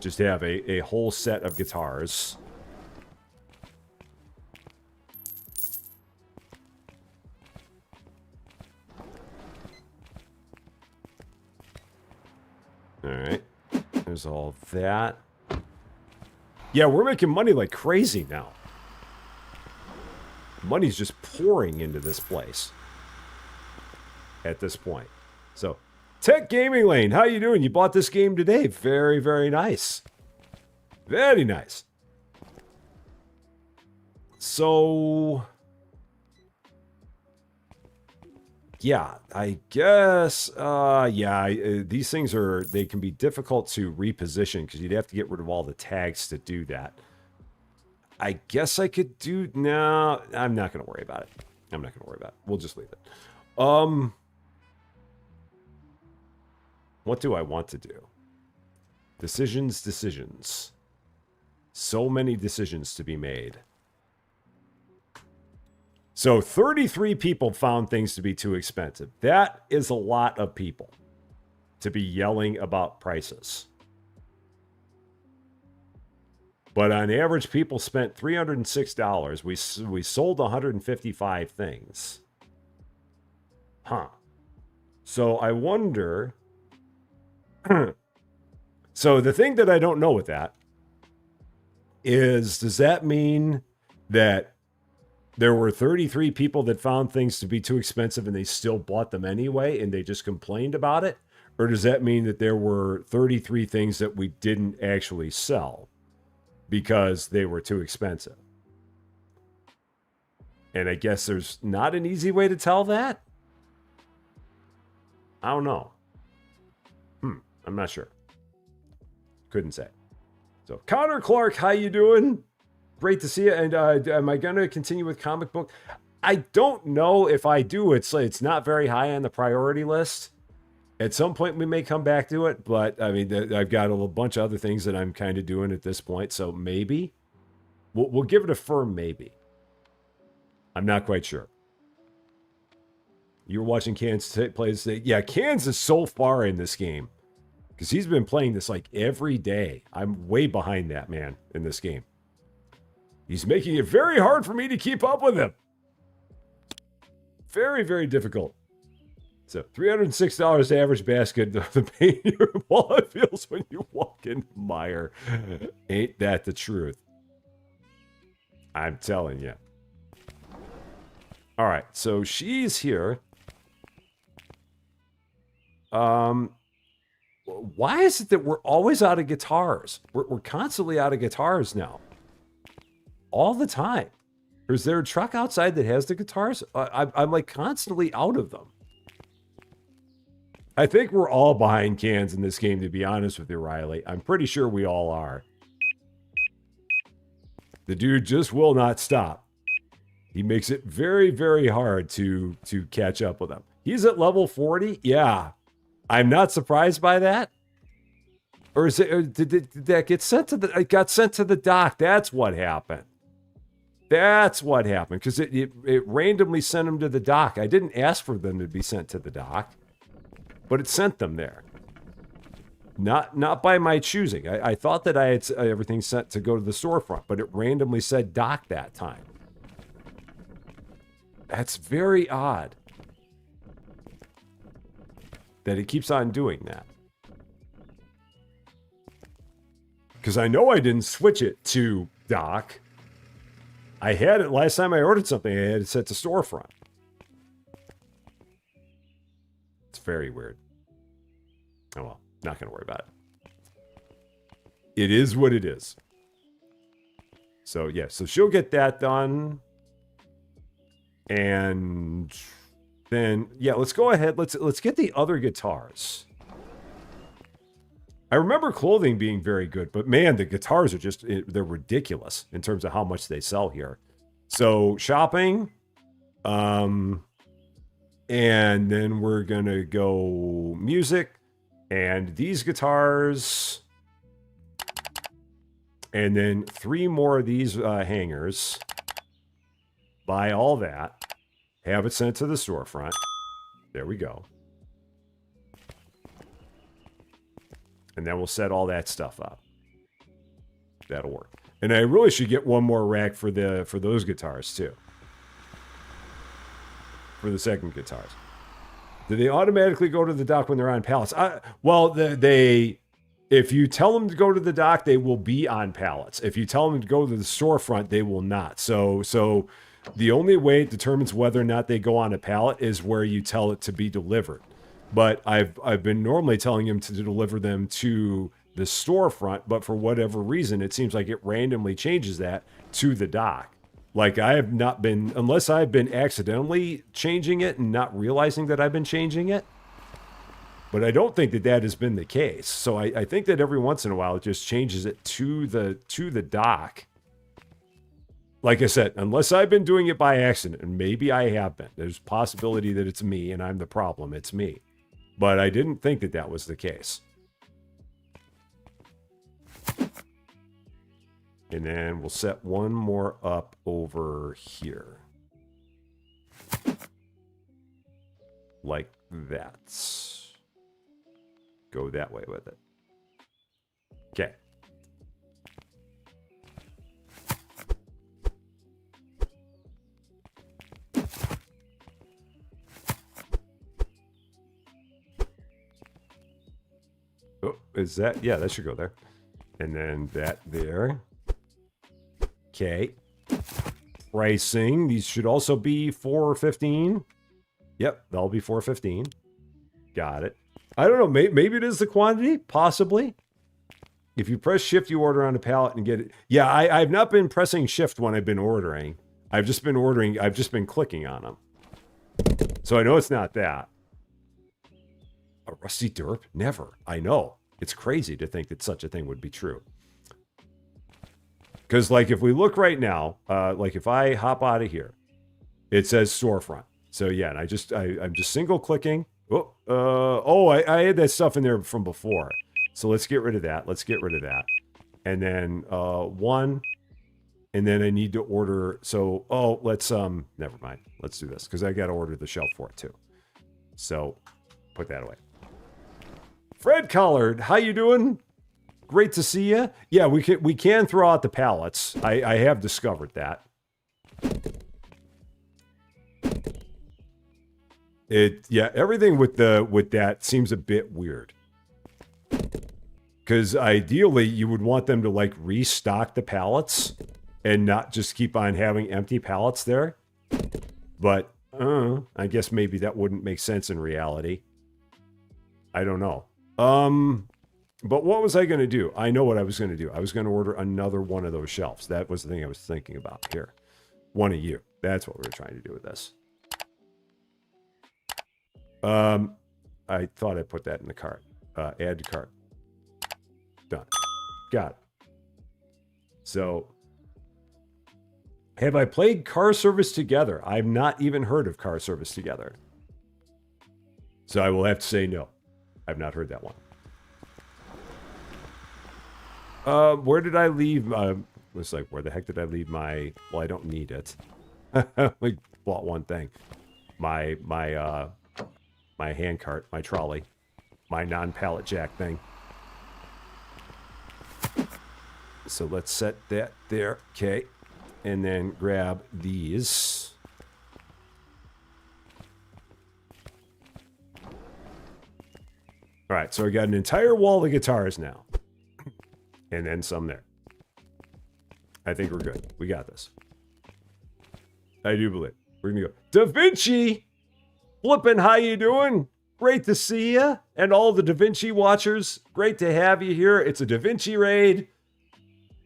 Just have a whole set of guitars. All right. There's all that. Yeah, we're making money like crazy now. Money's just pouring into this place at this point. So, Tech Gaming Lane, how you doing? You bought this game today. Very, very nice. Very nice. So, yeah, I guess, these things they can be difficult to reposition because you'd have to get rid of all the tags to do that. I guess I could do, no, I'm not going to worry about it. I'm not going to worry about it. We'll just leave it. What do I want to do? Decisions. So many decisions to be made. So 33 people found things to be too expensive. That is a lot of people to be yelling about prices. But on average, people spent $306. We sold 155 things. Huh. So I wonder... So the thing that I don't know with that is, does that mean that there were 33 people that found things to be too expensive and they still bought them anyway and they just complained about it? Or does that mean that there were 33 things that we didn't actually sell because they were too expensive? And I guess there's not an easy way to tell that. I don't know. I'm not sure. Couldn't say. So, Connor Clark, how you doing? Great to see you. And am I going to continue with comic book? I don't know if I do. It's not very high on the priority list. At some point, we may come back to it. But, I mean, I've got a bunch of other things that I'm kind of doing at this point. So, maybe. We'll give it a firm maybe. I'm not quite sure. You were watching Cans play this thing. Yeah, Cans is so far in this game. Because he's been playing this like every day. I'm way behind that man in this game. He's making it very hard for me to keep up with him. Very, very difficult. So $306 average basket. The pain your wallet feels when you walk into Meijer. Ain't that the truth? I'm telling you. All right, so she's here. Why is it that we're always out of guitars? We're constantly out of guitars now. All the time. Is there a truck outside that has the guitars? I'm like constantly out of them. I think we're all behind Cans in this game, to be honest with you, Riley. I'm pretty sure we all are. The dude just will not stop. He makes it very, very hard to catch up with him. He's at level 40? Yeah. I'm not surprised by that. Or is it? Or did that get sent to the? It got sent to the dock. That's what happened. That's what happened. Because it randomly sent them to the dock. I didn't ask for them to be sent to the dock, but it sent them there. Not by my choosing. I thought that I had everything sent to go to the storefront, but it randomly said dock that time. That's very odd. That it keeps on doing that. Because I know I didn't switch it to dock. I had it last time I ordered something. I had it set to storefront. It's very weird. Oh well, not going to worry about it. It is what it is. So yeah, so she'll get that done. And then yeah, let's go ahead. Let's get the other guitars. I remember clothing being very good, but man, the guitars are just they're ridiculous in terms of how much they sell here. So shopping, and then we're gonna go music and these guitars. And then 3 more of these hangers. Buy all that. Have it sent to the storefront. There we go. And then we'll set all that stuff up. That'll work. And I really should get one more rack for those guitars too. For the second guitars. Do they automatically go to the dock when they're on pallets? Well, if you tell them to go to the dock, they will be on pallets. If you tell them to go to the storefront, they will not. So the only way it determines whether or not they go on a pallet is where you tell it to be delivered. But I've been normally telling them to deliver them to the storefront, but for whatever reason, it seems like it randomly changes that to the dock. Like I have not been, unless I've been accidentally changing it and not realizing that I've been changing it. But I don't think that has been the case. So I think that every once in a while it just changes it to the dock. Like I said, unless I've been doing it by accident, and maybe I have been. There's a possibility that it's me and I'm the problem. It's me. But I didn't think that was the case. And then we'll set one more up over here. Like that. Go that way with it. Okay. Oh, is that? Yeah, that should go there. And then that there. Okay. Pricing. These should also be $4.15. Yep, that'll be $4.15. Got it. I don't know. Maybe it is the quantity. Possibly. If you press shift, you order on a pallet and get it. Yeah, I've not been pressing shift when I've been ordering. I've just been ordering. I've just been clicking on them. So I know it's not that. A rusty derp? Never. I know. It's crazy to think that such a thing would be true. Because, like, if we look right now, like if I hop out of here, it says storefront. So yeah, and I'm just single clicking. I had that stuff in there from before. So let's get rid of that. Let's get rid of that. And then one. And then I need to order. So, let's, never mind. Let's do this because I got to order the shelf for it too. So put that away. Fred Collard, how you doing? Great to see you. Yeah, we can throw out the pallets. I have discovered that. Everything with that seems a bit weird. Because ideally, you would want them to like restock the pallets and not just keep on having empty pallets there. But I guess maybe that wouldn't make sense in reality. I don't know. But what was I going to do? I know what I was going to do. I was going to order another one of those shelves. That was the thing I was thinking about here. One of you. That's what we were trying to do with this. I thought I put that in the cart. Add to cart. Done. Got it. So, have I played Car Service Together? I've not even heard of Car Service Together. So I will have to say no. I've not heard that one. Where did I leave? It's like, where the heck did I leave my? Well, I don't need it. I bought one thing. My hand cart, my trolley, my non-pallet jack thing. So let's set that there. Okay, and then grab these. All right, so I got an entire wall of guitars now. And then some there. I think we're good. We got this. I do believe. We're going to go. Da Vinci! Flippin', how you doing? Great to see you. And all the DaVinci watchers, great to have you here. It's a DaVinci raid.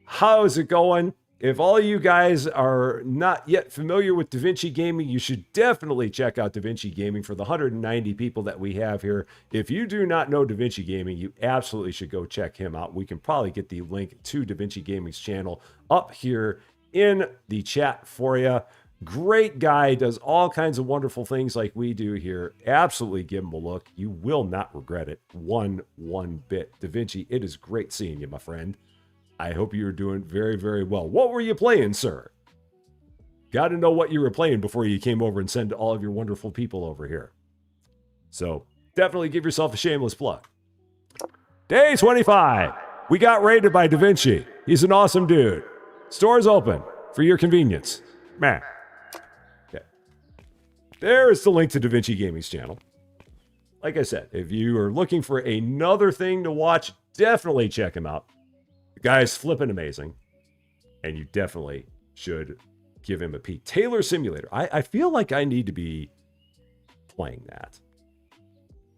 How's it going? If all you guys are not yet familiar with DaVinci Gaming, you should definitely check out DaVinci Gaming for the 190 people that we have here. If you do not know DaVinci Gaming, you absolutely should go check him out. We can probably get the link to DaVinci Gaming's channel up here in the chat for you. Great guy, does all kinds of wonderful things like we do here. Absolutely give him a look. You will not regret it one bit. DaVinci, it is great seeing you, my friend. I hope you're doing very, very well. What were you playing, sir? Got to know what you were playing before you came over and sent all of your wonderful people over here. So definitely give yourself a shameless plug. Day 25. We got raided by DaVinci. He's an awesome dude. Store's open for your convenience. Man. Okay. There is the link to DaVinci Gaming's channel. Like I said, if you are looking for another thing to watch, definitely check him out. The guy's flipping amazing. And you definitely should give him a peek. Taylor Simulator. I feel like I need to be playing that.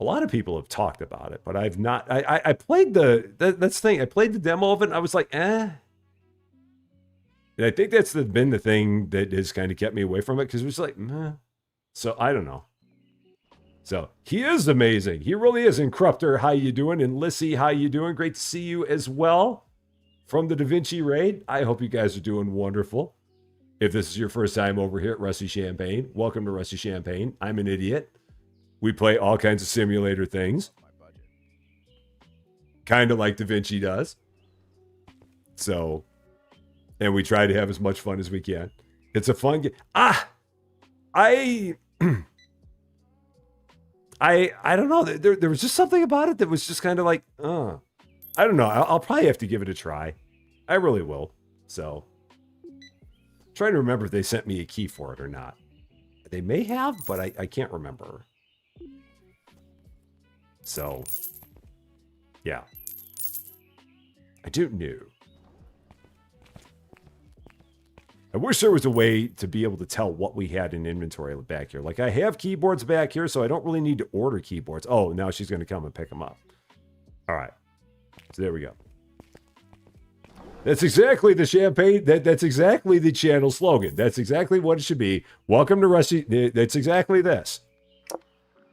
A lot of people have talked about it, but I've not. I played that's the thing. I played the demo of it, and I was like, eh. And I think that's been the thing that has kind of kept me away from it, because it was like, meh. So I don't know. So he is amazing. He really is. And Crupter, how you doing? And Lissy, how you doing? Great to see you as well from the DaVinci raid. I hope you guys are doing wonderful. If this is your first time over here at Rusty Champaign, welcome to Rusty Champaign. I'm an idiot. We play all kinds of simulator things. Kind of like DaVinci does. So, and we try to have as much fun as we can. It's a fun game. I don't know. There was just something about it that was just kind of like, I don't know. I'll probably have to give it a try. I really will. So, trying to remember if they sent me a key for it or not. They may have, but I can't remember. So, yeah. I don't know. I wish there was a way to be able to tell what we had in inventory back here. Like, I have keyboards back here, so I don't really need to order keyboards. Oh, now she's going to come and pick them up. All right. So there we go. That's exactly the Champagne. That's exactly the channel slogan. That's exactly what it should be. Welcome to Rusty. That's exactly this.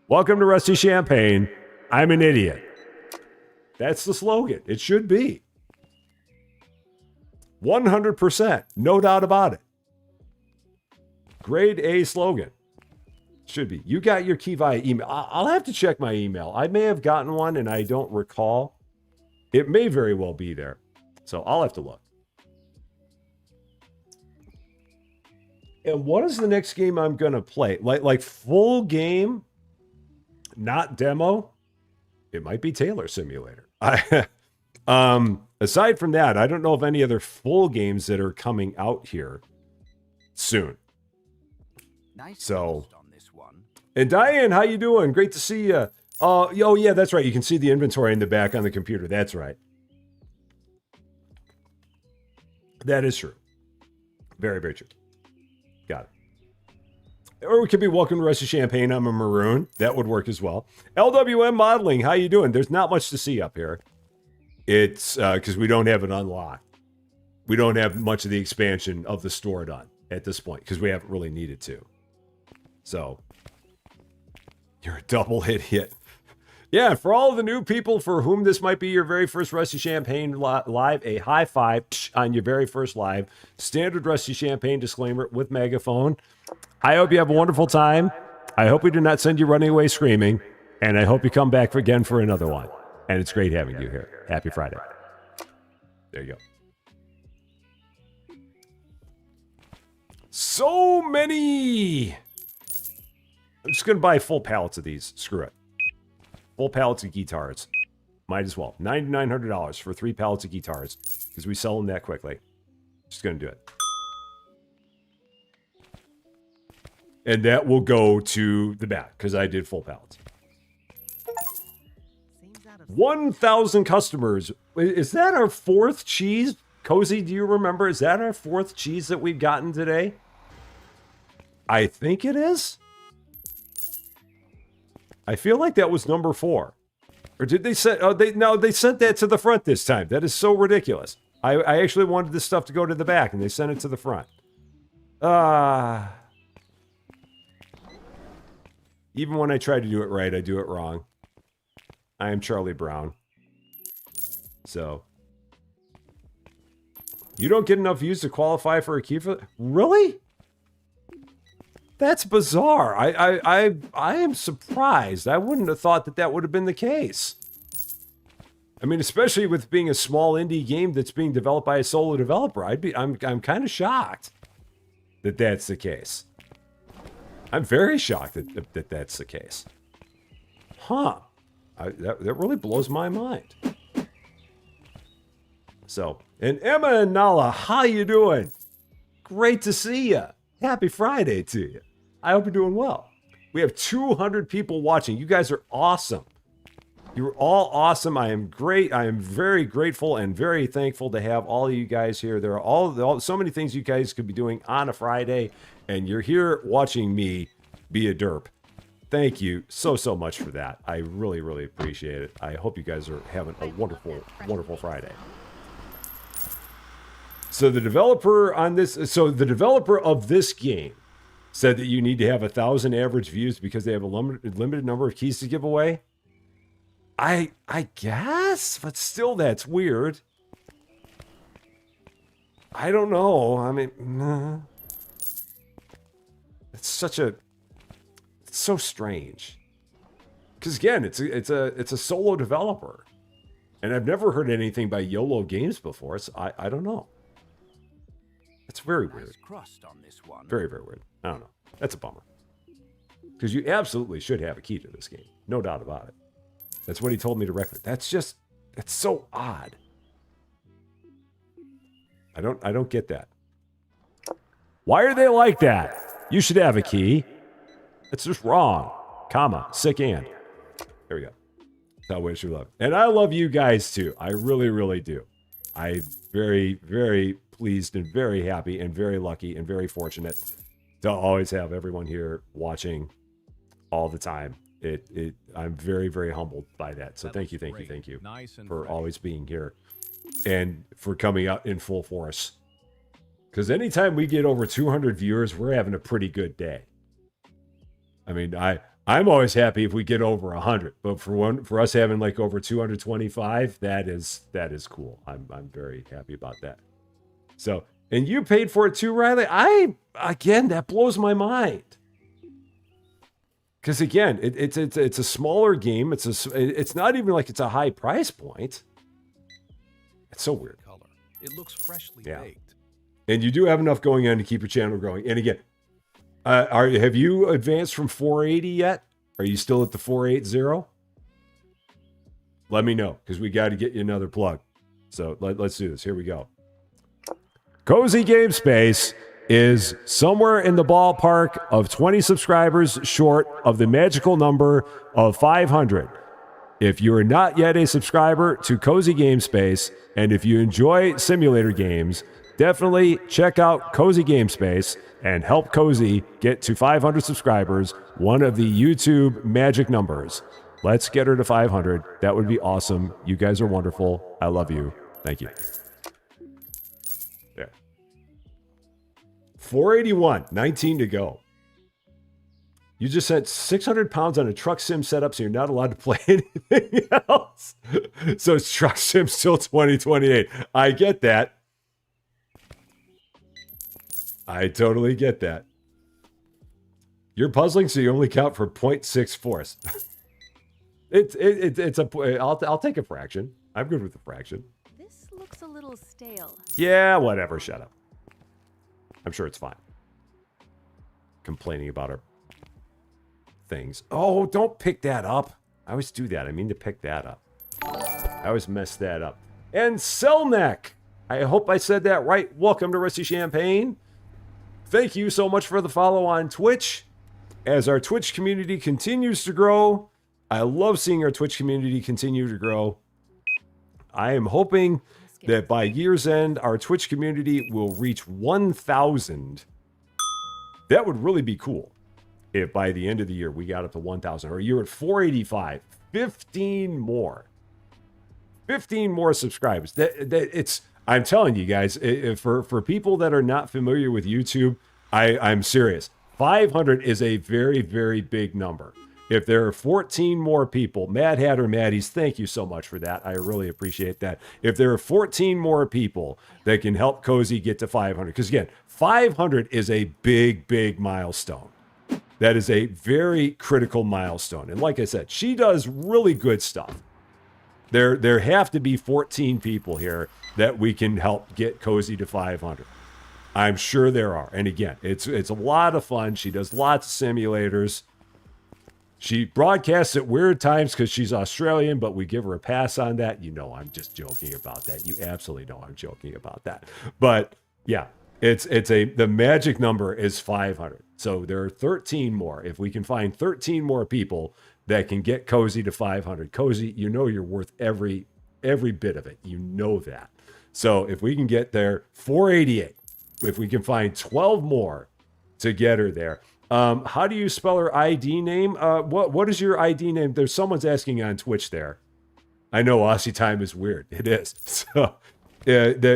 Welcome to Rusty Champagne. I'm an idiot. That's the slogan. It should be. 100%. No doubt about it. Grade A slogan. Should be. You got your key via email. I'll have to check my email. I may have gotten one and I don't recall. It may very well be there. So I'll have to look. And what is the next game I'm going to play? Like full game, not demo? It might be Taylor Simulator. Aside from that, I don't know of any other full games that are coming out here soon. Nice So, on this one. and Diane, how you doing? Great to see you. Oh yeah, that's right. You can see the inventory in the back on the computer. That's right. That is true. Very, very true. Got it. Or we could be welcome to Rusty Champagne. I'm a maroon. That would work as well. LWM Modeling, how you doing? There's not much to see up here. It's because we don't have it unlocked. We don't have much of the expansion of the store done at this point because we haven't really needed to. So, you're a double hit. Yeah, for all of the new people for whom this might be your very first Rusty Champagne live, a high five on your very first live. Standard Rusty Champagne disclaimer with megaphone. I hope you have a wonderful time. I hope we do not send you running away screaming. And I hope you come back again for another one. And it's great having you here. Happy Friday. There you go. So many. I'm just going to buy full pallets of these. Screw it. Full pallets of guitars. Might as well. $9,900 for 3 pallets of guitars. Because we sell them that quickly. Just going to do it. And that will go to the back. Because I did full pallets. 1,000 customers. Is that our 4th cheese? Cozy, do you remember? Is that our 4th cheese that we've gotten today? I think it is. I feel like that was number 4. Or did they send... Oh, they sent that to the front this time. That is so ridiculous. I actually wanted this stuff to go to the back, and they sent it to the front. Even when I try to do it right, I do it wrong. I am Charlie Brown. So... You don't get enough views to qualify for a key for... Really? That's bizarre. I am surprised. I wouldn't have thought that that would have been the case. I mean, especially with being a small indie game that's being developed by a solo developer, I'm kind of shocked that that's the case. I'm very shocked that that's the case. Huh. That really blows my mind. So, and Emma and Nala, how you doing? Great to see you. Happy Friday to you. I hope you're doing well. We have 200 people watching. You guys are awesome. You're all awesome. I am great. I am very grateful and very thankful to have all of you guys here. There are so many things you guys could be doing on a Friday, and you're here watching me be a derp. Thank you so much for that. I really, really appreciate it. I hope you guys are having a wonderful, wonderful Friday. So the developer of this game said that you need to have 1,000 average views because they have a limited number of keys to give away. I guess, but still that's weird. I don't know. I mean, it's so strange. Because again, it's a solo developer, and I've never heard anything by YOLO Games before. So I don't know. It's very weird. Crust on this one. Very, very weird. I don't know. That's a bummer. Because you absolutely should have a key to this game. No doubt about it. That's what he told me to recommend. That's so odd. I don't get that. Why are they like that? You should have a key. It's just wrong. Comma. Sick and. There we go. That's how I wish you love. And I love you guys too. I really, really do. I'm very, very pleased and very happy and very lucky and very fortunate to always have everyone here watching all the time. I'm very, very humbled by that. So thank you for always being here and for coming out in full force. Because anytime we get over 200 viewers, we're having a pretty good day. I mean, I'm always happy if we get over 100, but for us having like over 225, that is cool. I'm very happy about that. So, and you paid for it too, Riley. Again, that blows my mind. Because again, it's a smaller game. It's not even like it's a high price point. It's so weird. Color. It looks freshly Yeah. baked. And you do have enough going on to keep your channel growing. And again, have you advanced from 480 yet? Are you still at the 480? Let me know, because we got to get you another plug. So let's do this. Here we go. Cozy Game Space is somewhere in the ballpark of 20 subscribers short of the magical number of 500. If you are not yet a subscriber to Cozy Game Space, and if you enjoy simulator games, definitely check out Cozy Game Space and help Cozy get to 500 subscribers, one of the YouTube magic numbers. Let's get her to 500. That would be awesome. You guys are wonderful. I love you. Thank you. There. 481, 19 to go. You just sent 600 pounds on a truck sim setup, so you're not allowed to play anything else. So it's truck sim till 2028. I get that. I totally get that. You're puzzling, so you only count for 0.6 force. I'll take a fraction. I'm good with the fraction. This looks a little stale. Yeah, whatever. Shut up. I'm sure it's fine. Complaining about our things. Oh, don't pick that up. I always do that. I mean to pick that up. I always mess that up. And Selneck. I hope I said that right. Welcome to Rusty Champaign. Thank you so much for the follow on Twitch. As our Twitch community continues to grow, I love seeing our Twitch community continue to grow. I am hoping that by year's end, our Twitch community will reach 1,000. That would really be cool. if by the end of the year we got up to 1,000, or you're at 485, 15 more. 15 more subscribers. I'm telling you guys, for people that are not familiar with YouTube, I'm serious. 500 is a very, very big number. If there are 14 more people, Mad Hatter Maddies, thank you so much for that. I really appreciate that. If there are 14 more people that can help Cozy get to 500, because again, 500 is a big, big milestone. That is a very critical milestone. And like I said, she does really good stuff. There have to be 14 people here that we can help get Cozy to 500. I'm sure there are. And again, it's a lot of fun. She does lots of simulators. She broadcasts at weird times because she's Australian, but we give her a pass on that. You know, I'm just joking about that. You absolutely know I'm joking about that. But yeah, the magic number is 500. So there are 13 more. If we can find 13 more people that can get Cozy to 500, Cozy, you know you're worth every bit of it. You know that. So if we can get there, 488. If we can find 12 more to get her there. How do you spell her ID name? What is your ID name? There's someone's asking on Twitch there. I know Aussie time is weird. It is. So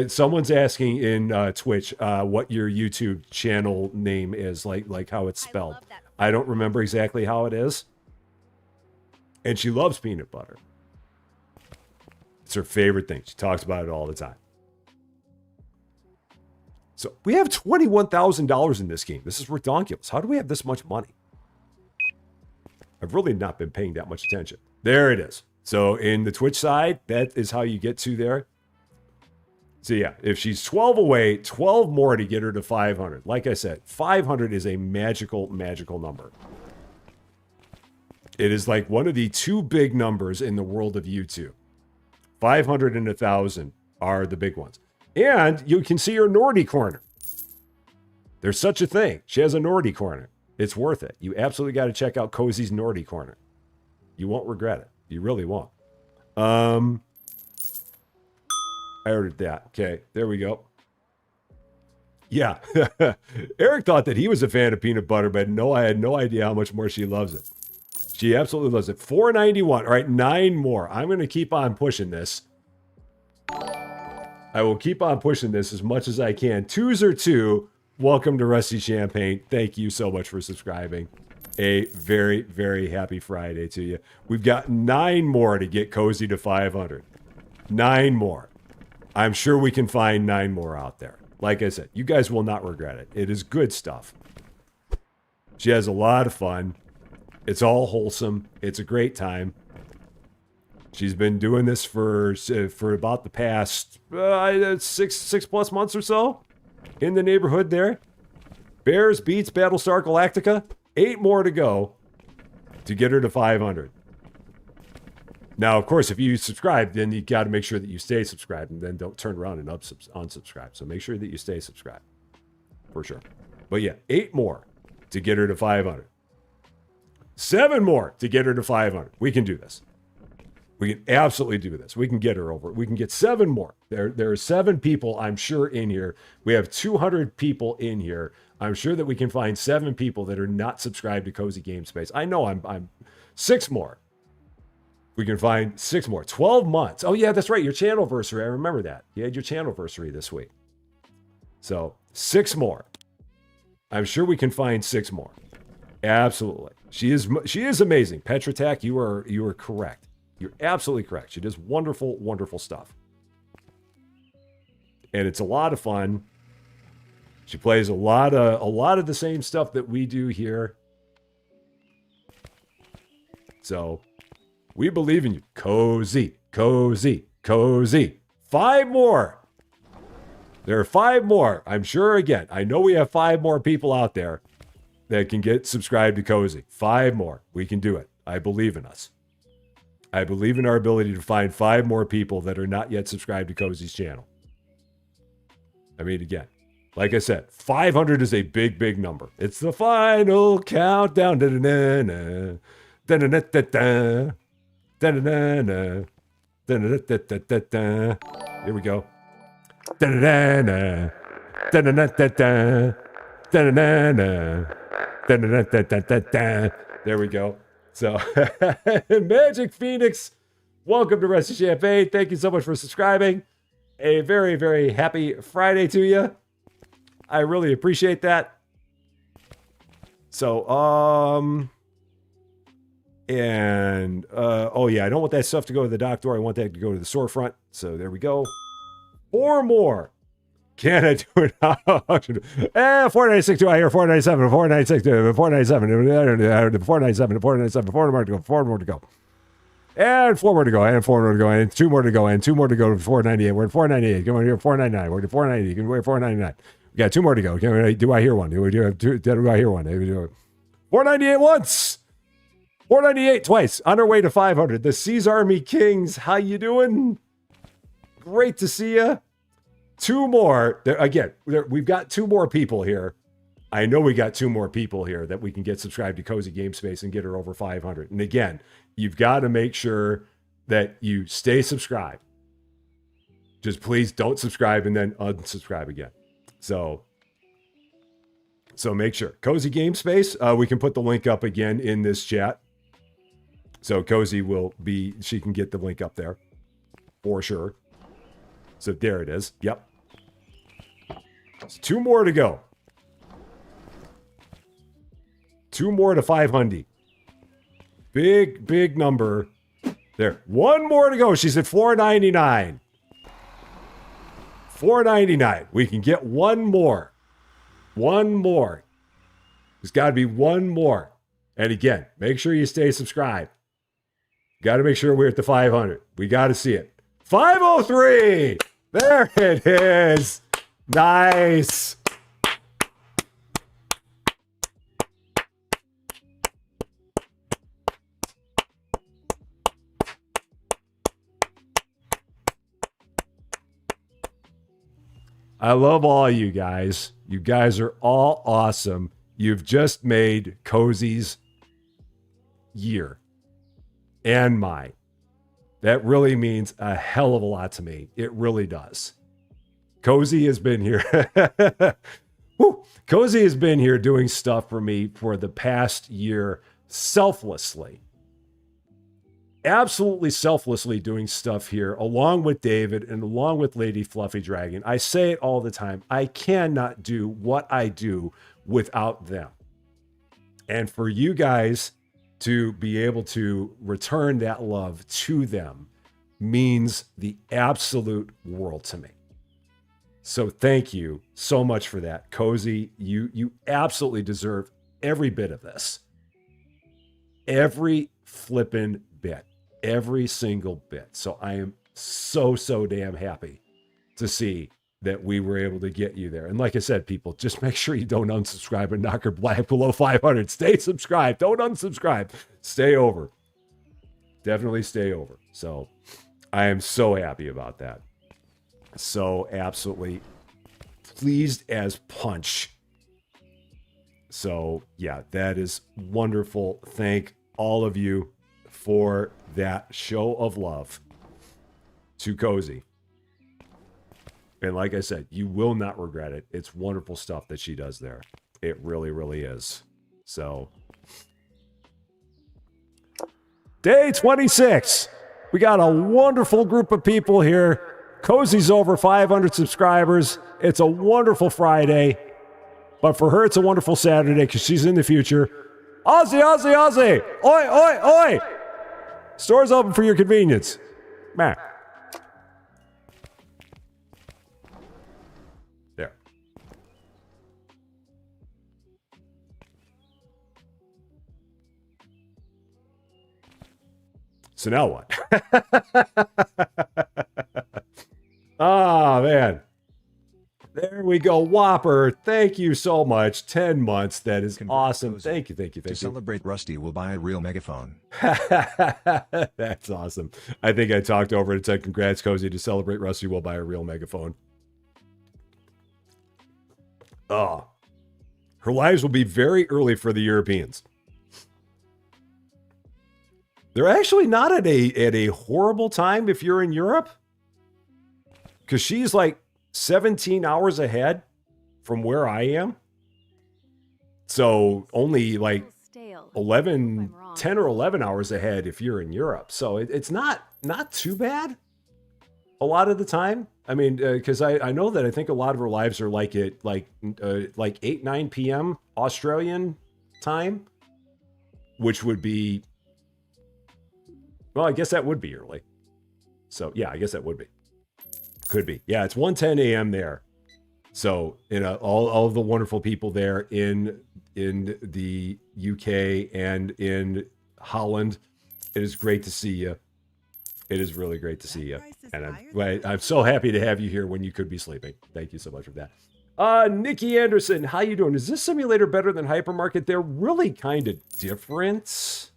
someone's asking in Twitch what your YouTube channel name is, like how it's spelled. I don't remember exactly how it is. And she loves peanut butter. It's her favorite thing. She talks about it all the time. So we have $21,000 in this game. This is ridiculous. How do we have this much money? I've really not been paying that much attention. There it is. So in the Twitch side, that is how you get to there. So yeah, if she's 12 away, 12 more to get her to 500. Like I said, 500 is a magical, magical number. It is like one of the two big numbers in the world of YouTube. 500 and 1,000 are the big ones. And you can see her Nordy corner. There's such a thing. She has a Nordy corner. It's worth it. You absolutely got to check out Cozy's Nordy corner. You won't regret it. You really won't. I ordered that. Okay, there we go. Yeah. Eric thought that he was a fan of peanut butter, but no, I had no idea how much more she loves it. She absolutely loves it. 491. All right, 9 more. I'm going to keep on pushing this. I will keep on pushing this as much as I can. 2s are 2. Welcome to Rusty Champaign. Thank you so much for subscribing. A very, very happy Friday to you. We've got 9 more to get Cozy to 500. 9 more. I'm sure we can find 9 more out there. Like I said, you guys will not regret it. It is good stuff. She has a lot of fun. It's all wholesome. It's a great time. She's been doing this for about the past 6 plus months or so, in the neighborhood there. Bears beats Battlestar Galactica. 8 more to go to get her to 500. Now, of course, if you subscribe, then you got to make sure that you stay subscribed, and then don't turn around and unsubscribe. So make sure that you stay subscribed, for sure. But yeah, 8 more to get her to 500. 7 more to get her to 500. We can do this. We can absolutely do this. We can get her over. We can get 7 more. There are 7 people, I'm sure, in here. We have 200 people in here. I'm sure that we can find 7 people that are not subscribed to Cozy Game Space. I know I'm 6 more. We can find 6 more. 12 months. Oh, yeah, that's right. Your channelversary. I remember that. You had your channelversary this week. So 6 more. I'm sure we can find 6 more. Absolutely. She is amazing. Petratak, you are correct. You're absolutely correct. She does wonderful, wonderful stuff. And it's a lot of fun. She plays a lot of the same stuff that we do here. So, we believe in you. Cozy, Cozy, Cozy. 5 more. There are 5 more. I'm sure, again, I know we have 5 more people out there that can get subscribed to Cozy. 5 more. We can do it. I believe in us. I believe in our ability to find 5 more people that are not yet subscribed to Cozy's channel. I mean, again, like I said, 500 is a big, big number. It's the final countdown. Da-da-da-da. Da-da-da-da-da. Da-da-da-da. Da-da-da-da-da-da. Here we go. Da-da-da-da. Da-da-da-da-da. Da-da-da-da. There we go. So, Magic Phoenix, welcome to Rest of Champaign. Thank you so much for subscribing. A very, very happy Friday to you. I really appreciate that. So, oh yeah, I don't want that stuff to go to the dock door. I want that to go to the storefront. So there we go. 4 more. Can I do it? 496 do I hear 497, 496, 497, 497, 497, 4 more to go, 4 more to go. And 4 more to go, and 4 more to go, and 2 more to go, and 2 more to go to 498. We're at 498. Come on here, 499. We're at 490. Can we 499? We got 2 more to go. Do I hear one? Do I hear one? 498 once. 498 twice. On our way to 500. The Seas Army Kings. How you doing? Great to see you. 2 more. We've got 2 more people here. I know we got 2 more people here that we can get subscribed to Cozy Game Space and get her over 500. And again, you've got to make sure that you stay subscribed. Just please don't subscribe and then unsubscribe again. So make sure. Cozy Game Space, we can put the link up again in this chat. So Cozy she can get the link up there for sure. So there it is. Yep. There's 2 more to go. 2 more to 500. Big, big number. There. 1 more to go. She's at 499. 499. We can get 1 more. 1 more. There's got to be 1 more. And again, make sure you stay subscribed. Got to make sure we're at the 500. We got to see it. 503. There it is. Nice. I love all you guys. You guys are all awesome. You've just made Cozy's year and mine. That really means a hell of a lot to me. It really does. Cozy has been here. Cozy has been here doing stuff for me for the past year selflessly. Absolutely selflessly doing stuff here along with David and along with Lady Fluffy Dragon. I say it all the time. I cannot do what I do without them. And for you guys to be able to return that love to them means the absolute world to me. So thank you so much for that. Cozy, you absolutely deserve every bit of this. Every flippin' bit. Every single bit. So I am so damn happy to see that we were able to get you there. And like I said, people, just make sure you don't unsubscribe and knock her black below 500. Stay subscribed. Don't unsubscribe. Stay over. Definitely stay over. So I am so happy about that. So absolutely pleased as punch. So yeah, that is wonderful. Thank all of you for that show of love to Cozy. And like I said, you will not regret it. It's wonderful stuff that she does there. It really, really is. So, day 26. We got a wonderful group of people here. Cozy's over 500 subscribers. It's a wonderful Friday. But for her, it's a wonderful Saturday because she's in the future. Aussie, Aussie, Aussie! Oi, oi, oi! Store's open for your convenience. Man. There. So now what? Ah, man. There we go. Whopper, thank you so much. 10 months. That is awesome. Thank you. To celebrate Rusty, we'll buy a real megaphone. That's awesome. I think I talked over it and said, congrats, Cozy. To celebrate Rusty, we'll buy a real megaphone. Oh. Her lives will be very early for the Europeans. They're actually not at a horrible time if you're in Europe. Because she's like 17 hours ahead from where I am. So only A like little stale. 11, I'm wrong. 10 or 11 hours ahead if you're in Europe. So it's not too bad a lot of the time. I mean, because I know that I think a lot of our lives are like at like 8, 9 p.m. Australian time, which would be, well, I guess that would be early. So yeah, I guess that would be. Could be. Yeah, it's 1:10 a.m. there. So, all of the wonderful people there in the UK and in Holland, it is great to see you. It is really great to see you. And I'm so happy to have you here when you could be sleeping. Thank you so much for that. Nikki Anderson, how you doing? Is this simulator better than Hypermarket? They're really kind of different.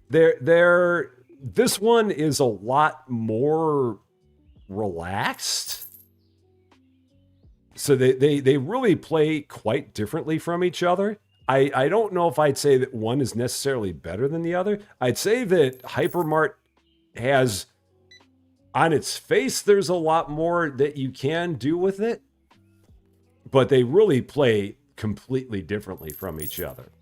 This one is a lot more relaxed. So they really play quite differently from each other. I don't know if I'd say that one is necessarily better than the other. I'd say that Hypermart has, on its face, there's a lot more that you can do with it, but they really play completely differently from each other.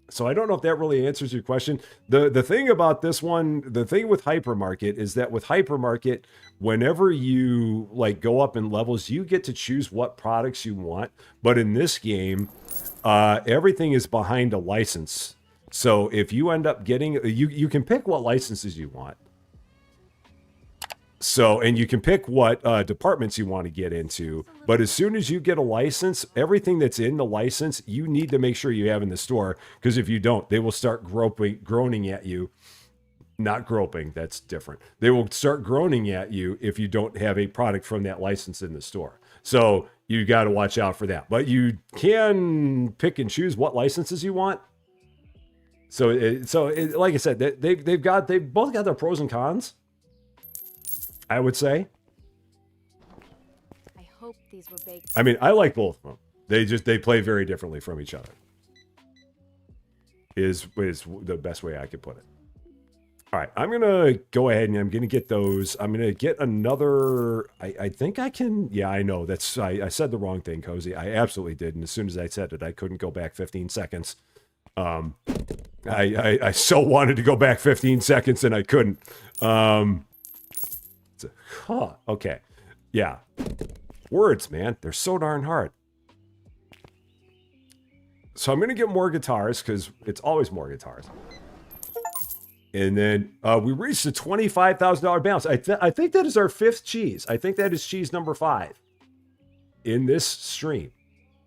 So I don't know if that really answers your question. The thing about this one, the thing with Hypermarket is that with Hypermarket, whenever you like go up in levels, you get to choose what products you want. But in this game, everything is behind a license. So if you end up getting, you can pick what licenses you want. So, and you can pick what departments you want to get into. But as soon as you get a license, everything that's in the license, you need to make sure you have in the store. Because if you don't, they will start groaning at you. Not groping, that's different. They will start groaning at you if you don't have a product from that license in the store. So you got to watch out for that. But you can pick and choose what licenses you want. So, like I said, they've both got their pros and cons, I would say. I hope these were baked. I mean, I like both of them. They play very differently from each other. Is the best way I could put it. All right, I'm gonna go ahead and I'm gonna get those. I'm gonna get another. I think I can. Yeah, I know that's. I said the wrong thing, Cozy. I absolutely did, and as soon as I said it, I couldn't go back 15 seconds. I so wanted to go back 15 seconds and I couldn't. Okay. Yeah. Words, man. They're so darn hard. So I'm going to get more guitars because it's always more guitars. And then we reached the $25,000 balance. I think that is our 5th cheese. I think that is cheese number 5 in this stream,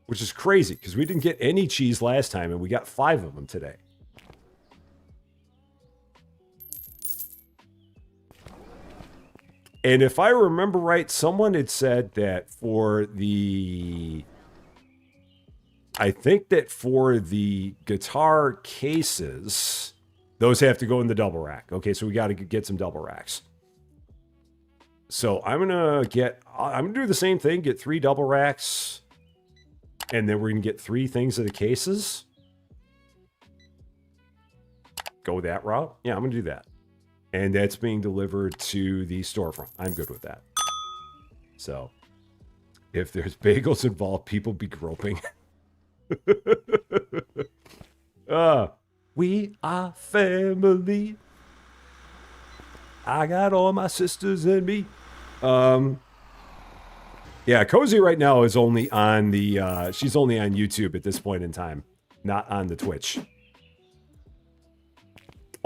which is crazy because we didn't get any cheese last time and we got 5 of them today. And if I remember right, someone had said that for the... I think that for the guitar cases, those have to go in the double rack. Okay, so we got to get some double racks. So I'm gonna do the same thing, get 3 double racks, and then we're gonna get 3 things of the cases. Go that route. Yeah, I'm gonna do that. And that's being delivered to the storefront. I'm good with that. So, if there's bagels involved, people be groping. We are family. I got all my sisters and me. Yeah, Cozy right now is only on the, she's only on YouTube at this point in time, not on the Twitch.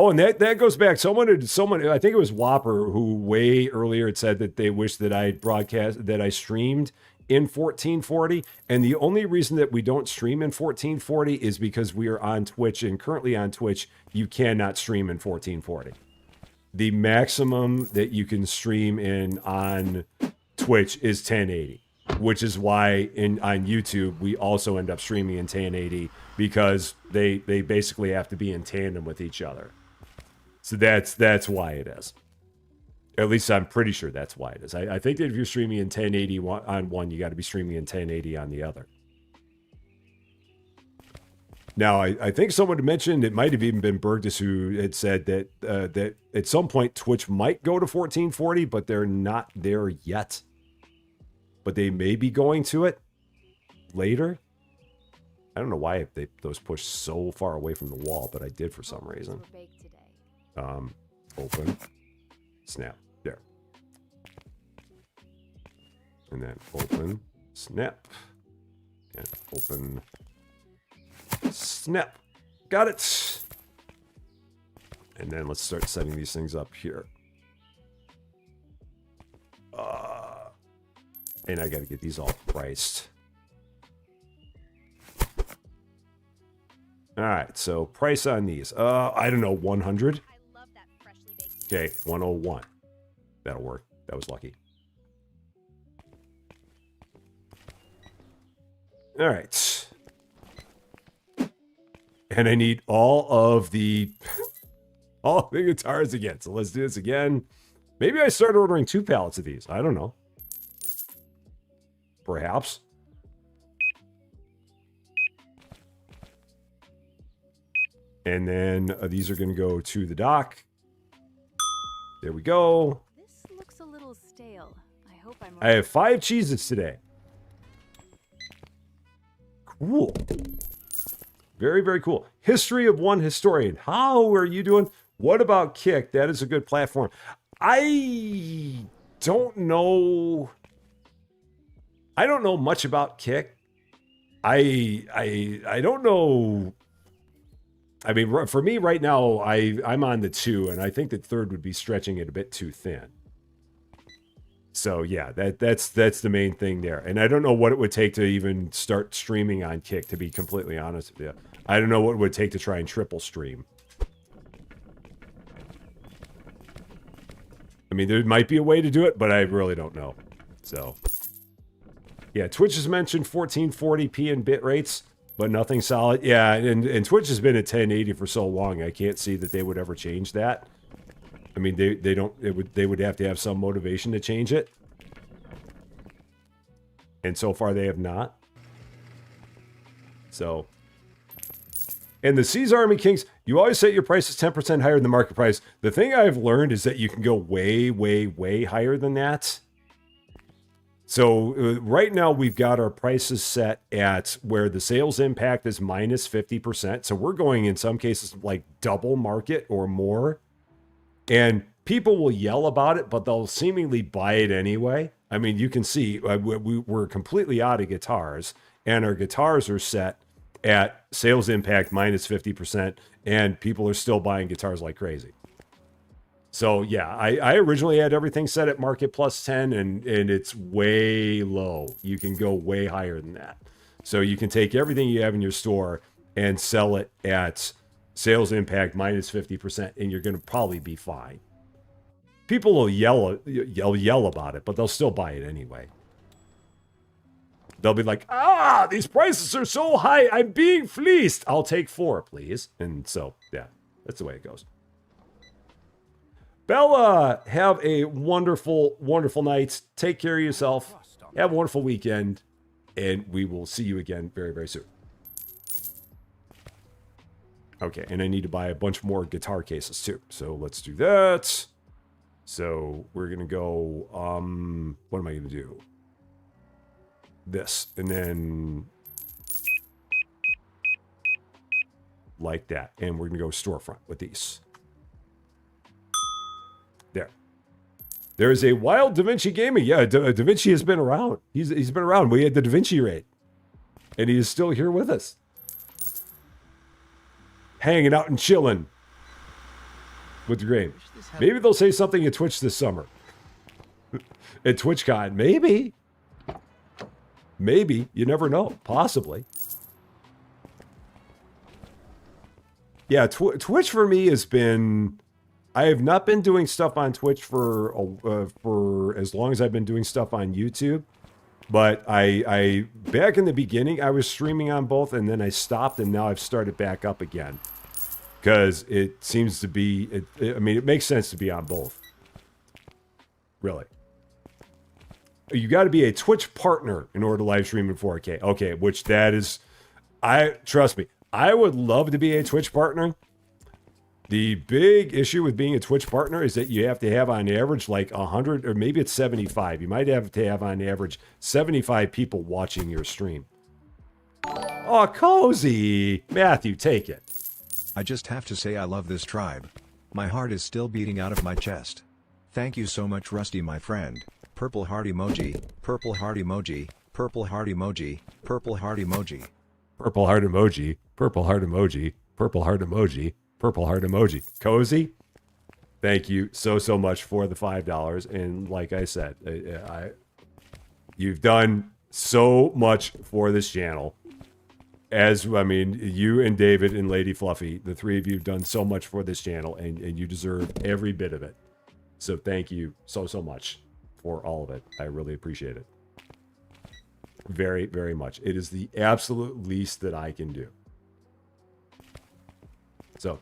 Oh, and that goes back. Someone, I think it was Whopper, who way earlier had said that they wished that I streamed in 1440. And the only reason that we don't stream in 1440 is because we are on Twitch, and currently on Twitch, you cannot stream in 1440. The maximum that you can stream in on Twitch is 1080, which is why on YouTube, we also end up streaming in 1080 because they basically have to be in tandem with each other. So that's why it is. At least I'm pretty sure that's why it is. I think that if you're streaming in 1080 on one, you got to be streaming in 1080 on the other. Now, I think someone had mentioned, it might have even been Burgess who had said that that at some point Twitch might go to 1440, but they're not there yet. But they may be going to it later. I don't know why those push so far away from the wall, but I did for some reason. Were baked today. Open, snap, there. And then open, snap, and open, snap. Got it. And then let's start setting these things up here. And I got to get these all priced. All right, so price on these. I don't know, 100. I love that freshly baked. Okay, 101. That'll work. That was lucky. All right. And I need all the guitars again. So let's do this again. Maybe I start ordering 2 pallets of these. I don't know. Perhaps. And then these are going to go to the dock. There we go. This looks a little stale. I hope I'm I have 5 cheeses today. Cool. Very, very cool. History of one historian. How are you doing? What about Kick? That is a good platform. I don't know. I don't know much about Kick. I don't know. I mean, for me right now, I'm on the 2, and I think that 3rd would be stretching it a bit too thin. So yeah, that's the main thing there. And I don't know what it would take to even start streaming on Kick, to be completely honest with you. I don't know what it would take to try and triple stream. I mean, there might be a way to do it, but I really don't know. So yeah, Twitch has mentioned 1440p in bit rates, but nothing solid. Yeah, and Twitch has been at 1080 for so long, I can't see that they would ever change that. I mean, they would have to have some motivation to change it. And so far they have not. So, and the Seas Army Kings, you always set your prices 10% higher than the market price. The thing I've learned is that you can go way, way, way higher than that. So right now we've got our prices set at where the sales impact is minus 50%. So we're going in some cases like double market or more. And people will yell about it, but they'll seemingly buy it anyway. I mean, you can see we're completely out of guitars, and our guitars are set at sales impact minus 50%, and people are still buying guitars like crazy. So yeah, I originally had everything set at market plus 10, and it's way low. You can go way higher than that. So you can take everything you have in your store and sell it at sales impact minus 50%, and you're going to probably be fine. People will yell about it, but they'll still buy it anyway. They'll be like, these prices are so high, I'm being fleeced. I'll take 4, please. And so, yeah, that's the way it goes. Bella, have a wonderful, wonderful night. Take care of yourself. Have a wonderful weekend. And we will see you again very, very soon. Okay, and I need to buy a bunch more guitar cases too. So let's do that. So we're going to go, what am I going to do? This, and then like that. And we're going to go storefront with these. There. There's a wild Da Vinci gaming. Yeah, Da Vinci has been around. He's been around. We had the Da Vinci raid. And he is still here with us. Hanging out and chilling with the game. Maybe they'll say something at Twitch this summer. At TwitchCon. Maybe. Maybe. You never know. Possibly. Yeah, Twitch for me has been... I have not been doing stuff on Twitch for as long as I've been doing stuff on YouTube. But I back in the beginning, I was streaming on both, and then I stopped, and now I've started back up again. Because it seems to be... I mean, it makes sense to be on both. Really. You got to be a Twitch partner in order to live stream in 4K. Okay, which that is... Trust me, I would love to be a Twitch partner. The big issue with being a Twitch partner is that you have to have on average like 100, or maybe it's 75. You might have to have on average 75 people watching your stream. Oh, cozy. Matthew, take it. I just have to say I love this tribe. My heart is still beating out of my chest. Thank you so much, Rusty, my friend. Purple heart emoji, purple heart emoji, purple heart emoji, purple heart emoji. Purple heart emoji, purple heart emoji, purple heart emoji, purple heart emoji. Cozy, thank you so much for the $5. And like I said, you've done so much for this channel. You and David and Lady Fluffy, the three of you have done so much for this channel, and you deserve every bit of it. So thank you so much for all of it. I really appreciate it. Very, very much. It is the absolute least that I can do. So,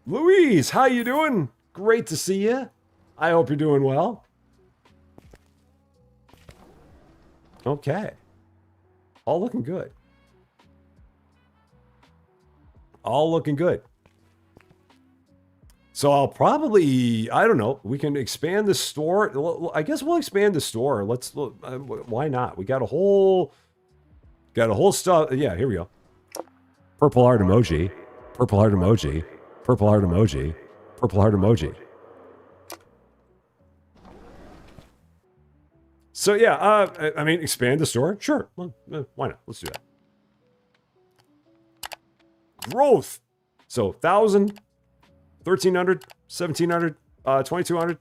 Louise, how you doing? Great to see you. I hope you're doing well. Okay. All looking good. All looking good. So I'll probably, I don't know, we can expand the store. I guess we'll expand the store. Let's look. Why not? We got a whole stuff. Yeah, here we go. Purple heart emoji. Purple heart emoji. Purple heart emoji. Purple heart emoji. So yeah, expand the store. Sure. Well, why not? Let's do that. Growth. So 1,000. 1,300, 1,700, 2,200.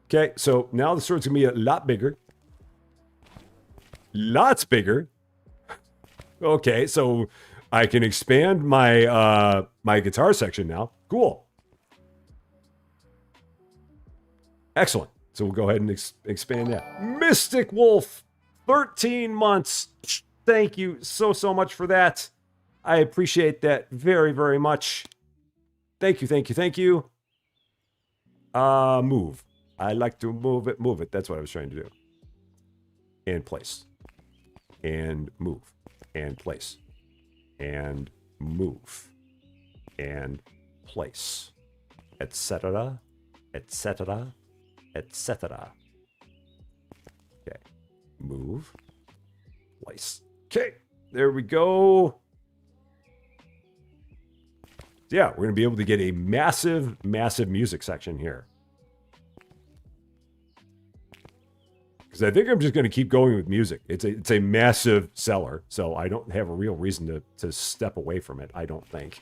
Okay, so now the store's gonna be a lot bigger. Lots bigger. Okay, so I can expand my my guitar section now. Cool. Excellent. So we'll go ahead and expand that. Mystic Wolf, 13 months. Thank you so much for that. I appreciate that very, very much. Thank you, thank you, thank you. Move. I like to move it, move it. That's what I was trying to do. And place. And move. And place. And move. And place. Etc. Etc. Etc. Okay. Move. Place. Okay. There we go. Yeah, we're going to be able to get a massive music section here. Because I think I'm just going to keep going with music. It's a massive seller, so I don't have a real reason to step away from it, I don't think.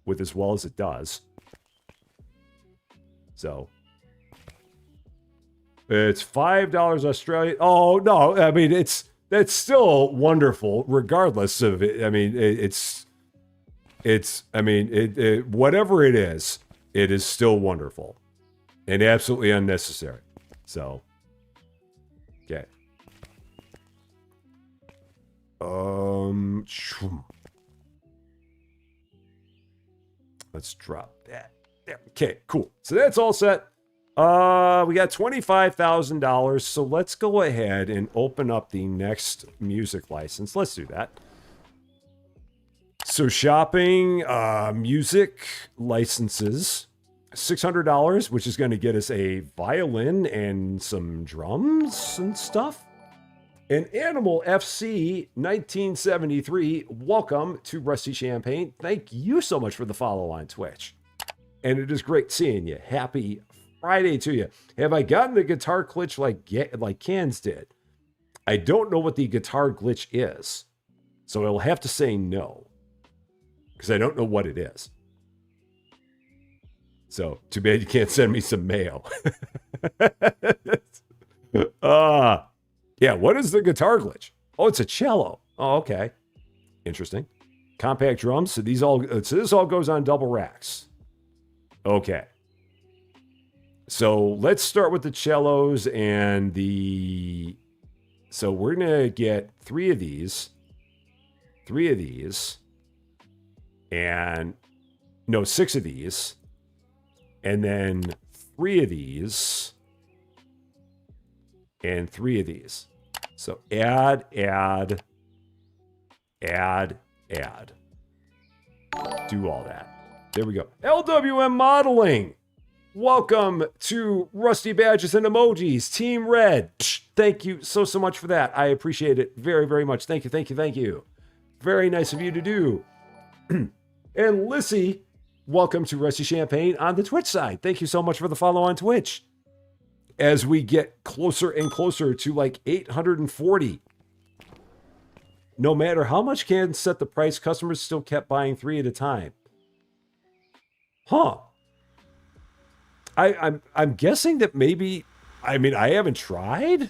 With as well as it does. So. It's $5 Australian. Oh, no, I mean, that's still wonderful, regardless of it. I mean, whatever it is still wonderful and absolutely unnecessary. So, okay. Let's drop that. There. Okay, cool. So that's all set. We got $25,000, so let's go ahead and open up the next music license. Let's do that. So shopping, music licenses, $600, which is going to get us a violin and some drums and stuff. And Animal FC 1973, welcome to Rusty Champaign. Thank you so much for the follow on Twitch. And it is great seeing you. Happy Friday to you. Have I gotten the guitar glitch like Cans did? I don't know what the guitar glitch is, so I'll have to say no, because I don't know what it is. So too bad you can't send me some mail. Yeah, what is the guitar glitch? Oh, it's a cello. Oh, okay, interesting. Compact drums. So this all goes on double racks. Okay. So let's start with the cellos and the... So we're going to get 3 of these. 3 of these. And... No, 6 of these. And then 3 of these. And 3 of these. So add. Do all that. There we go. LWM modeling. Welcome to Rusty Badges and Emojis, Team Red. Thank you so much for that. I appreciate it very, very much. Thank you. Very nice of you to do. And Lissy, welcome to Rusty Champaign on the Twitch side. Thank you so much for the follow on Twitch. As we get closer and closer to like 840. No matter how much Can set the price, customers still kept buying 3 at a time. Huh. I'm guessing that maybe, I mean, I haven't tried.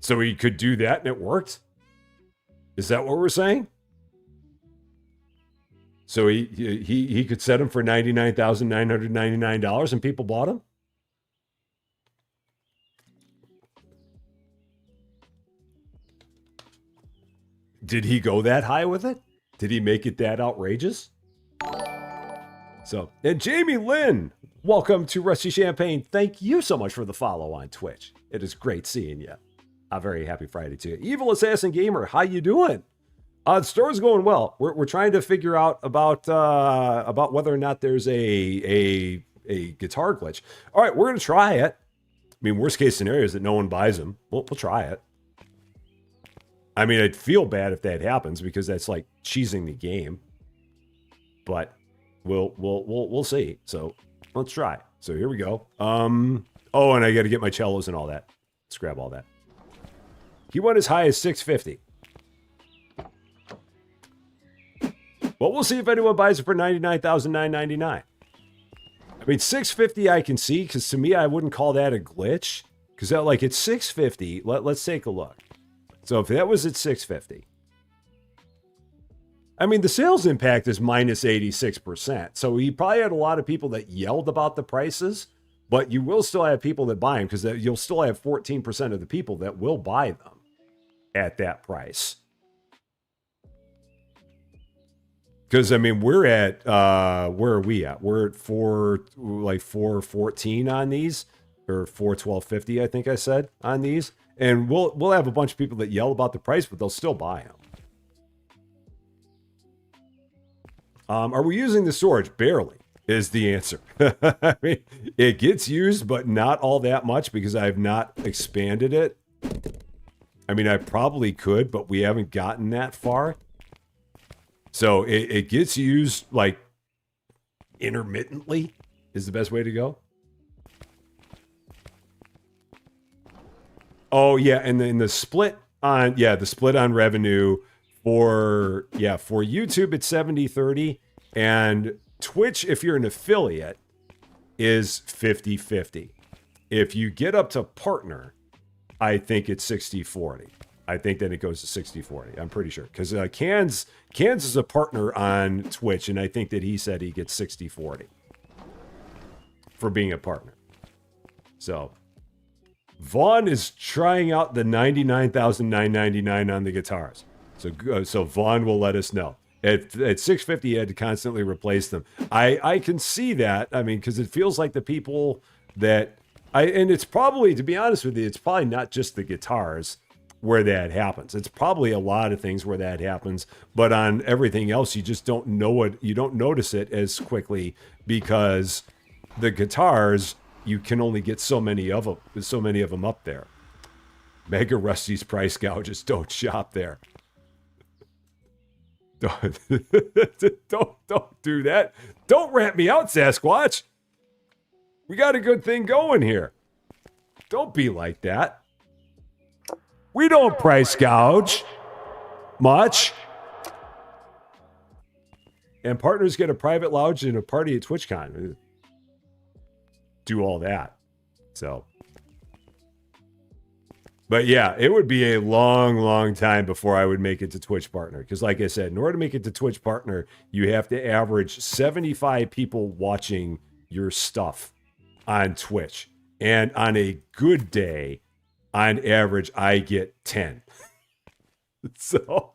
So he could do that and it worked? Is that what we're saying? So he could set them for $99,999 and people bought them? Did he go that high with it? Did he make it that outrageous? So, and Jamie Lynn, welcome to Rusty Champaign. Thank you so much for the follow on Twitch. It is great seeing you. A very happy Friday to you. Evil Assassin Gamer, how you doing? The store's going well. We're trying to figure out about whether or not there's a guitar glitch. All right, we're gonna try it. I mean, worst case scenario is that no one buys them. We'll try it. I mean, I'd feel bad if that happens because that's like cheesing the game. But we'll see. So let's try. So here we go. Oh, and I got to get my cellos and all that. Let's grab all that. He went as high as 650. But we'll see if anyone buys it for $99,999. I mean, 650 I can see, because to me, I wouldn't call that a glitch. Because like it's 650. Let's take a look. So if that was at 650, I mean, the sales impact is minus 86%. So you probably had a lot of people that yelled about the prices, but you will still have people that buy them because you'll still have 14% of the people that will buy them at that price. Because, I mean, we're at, where are we at? We're at 414 on these, or 412.50, I think I said, on these. And we'll have a bunch of people that yell about the price, but they'll still buy them. Are we using the storage? Barely is the answer. I mean, it gets used, but not all that much because I've not expanded it. I mean, I probably could, but we haven't gotten that far. So it gets used like intermittently is the best way to go. Oh yeah, and then the split on revenue for YouTube it's 70-30 and Twitch if you're an affiliate is 50-50. If you get up to partner, I think it's 60-40. I think then it goes to 60-40. I'm pretty sure because Cans is a partner on Twitch, and I think that he said he gets 60-40 for being a partner. So Vaughn is trying out the $99,999 on the guitars. So Vaughn will let us know. At 650, he had to constantly replace them. I can see that. I mean, because it feels like the people that and it's probably, to be honest with you, it's probably not just the guitars where that happens. It's probably a lot of things where that happens, but on everything else, you just don't know it. You don't notice it as quickly because the guitars, you can only get so many of them up there. Mega Rusty's price gouges. Don't shop there. Don't do that. Don't rat me out, Sasquatch. We got a good thing going here. Don't be like that. We don't price gouge much. And partners get a private lounge and a party at TwitchCon. Do all that. So. But yeah, it would be a long, long time before I would make it to Twitch Partner. Because like I said, in order to make it to Twitch Partner, you have to average 75 people watching your stuff on Twitch. And on a good day, on average, I get 10. So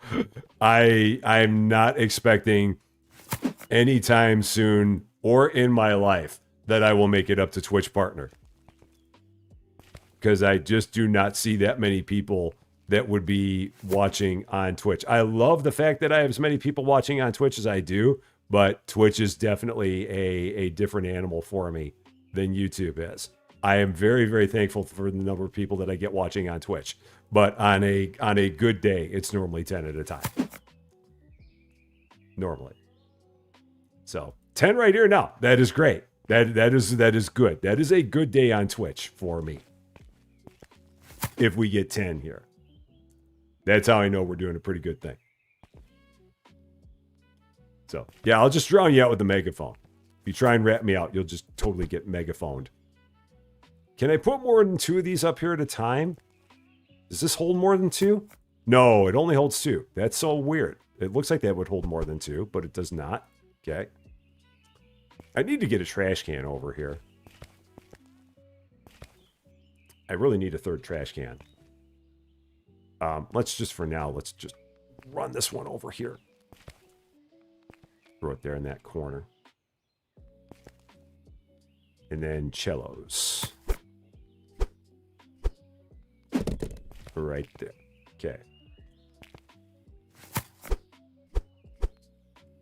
I'm not expecting anytime soon or in my life that I will make it up to Twitch partner. Because I just do not see that many people that would be watching on Twitch. I love the fact that I have as many people watching on Twitch as I do, but Twitch is definitely a different animal for me than YouTube is. I am very, very thankful for the number of people that I get watching on Twitch. But on a good day, it's normally 10 at a time. Normally. So 10 right here now. That is great. That is good. That is a good day on Twitch for me. If we get 10 here. That's how I know we're doing a pretty good thing. So, yeah, I'll just drown you out with the megaphone. If you try and rat me out, you'll just totally get megaphoned. Can I put more than 2 of these up here at a time? Does this hold more than 2? No, it only holds 2. That's so weird. It looks like that would hold more than 2, but it does not. Okay. I need to get a trash can over here. I really need a 3rd trash can. Let's just, for now, let's just run this one over here. Throw it there in that corner. And then cellos. Right there. Okay.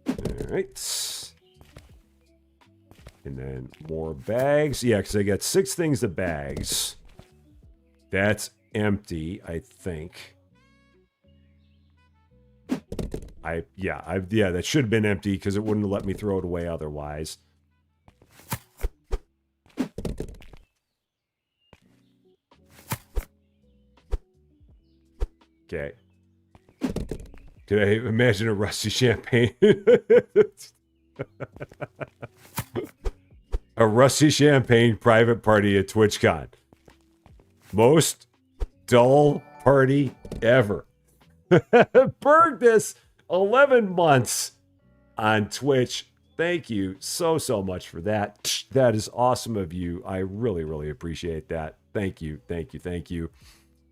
All right. And then more bags. Yeah, because I got 6 things of bags. That's empty, I think. Yeah, that should have been empty because it wouldn't have let me throw it away otherwise. Okay. Could I imagine a rusty champagne? A rusty champagne private party at TwitchCon. Most dull party ever. Burned this 11 months on Twitch. Thank you so much for that. That is awesome of you. I really, really appreciate that. Thank you.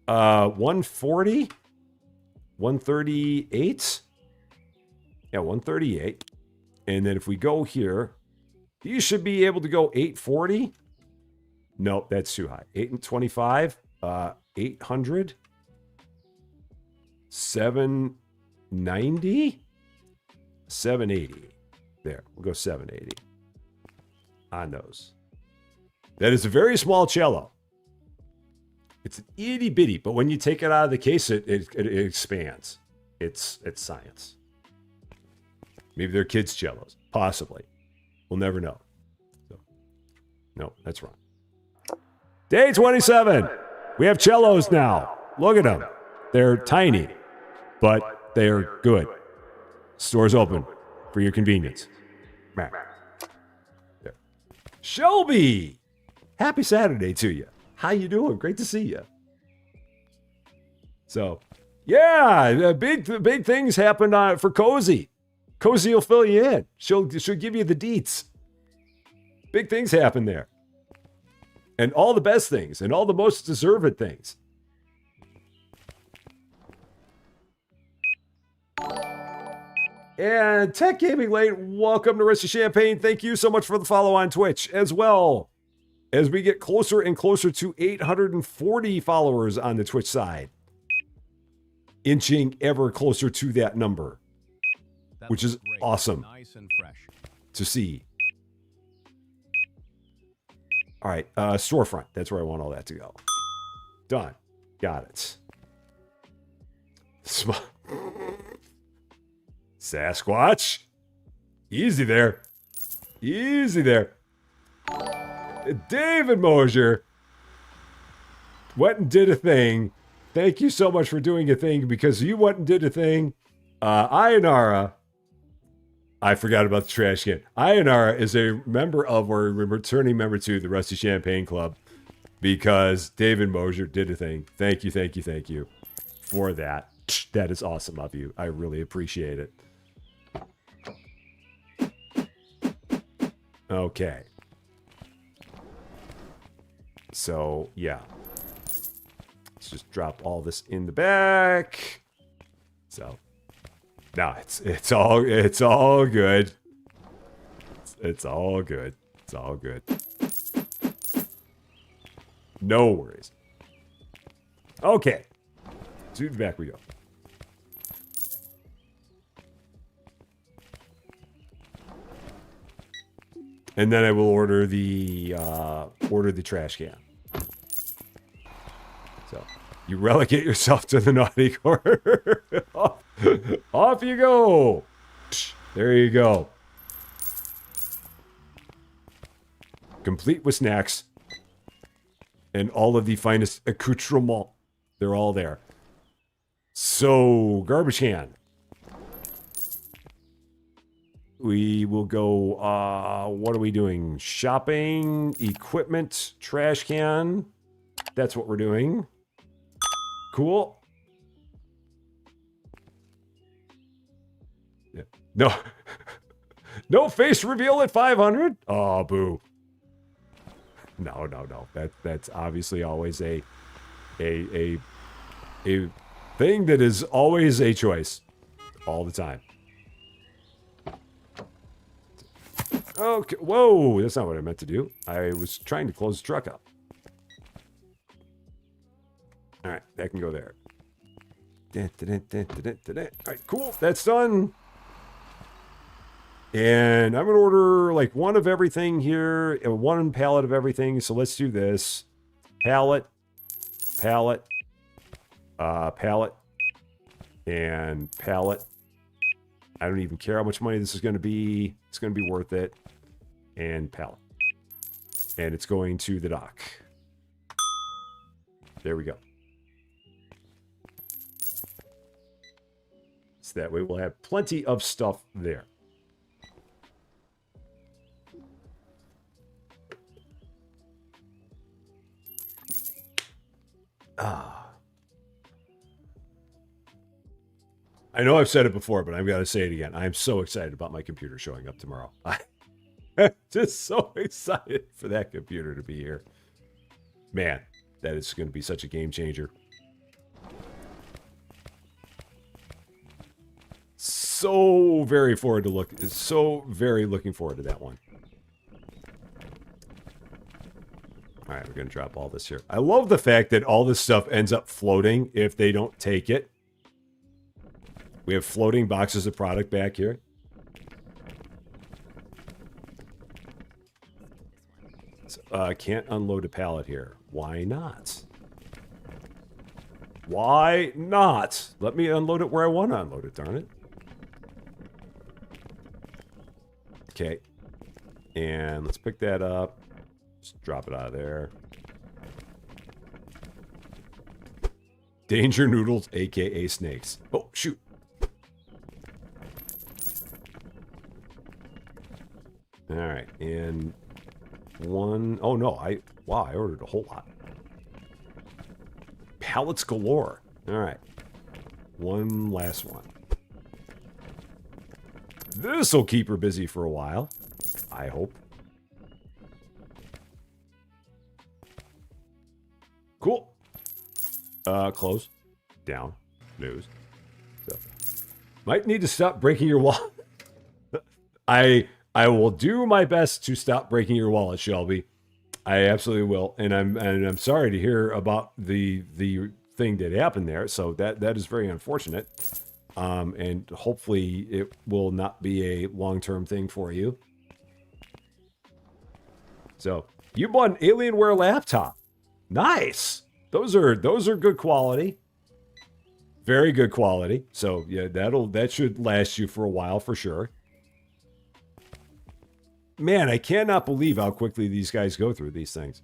140? 138? Yeah, 138. And then if we go here, you should be able to go 840. Nope, that's too high. 825, 800, 790, 780. There, we'll go 780 on those. That is a very small cello. It's an itty bitty, but when you take it out of the case, it expands. It's science. Maybe they're kids' cellos, possibly. We'll never know. So, no, that's wrong. Day 27. We have cellos now. Look at them. They're tiny, but they're good. Store's open for your convenience. There. Shelby, happy Saturday to you. How you doing? Great to see you. So, yeah, big things happened for Cozy. Cozy will fill you in. She'll give you the deets. Big things happen there. And all the best things, and all the most deserved things. And Tech Gaming Late, welcome to Rusty Champagne. Thank you so much for the follow on Twitch as well. As we get closer and closer to 840 followers on the Twitch side. Inching ever closer to that number. Which is awesome Nice and fresh. to see. All right, storefront. That's where I want all that to go. Done. Got it. Sasquatch. Easy there. Easy there. David Mosier went and did a thing. Thank you so much for doing a thing because you went and did a thing. Ayanara. I forgot about the trash can. Ayanara is a member of, or a returning member to the Rusty Champagne Club because David Mosier did a thing. Thank you for that. That is awesome of you. I really appreciate it. Okay. So, yeah. Let's just drop all this in the back. So, no, it's all good. It's all good. It's all good. No worries. Okay. To the back we go. And then I will order the trash can. So you relegate yourself to the naughty corner. Off you go. There you go. Complete with snacks. And all of the finest accoutrements. They're all there. So, garbage can. We will go, what are we doing? Shopping, equipment, trash can. That's what we're doing. Cool. Yeah. No. No face reveal at 500? Oh, boo. No. That's obviously always a thing that is always a choice. All the time. Okay. Whoa, that's not what I meant to do. I was trying to close the truck up. All right, that can go there. All right, cool. That's done. And I'm going to order like one of everything here, one pallet of everything. So let's do this. Pallet, pallet, pallet, and pallet. I don't even care how much money this is going to be. It's going to be worth it. And pallet. And it's going to the dock. There we go. So that way we'll have plenty of stuff there. I know I've said it before, but I've got to say it again. I'm so excited about my computer showing up tomorrow. I'm just so excited for that computer to be here. Man, that is going to be such a game changer. So very looking forward to that one. All right, we're going to drop all this here. I love the fact that all this stuff ends up floating if they don't take it. We have floating boxes of product back here. So, can't unload a pallet here. Why not? Why not? Let me unload it where I want to unload it, darn it. Okay. And let's pick that up. Just drop it out of there. Danger noodles, aka snakes. Oh, shoot. All right, and one, oh no, I ordered a whole lot. Pallets galore. All right, one last one. This'll keep her busy for a while, I hope. Cool. Close, down, news. So, might need to stop breaking your wallet. I will do my best to stop breaking your wallet, Shelby. I absolutely will, and I'm sorry to hear about the thing that happened there. So that is very unfortunate, and hopefully it will not be a long-term thing for you. So you bought an Alienware laptop, nice. Those are good quality, very good quality. So yeah, that should last you for a while for sure. Man, I cannot believe how quickly these guys go through these things.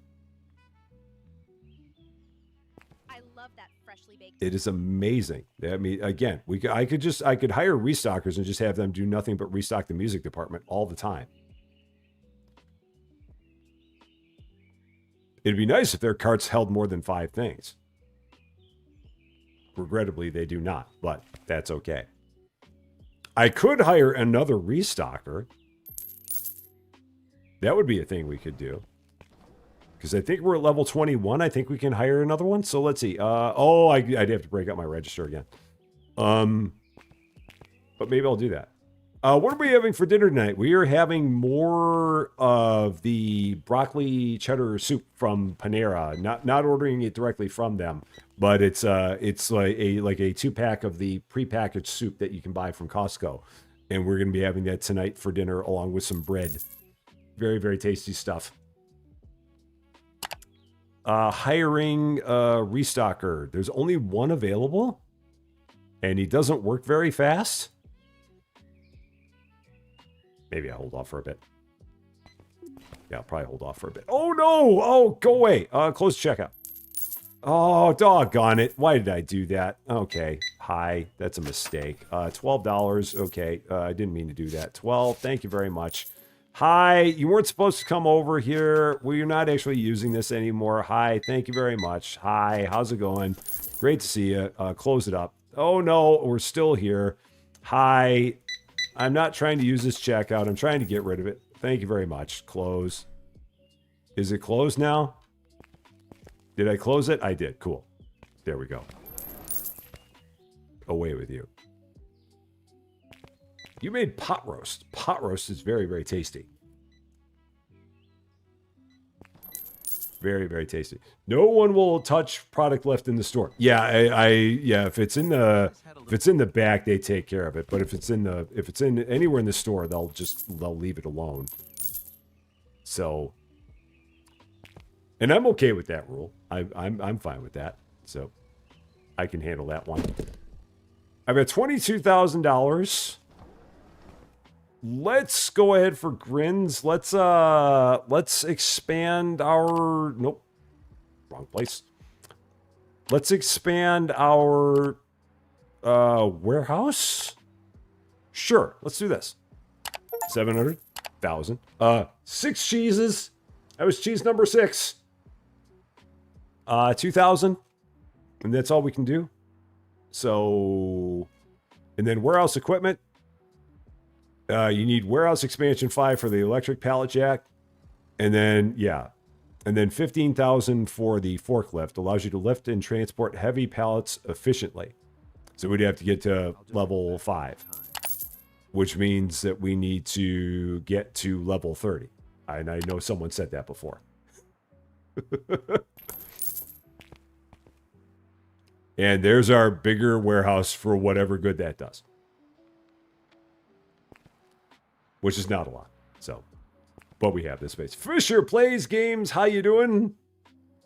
I love that freshly baked. It is amazing. I mean, again, I could hire restockers and just have them do nothing but restock the music department all the time. It'd be nice if their carts held more than 5 things. Regrettably, they do not, but that's okay. I could hire another restocker. That would be a thing we could do. Because I think we're at level 21. I think we can hire another one. So let's see. I'd have to break out my register again. But maybe I'll do that. What are we having for dinner tonight? We are having more of the broccoli cheddar soup from Panera. Not ordering it directly from them, but it's like a 2-pack of the prepackaged soup that you can buy from Costco, and we're gonna be having that tonight for dinner along with some bread. Very, very tasty stuff. Hiring a restocker. There's only one available, and he doesn't work very fast. Maybe I'll hold off for a bit. Yeah, I'll probably hold off for a bit. Oh, no! Oh, go away. Close checkout. Oh, doggone it. Why did I do that? Okay. Hi. That's a mistake. $12. Okay. I didn't mean to do that. 12. Thank you very much. Hi. You weren't supposed to come over here. Well, you're not actually using this anymore. Hi. Thank you very much. Hi. How's it going? Great to see you. Close it up. Oh, no. We're still here. Hi. I'm not trying to use this checkout. I'm trying to get rid of it. Thank you very much. Close. Is it closed now? Did I close it? I did. Cool. There we go. Away with you. You made pot roast. Pot roast is very, very tasty. Very, very tasty. No one will touch product left in the store. Yeah, yeah. If it's in the back, they take care of it. But if it's in anywhere in the store, they'll leave it alone. So, and I'm okay with that rule. I'm fine with that. So, I can handle that one. I've got $22,000. Let's go ahead for grins. Let's expand our nope. Wrong place. Let's expand our warehouse. Sure, let's do this. 700,000. 6 cheeses. That was cheese number 6. 2,000. And that's all we can do. So, and then warehouse equipment. You need warehouse expansion 5 for the electric pallet jack. And then, yeah. And then 15,000 for the forklift. Allows you to lift and transport heavy pallets efficiently. So we'd have to get to level 5. Which means that we need to get to level 30. And I know someone said that before. And there's our bigger warehouse for whatever good that does. Which is not a lot. So, but we have this space. Fisher Plays Games, how you doing?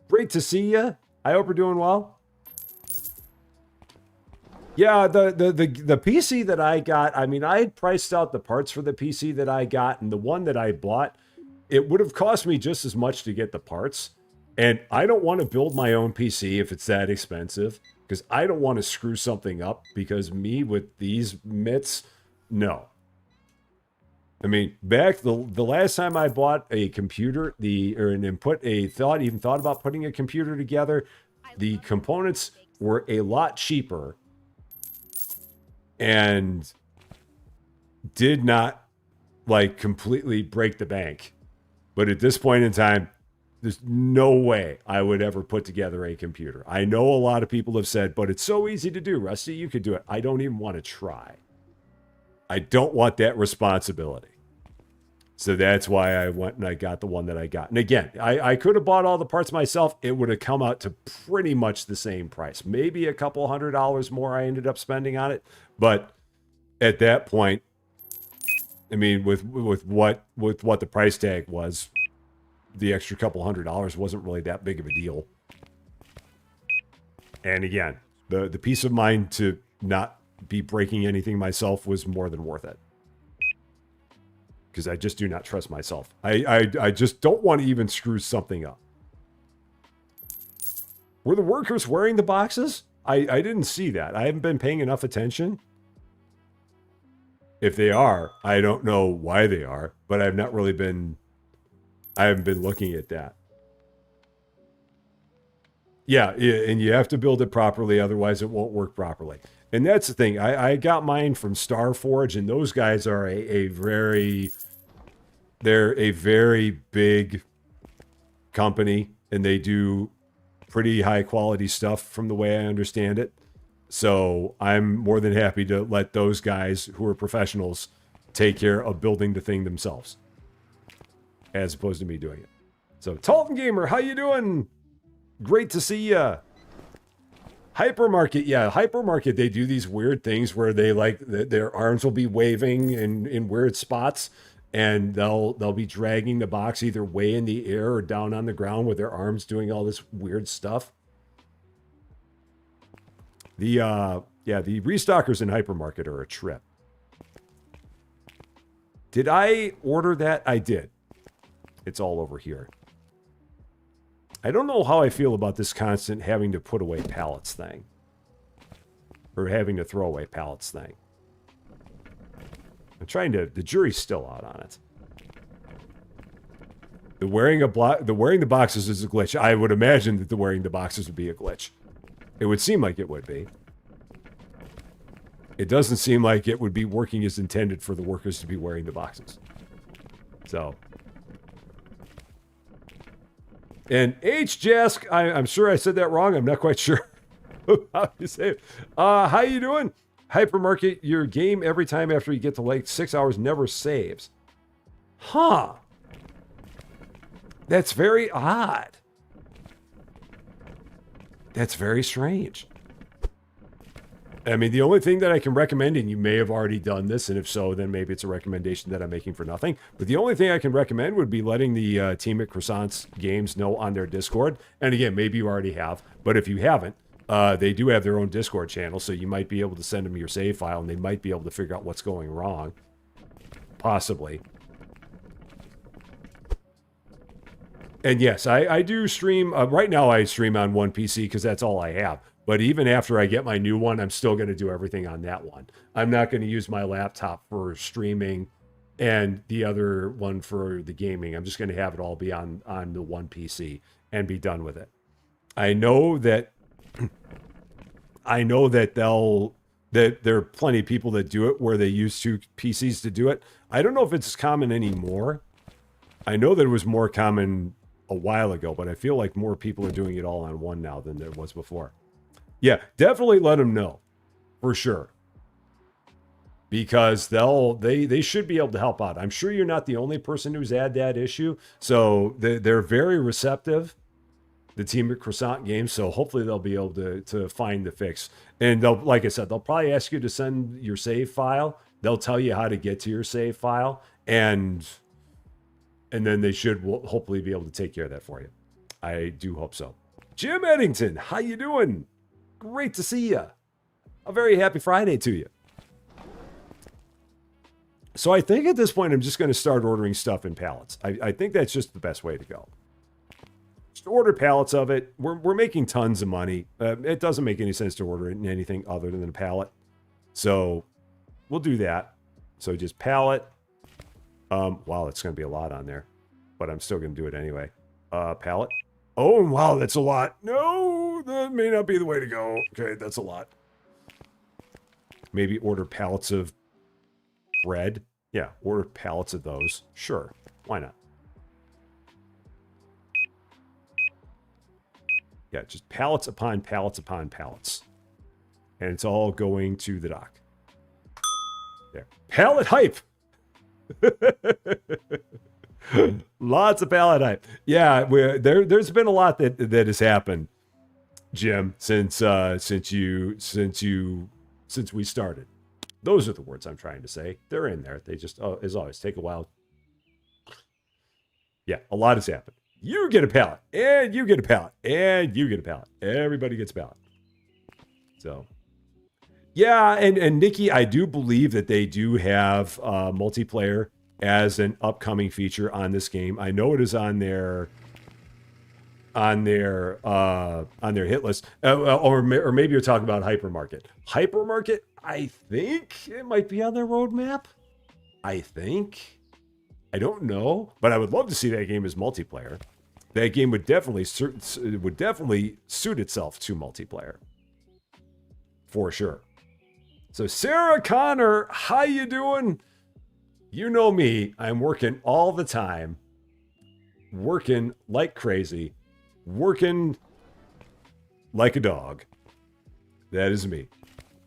Great to see you. I hope you're doing well. Yeah, the PC that I got, I mean, I had priced out the parts for the PC that I got, and the one that I bought, it would have cost me just as much to get the parts. And I don't want to build my own PC if it's that expensive, because I don't want to screw something up, because me with these mitts, no. I mean, back the last time I bought a computer, even thought about putting a computer together, the components were a lot cheaper and did not like completely break the bank. But at this point in time, there's no way I would ever put together a computer. I know a lot of people have said, but it's so easy to do, Rusty. You could do it. I don't even want to try. I don't want that responsibility. So that's why I went and I got the one that I got. And again, I could have bought all the parts myself. It would have come out to pretty much the same price. Maybe a couple $100 more I ended up spending on it. But at that point, I mean, with what the price tag was, the extra couple $100 wasn't really that big of a deal. And again, the peace of mind to not be breaking anything myself was more than worth it. Because I just do not trust myself. I just don't want to even screw something up. Were the workers wearing the boxes? I didn't see that. I haven't been paying enough attention. If they are, I don't know why they are, but I haven't been looking at that. Yeah, and you have to build it properly, otherwise it won't work properly. And that's the thing. I got mine from Starforge, and those guys are a very big company, and they do pretty high quality stuff from the way I understand it. So I'm more than happy to let those guys who are professionals take care of building the thing themselves, as opposed to me doing it. So, Talton Gamer, how you doing? Great to see ya. Hypermarket, yeah, Hypermarket, they do these weird things where they like, their arms will be waving in weird spots, and they'll be dragging the box either way in the air or down on the ground with their arms doing all this weird stuff. The restockers in Hypermarket are a trip. Did I order that? I did. It's all over here. I don't know how I feel about this constant having to put away pallets thing. Or having to throw away pallets thing. I'm trying to... The jury's still out on it. The wearing the boxes is a glitch. I would imagine that the wearing the boxes would be a glitch. It would seem like it would be. It doesn't seem like it would be working as intended for the workers to be wearing the boxes. So... And H-Jask, I'm sure I said that wrong. I'm not quite sure how you say it. How you doing? Hypermarket, your game every time after you get to like 6 hours never saves. Huh. That's very odd. That's very strange. I mean, the only thing that I can recommend, and you may have already done this, and if so, then maybe it's a recommendation that I'm making for nothing. But the only thing I can recommend would be letting the team at Croissant's Games know on their Discord. And again, maybe you already have, but if you haven't, they do have their own Discord channel, so you might be able to send them your save file, and they might be able to figure out what's going wrong. Possibly. And yes, I do stream. Right now, I stream on one PC because that's all I have. But even after I get my new one, I'm still going to do everything on that one. I'm not going to use my laptop for streaming and the other one for the gaming. I'm just going to have it all be on the one PC and be done with it. I know that there are plenty of people that do it where they use two PCs to do it. I don't know if it's common anymore. I know that it was more common a while ago, but I feel like more people are doing it all on one now than there was before. Yeah, definitely let them know, for sure, because they should be able to help out. I'm sure you're not the only person who's had that issue, so they're very receptive, the team at Croissant Games. So hopefully they'll be able to find the fix. And they'll, like I said, they'll probably ask you to send your save file. They'll tell you how to get to your save file, and then they should hopefully be able to take care of that for you. I do hope so. Jim Eddington, how you doing? Great to see you. A very happy Friday to you. So I think at this point, I'm just going to start ordering stuff in pallets. I think that's just the best way to go. Just order pallets of it. We're making tons of money. It doesn't make any sense to order it in anything other than a pallet. So we'll do that. So just pallet. Wow, it's going to be a lot on there. But I'm still going to do it anyway. Pallet. Oh, wow, that's a lot. No, that may not be the way to go. Okay, that's a lot. Maybe order pallets of bread. Yeah, order pallets of those. Sure, why not? Yeah, just pallets upon pallets upon pallets. And it's all going to the dock. There. Pallet hype! Lots of pallet hype. Yeah, there's been a lot that has happened, Jim, since we started. Those are the words I'm trying to say. They're in there. They just, as always, take a while. Yeah, a lot has happened. You get a pallet, and you get a pallet, and you get a pallet. Everybody gets a pallet. So, yeah, and Nikki, I do believe that they do have multiplayer as an upcoming feature on this game. I know it is on their hit list, or maybe you're talking about Hypermarket. Hypermarket, I think it might be on their roadmap. I think. I don't know, but I would love to see that game as multiplayer. That game would definitely suit itself to multiplayer, for sure. So Sarah Connor, how you doing? You know me, I'm working all the time, working like crazy, working like a dog. That is me.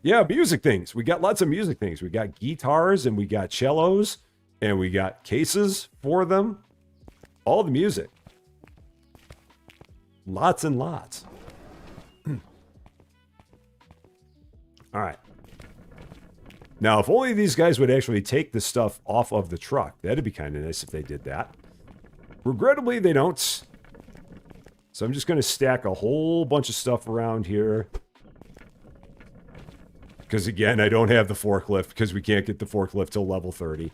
Yeah, music things. We got lots of music things. We got guitars and we got cellos and we got cases for them. All the music. Lots and lots. All right. Now, if only these guys would actually take the stuff off of the truck. That'd be kind of nice if they did that. Regrettably, they don't. So I'm just going to stack a whole bunch of stuff around here. Because, again, I don't have the forklift because we can't get the forklift till level 30.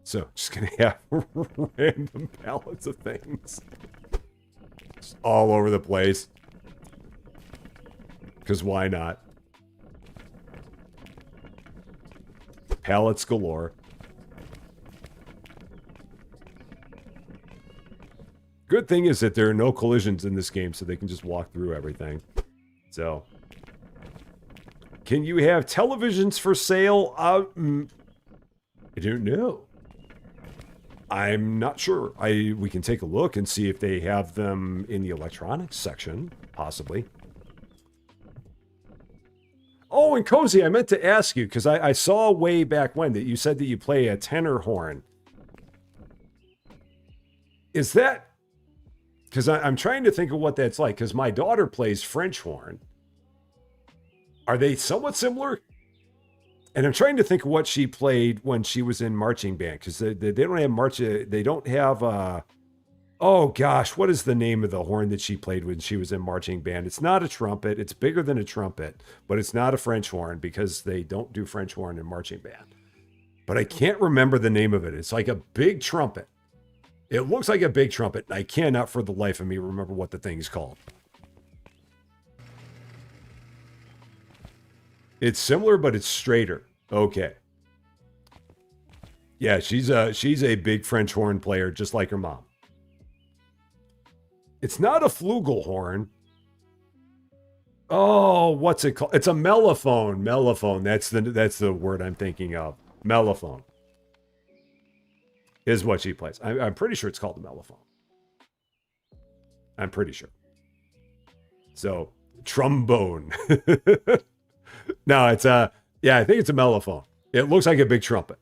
So just going to have random pallets of things. Just all over the place. Because why not? Pallets galore. Good thing is that there are no collisions in this game, so they can just walk through everything. So, can you have televisions for sale? I don't know. I'm not sure. We can take a look and see if they have them in the electronics section, possibly. Oh, and Cozy, I meant to ask you, because I saw way back when that you said that you play a tenor horn. Is that... Because I'm trying to think of what that's like, because my daughter plays French horn. Are they somewhat similar? And I'm trying to think of what she played when she was in marching band, because they don't have they don't have... oh, gosh, what is the name of the horn that she played when she was in marching band? It's not a trumpet. It's bigger than a trumpet, but it's not a French horn because they don't do French horn in marching band. But I can't remember the name of it. It's like a big trumpet. It looks like a big trumpet. I cannot for the life of me remember what the thing is called. It's similar, but it's straighter. Okay. Yeah, she's a big French horn player, just like her mom. It's not a flugelhorn. Oh, what's it called? It's a mellophone. Mellophone. That's the word I'm thinking of. Mellophone is what she plays. I'm pretty sure it's called a mellophone. I'm pretty sure. So, trombone. No, it's yeah, I think it's a mellophone. It looks like a big trumpet.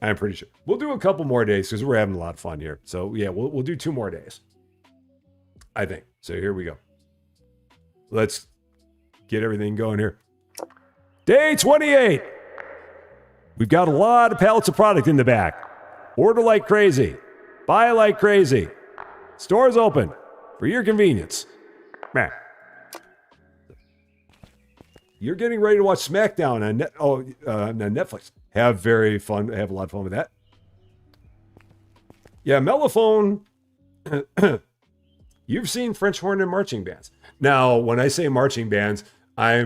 I'm pretty sure. We'll do a couple more days because we're having a lot of fun here. So yeah, we'll do 2 more days. I think. So here we go. Let's get everything going here. Day 28. We've got a lot of pallets of product in the back. Order like crazy. Buy like crazy. Stores open for your convenience. Man. You're getting ready to watch SmackDown on Netflix. Have a lot of fun with that. Yeah, mellophone. You've seen French horn and marching bands. Now, when I say marching bands, I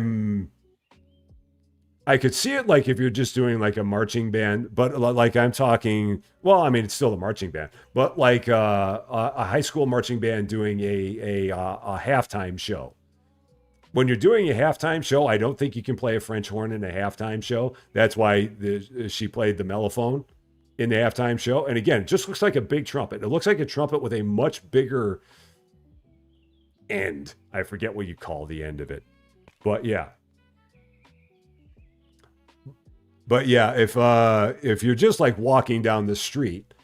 could see it like if you're just doing like a marching band, but like I'm talking, well, I mean, it's still a marching band, but like a high school marching band doing a halftime show. When you're doing a halftime show, I don't think you can play a French horn in a halftime show. That's why she played the mellophone in the halftime show. And again, it just looks like a big trumpet. It looks like a trumpet with a much bigger end. I forget what you call the end of it. But yeah. But yeah, if you're just like walking down the street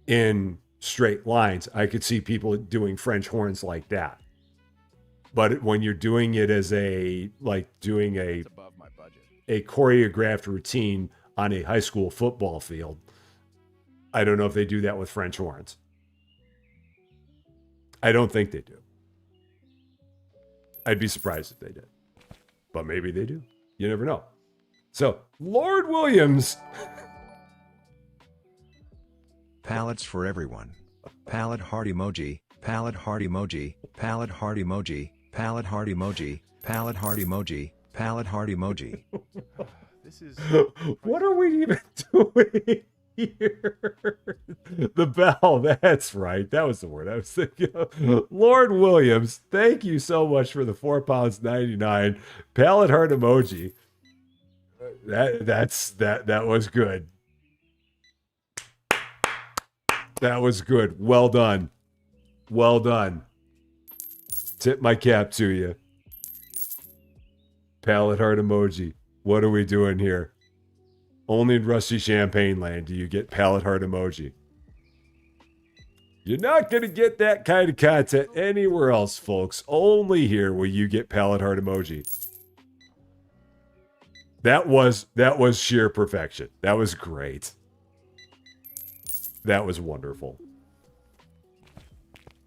in straight lines, I could see people doing French horns like that. But when you're doing it as doing a choreographed routine on a high school football field, I don't know if they do that with French horns. I don't think they do. I'd be surprised if they did. But maybe they do. You never know. So, Lord Williams. Pallets for everyone. Pallet heart emoji. Pallet heart emoji. Pallet heart emoji. Pallet heart emoji. Pallet heart emoji. Pallet heart emoji. This is What are we even doing here? The bell, that's right. That was the word I was thinking of. Lord Williams, thank you so much for the £4.99 pallet heart emoji. That was good. That was good. Well done. Well done. Tip my cap to you. Pallet heart emoji. What are we doing here? Only in Rusty Champaign land do you get pallet heart emoji. You're not going to get that kind of content anywhere else, folks. Only here will you get pallet heart emoji. That was sheer perfection. That was great. That was wonderful.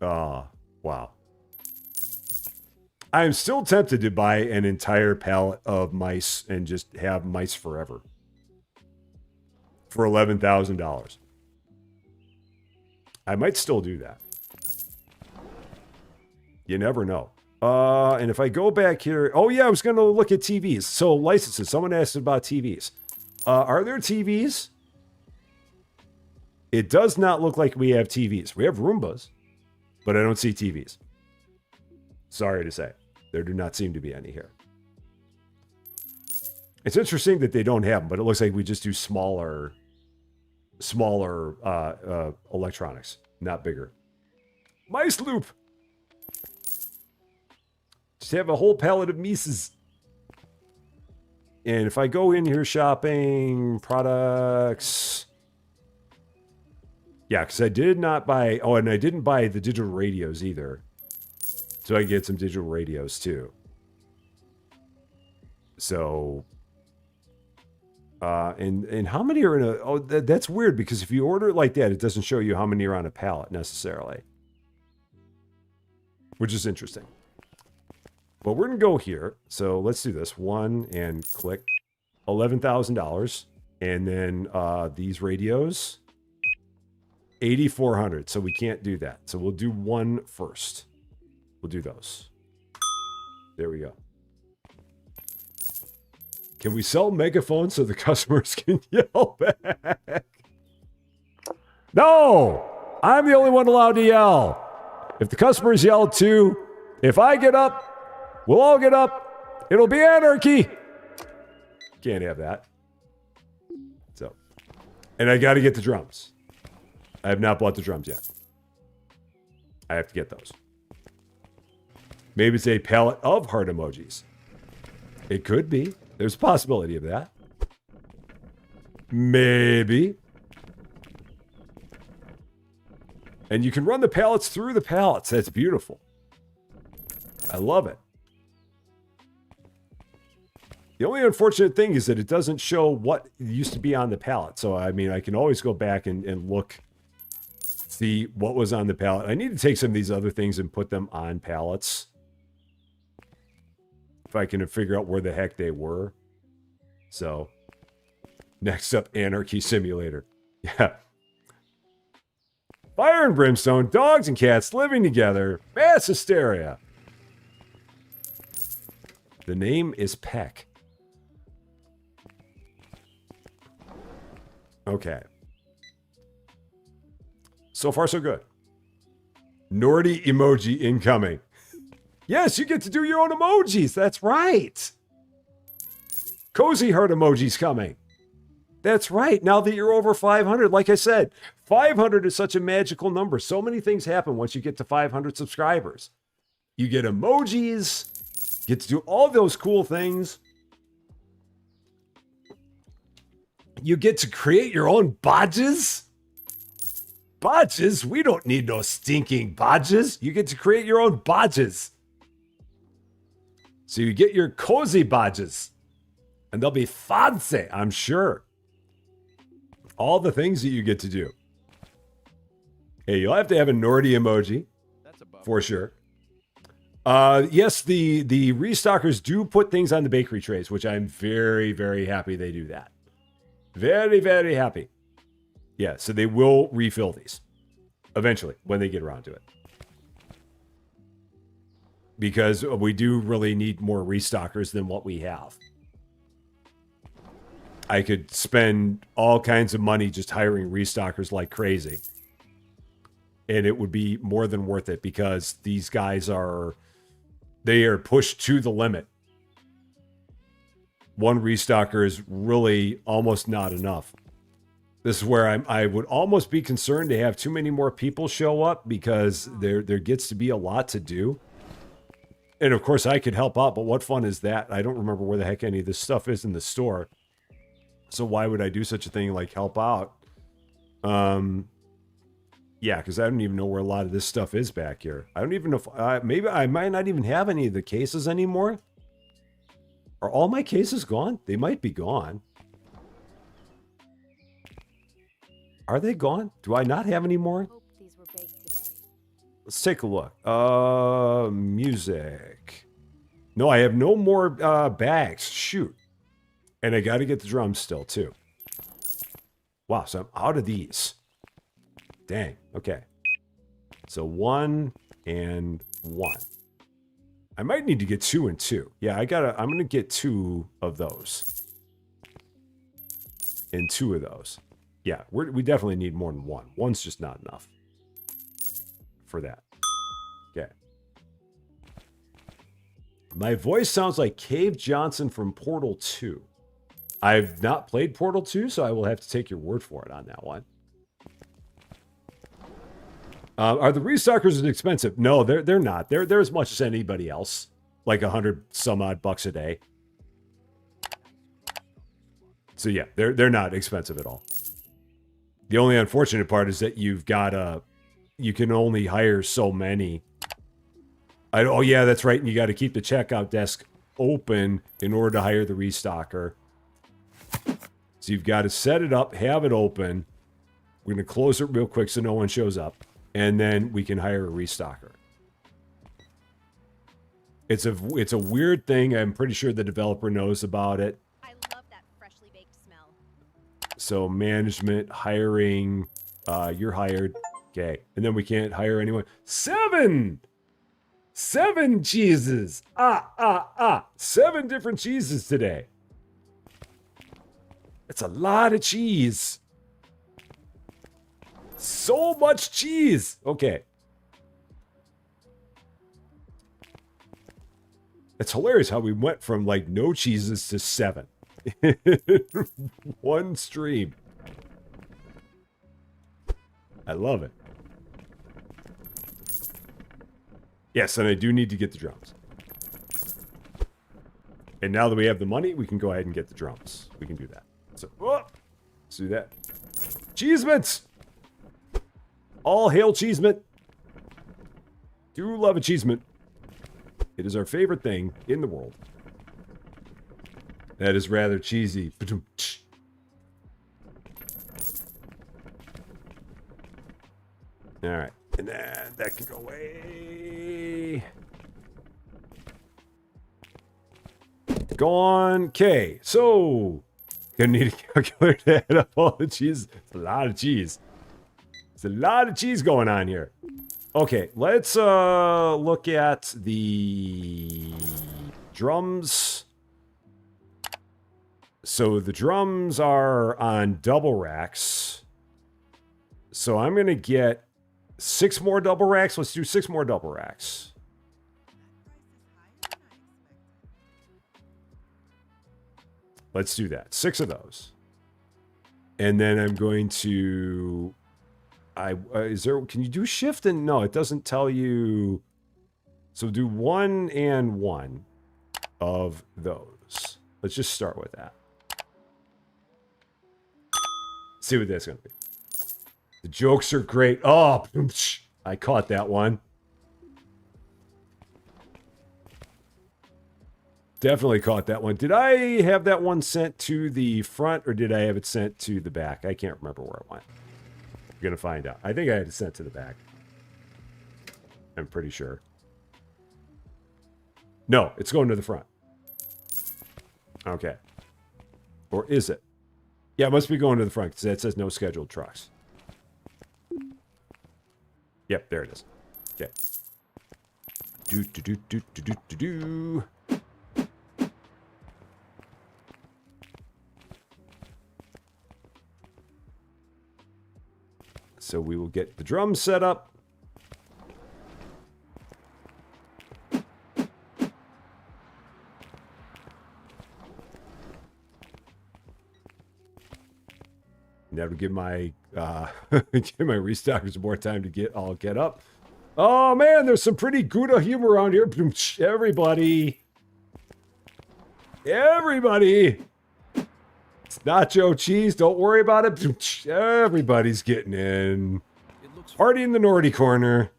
Ah, wow. I am still tempted to buy an entire pallet of mice and just have mice forever. For $11,000. I might still do that. You never know. And if I go back here... Oh, yeah, I was going to look at TVs. So, licenses. Someone asked about TVs. Are there TVs? It does not look like we have TVs. We have Roombas, but I don't see TVs. Sorry to say. There do not seem to be any here. It's interesting that they don't have them, but it looks like we just do smaller electronics, not bigger. Mice loop. Just have a whole pallet of Mises. And if I go in here shopping, products. Yeah, because I did not buy... Oh, and I didn't buy the digital radios either. So I get some digital radios too. So... and how many are in a... Oh, that's weird because if you order it like that, it doesn't show you how many are on a pallet necessarily. Which is interesting. But we're going to go here. So let's do this. One and click $11,000. And then these radios, 8,400. So we can't do that. So we'll do one first. We'll do those. There we go. Can we sell megaphones so the customers can yell back? No! I'm the only one allowed to yell. If the customers yell too, if I get up, we'll all get up. It'll be anarchy. Can't have that. So, and I got to get the drums. I have not bought the drums yet. I have to get those. Maybe it's a palette of heart emojis. It could be. There's a possibility of that. Maybe. And you can run the palettes through the palettes. That's beautiful. I love it. The only unfortunate thing is that it doesn't show what used to be on the palette. So, I mean, I can always go back and look, see what was on the palette. I need to take some of these other things and put them on palettes. If I can figure out where the heck they were. So, next up, Anarchy Simulator. Yeah. Fire and brimstone, dogs and cats living together, mass hysteria. The name is Peck. Okay. So far, so good. Nordy emoji incoming. Yes, you get to do your own emojis. That's right. Cozy heart emojis coming. That's right. Now that you're over 500, like I said, 500 is such a magical number. So many things happen once you get to 500 subscribers. You get emojis. You get to do all those cool things. You get to create your own badges. Badges? We don't need no stinking badges. You get to create your own badges. So you get your cozy badges. And they'll be fancy, I'm sure. All the things that you get to do. Hey, you'll have to have a Nordy emoji. For sure. Yes, the restockers do put things on the bakery trays, which I'm very, very happy they do that. Very, very happy. Yeah, so they will refill these. Eventually, when they get around to it. Because we do really need more restockers than what we have. I could spend all kinds of money just hiring restockers like crazy. And it would be more than worth it because these guys they are pushed to the limit. One restocker is really almost not enough. This is where I would almost be concerned to have too many more people show up because there gets to be a lot to do. And of course I could help out, but what fun is that? I don't remember where the heck any of this stuff is in the store. So why would I do such a thing like help out? Yeah, because I don't even know where a lot of this stuff is back here. I don't even know if maybe I might not even have any of the cases anymore. Are all my cases gone? They might be gone. Are they gone? Do I not have any more? Hope these were baked today. Let's take a look. Music. No, I have no more bags. Shoot. And I got to get the drums still, too. Wow, so I'm out of these. Dang. Okay. So 1 and 1. I might need to get 2 and 2. Yeah, I'm going to get 2 of those. And 2 of those. Yeah, we definitely need more than 1. 1's just not enough for that. Okay. My voice sounds like Cave Johnson from Portal 2. I've not played Portal 2, so I will have to take your word for it on that one. Are the restockers expensive? No, they're not. They're as much as anybody else. Like 100 some odd bucks a day. So yeah, they're not expensive at all. The only unfortunate part is that you can only hire so many. Oh yeah, that's right. And you got to keep the checkout desk open in order to hire the restocker. So you've got to set it up, have it open. We're going to close it real quick so no one shows up. And then we can hire a restocker. It's a weird thing. I'm pretty sure the developer knows about it. I love that freshly baked smell. So management, hiring, you're hired. Okay. And then we can't hire anyone. 7 cheeses. 7 different cheeses today. It's a lot of cheese. So much cheese. Okay. It's hilarious how we went from like no cheeses to 7. One stream. I love it. Yes, and I do need to get the drums. And now that we have the money, we can go ahead and get the drums. We can do that. So, let's do that. Cheesements! All hail Cheesemint. Do love a Cheesemint. It is our favorite thing in the world. That is rather cheesy. Alright. And then that can go away. Gone. Okay. So, gonna need a calculator to add up all the cheese. It's a lot of cheese. A lot of cheese going on here. Okay, let's look at the drums. So the drums are on double racks. So I'm going to get 6 more double racks. Let's do 6 more double racks. Let's do that. 6 of those. And then I'm going to... can you do shift? And no, it doesn't tell you. So do 1 and 1 of those. Let's just start with that. See what that's going to be. The jokes are great. Oh, I caught that one. Definitely caught that one. Did I have that one sent to the front or did I have it sent to the back? I can't remember where it went. Gonna find out. I think I had it sent to the back. I'm pretty sure. No, it's going to the front. Okay. Or is it? Yeah, it must be going to the front because that says no scheduled trucks. Yep, there it is. Okay. Do. So we will get the drums set up. That would give my give my restockers more time to get up. Oh man, there's some pretty Gouda humor around here. Everybody. Everybody. It's nacho cheese. Don't worry about it. Everybody's getting in. It looks Party in the Nordy corner.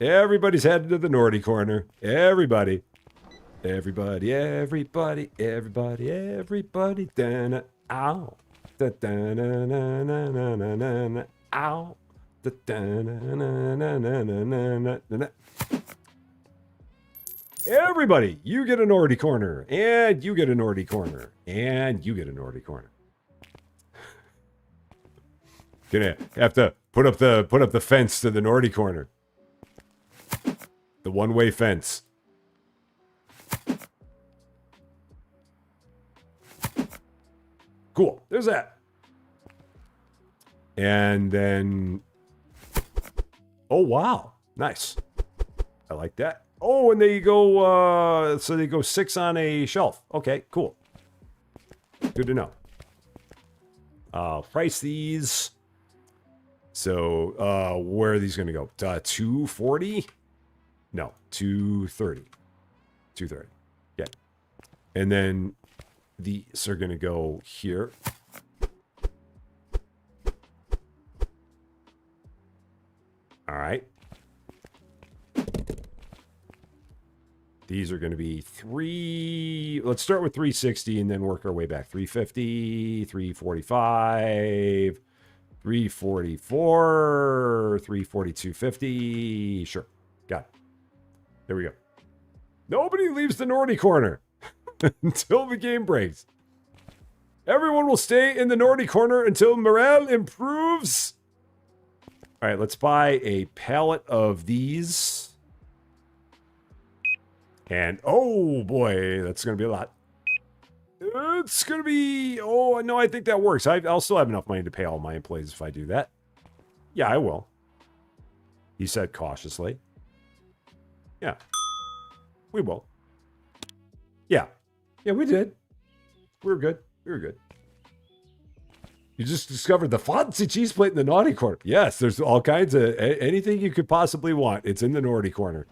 Everybody's headed to the Nordy corner. Everybody. Everybody, everybody, everybody, everybody. Dana, ow. Da, da, na, na, na, na, na, na, na, ow. Da, da, na, na, na, na, na, na, na, na. Everybody, you get a Nordy corner, and you get a Nordy corner, and you get a Nordy corner. Gonna have to put up the fence to the Nordy corner. The one-way fence. Cool. There's that. And then... Oh, wow. Nice. I like that. Oh, and they go... so they go 6 on a shelf. Okay, cool. Good to know. Price these. So, where are these going to go? 240? No, 230. 230. Okay. And then... These are going to go here. All right. These are going to be let's start with 360 and then work our way back. 350, 345, 344, 342.50. Sure. Got it. There we go. Nobody leaves the Nordy corner. Until the game breaks. Everyone will stay in the Nordy corner until morale improves. All right, let's buy a pallet of these. And, oh boy, that's going to be a lot. It's going to be, oh, no, I think that works. I'll still have enough money to pay all my employees if I do that. Yeah, I will. He said cautiously. Yeah, we will. Yeah. Yeah, we did. We were good. We were good. You just discovered the fancy cheese plate in the naughty corner. Yes, there's all kinds of anything you could possibly want. It's in the naughty corner.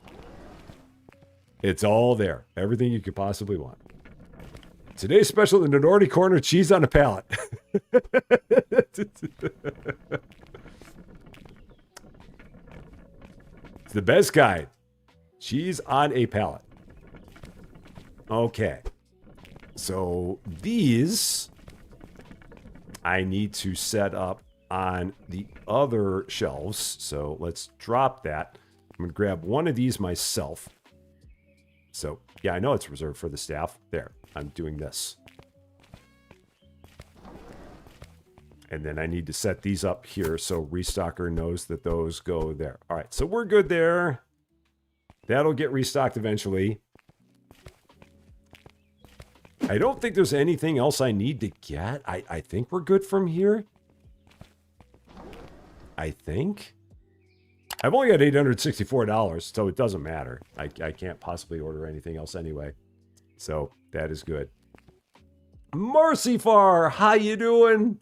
It's all there. Everything you could possibly want. Today's special in the naughty corner, cheese on a pallet. It's the best kind. Cheese on a pallet. Okay. So these I need to set up on the other shelves. So let's drop that. I'm going to grab one of these myself. So yeah, I know it's reserved for the staff. There, I'm doing this. And then I need to set these up here so Restocker knows that those go there. All right, so we're good there. That'll get restocked eventually. I don't think there's anything else I need to get. I think we're good from here. I think. I've only got $864, so it doesn't matter. I can't possibly order anything else anyway. So that is good. Marcyfar, how you doing?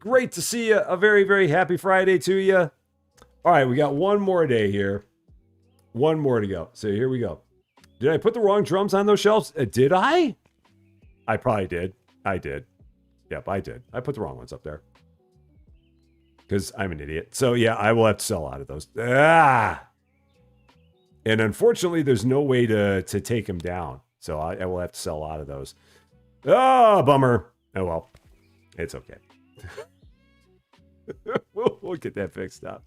Great to see you. A very, very happy Friday to you. All right, we got one more day here. One more to go. So here we go. Did I put the wrong drums on those shelves? Did I? I probably did. I did. Yep, I did. I put the wrong ones up there. Because I'm an idiot. So yeah, I will have to sell out of those. Ah! And unfortunately, there's no way to take them down. So I will have to sell out of those. Ah, bummer. Oh well. It's okay. we'll get that fixed up.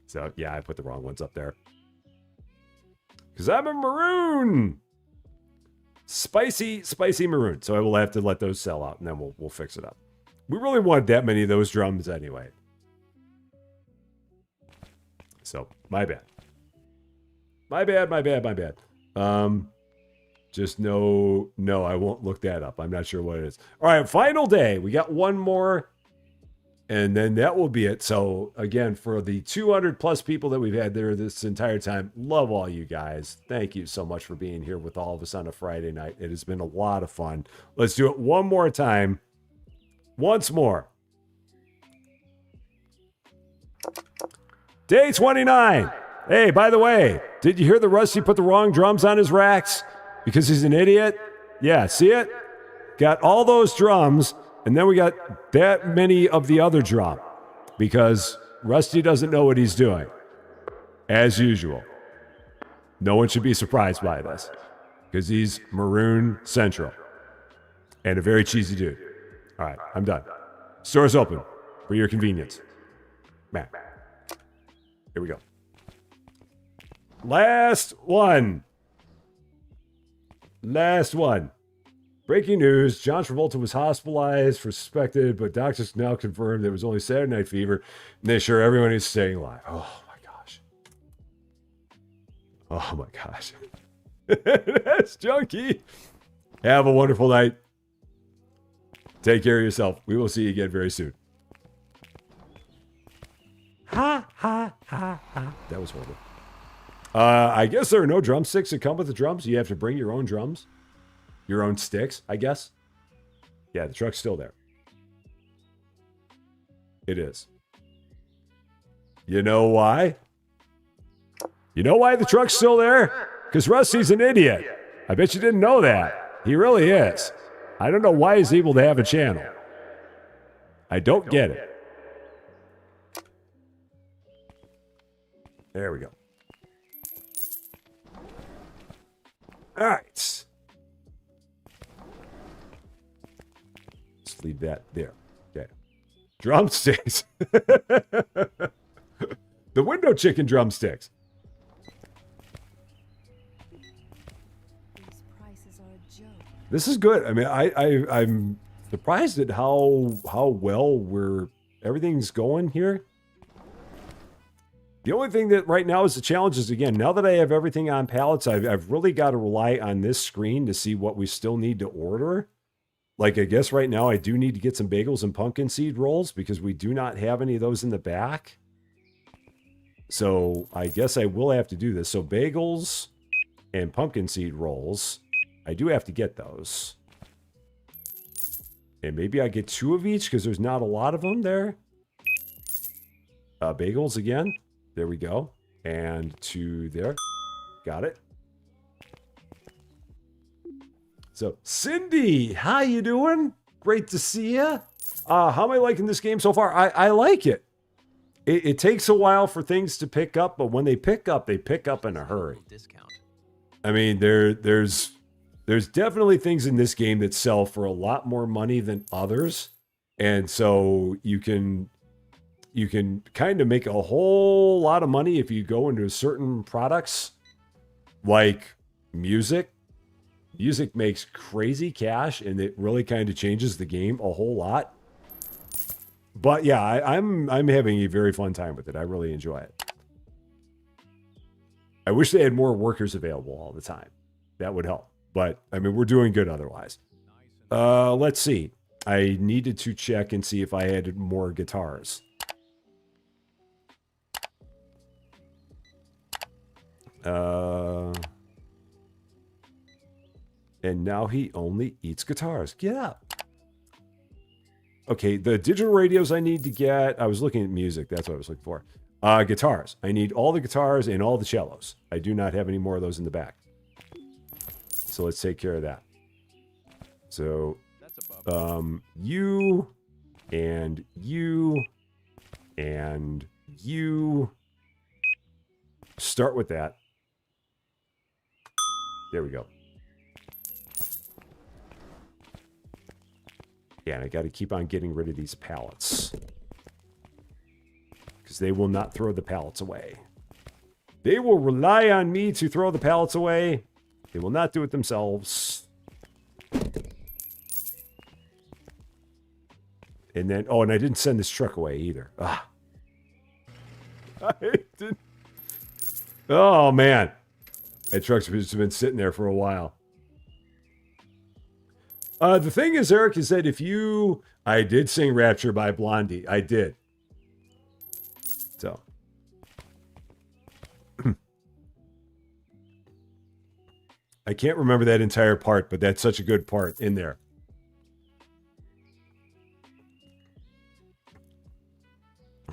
So yeah, I put the wrong ones up there. Because I'm a maroon. Spicy maroon. So I will have to let those sell out, and then we'll fix it up. We really want that many of those drums anyway. So my bad. My bad. Just no, I won't look that up. I'm not sure what it is. All right, final day. We got one more, and then that will be it. So again, for the 200 plus people that we've had there this entire time, love all you guys. Thank you so much for being here with all of us on a Friday night. It has been a lot of fun. Let's do it one more time. Once more. Day 29. Hey, by the way, did you hear that Rusty put the wrong drums on his racks? Because he's an idiot? Yeah, see it? Got all those drums, and then we got that many of the other drum. Because Rusty doesn't know what he's doing. As usual. No one should be surprised by this. Because he's Maroon Central. And a very cheesy dude. All right, I'm done. Store's open for your convenience. Matt. Here we go. Last one. Breaking news. John Travolta was hospitalized for suspected, but doctors now confirmed it was only Saturday night fever, and they assure everyone he's staying alive. Oh, my gosh. Oh, my gosh. That's junky. Have a wonderful night. Take care of yourself. We will see you again very soon. Ha, ha, ha, ha. That was horrible. I guess there are no drumsticks that come with the drums. You have to bring your own drums. Your own sticks, I guess. Yeah, the truck's still there. It is. You know why? You know why the truck's still there? Because Rusty's an idiot. I bet you didn't know that. He really is. I don't know why he's able to have a channel. I don't get it. There we go. All right. Let's leave that there. Okay. Drumsticks. The window chicken drumsticks. These prices are a joke. This is good. I mean, I'm surprised at how well everything's going here. The only thing that right now is the challenge is, again, now that I have everything on pallets, I've really got to rely on this screen to see what we still need to order. Like, I guess right now I do need to get some bagels and pumpkin seed rolls because we do not have any of those in the back. So I guess I will have to do this. So bagels and pumpkin seed rolls, I do have to get those. And maybe I get 2 of each because there's not a lot of them there. Bagels again. There we go. And 2 there. Got it. So, Cindy, how you doing? Great to see you. How am I liking this game so far? I like it. It takes a while for things to pick up, but when they pick up in a hurry. Discount. I mean, there's definitely things in this game that sell for a lot more money than others. And so you can kind of make a whole lot of money if you go into certain products like music. Music makes crazy cash, and it really kind of changes the game a whole lot. But yeah, I'm having a very fun time with it. I really enjoy it. I wish they had more workers available all the time. That would help. But I mean, we're doing good otherwise. Let's see. I needed to check and see if I had more guitars. And now he only eats guitars. Get up. Okay, the digital radios I need to get. I was looking at music. That's what I was looking for. Guitars. I need all the guitars and all the cellos. I do not have any more of those in the back. So let's take care of that. So, you and you and you. Start with that. There we go. Yeah, and I got to keep on getting rid of these pallets. Because they will not throw the pallets away. They will rely on me to throw the pallets away. They will not do it themselves. And then, oh, and I didn't send this truck away either. Ah. I didn't. Oh, man. That truck's just been sitting there for a while. The thing is, Eric, is that if you... I did sing Rapture by Blondie. I did. So. I can't remember that entire part, but that's such a good part in there.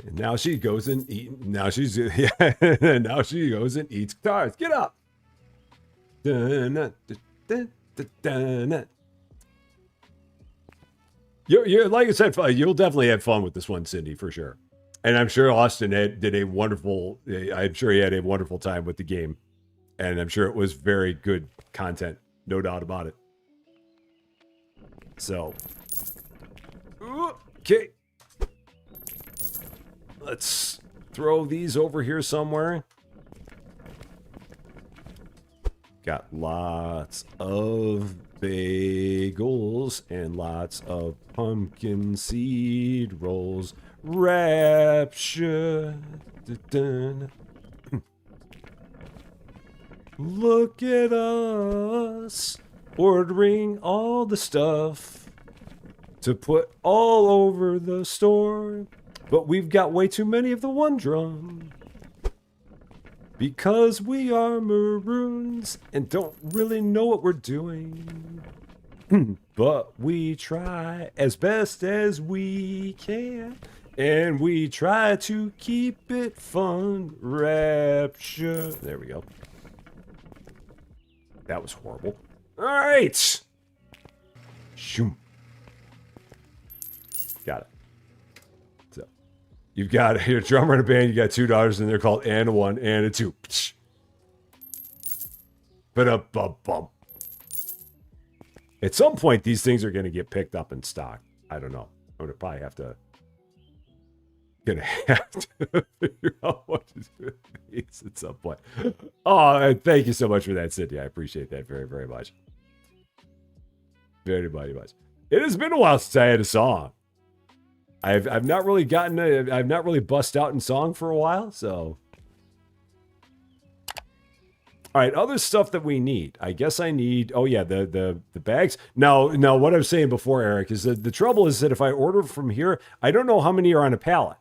And now she goes and now she's yeah, now she goes and eats guitars. Get up. You're like I said, you'll definitely have fun with this one, Cindy, for sure. And I'm sure Austin did a wonderful. I'm sure he had a wonderful time with the game, and I'm sure it was very good content, no doubt about it. So, okay, let's throw these over here somewhere. Got lots of bagels and lots of pumpkin seed rolls. Rapture. Dun-dun. Look at us ordering all the stuff to put all over the store, but we've got way too many of the one drum. Because we are maroons and don't really know what we're doing. But we try as best as we can. And we try to keep it fun. Rapture. There we go. That was horrible. All right. Shoom. Got it. So, you've got a drummer in a band. You got two daughters in there called and a one and a two. But bum. At some point, these things are going to get picked up in stock. I don't know. I'm gonna probably have to. Figure out what to do with these at some point. Oh, thank you so much for that, Cindy. I appreciate that very, very much. Very, very much. It has been a while since I had a song. I've not really I've not really bust out in song for a while, so. All right, other stuff that we need. I guess I need, oh yeah, the bags. Now, what I was saying before, Eric, is that the trouble is that if I order from here, I don't know how many are on a pallet.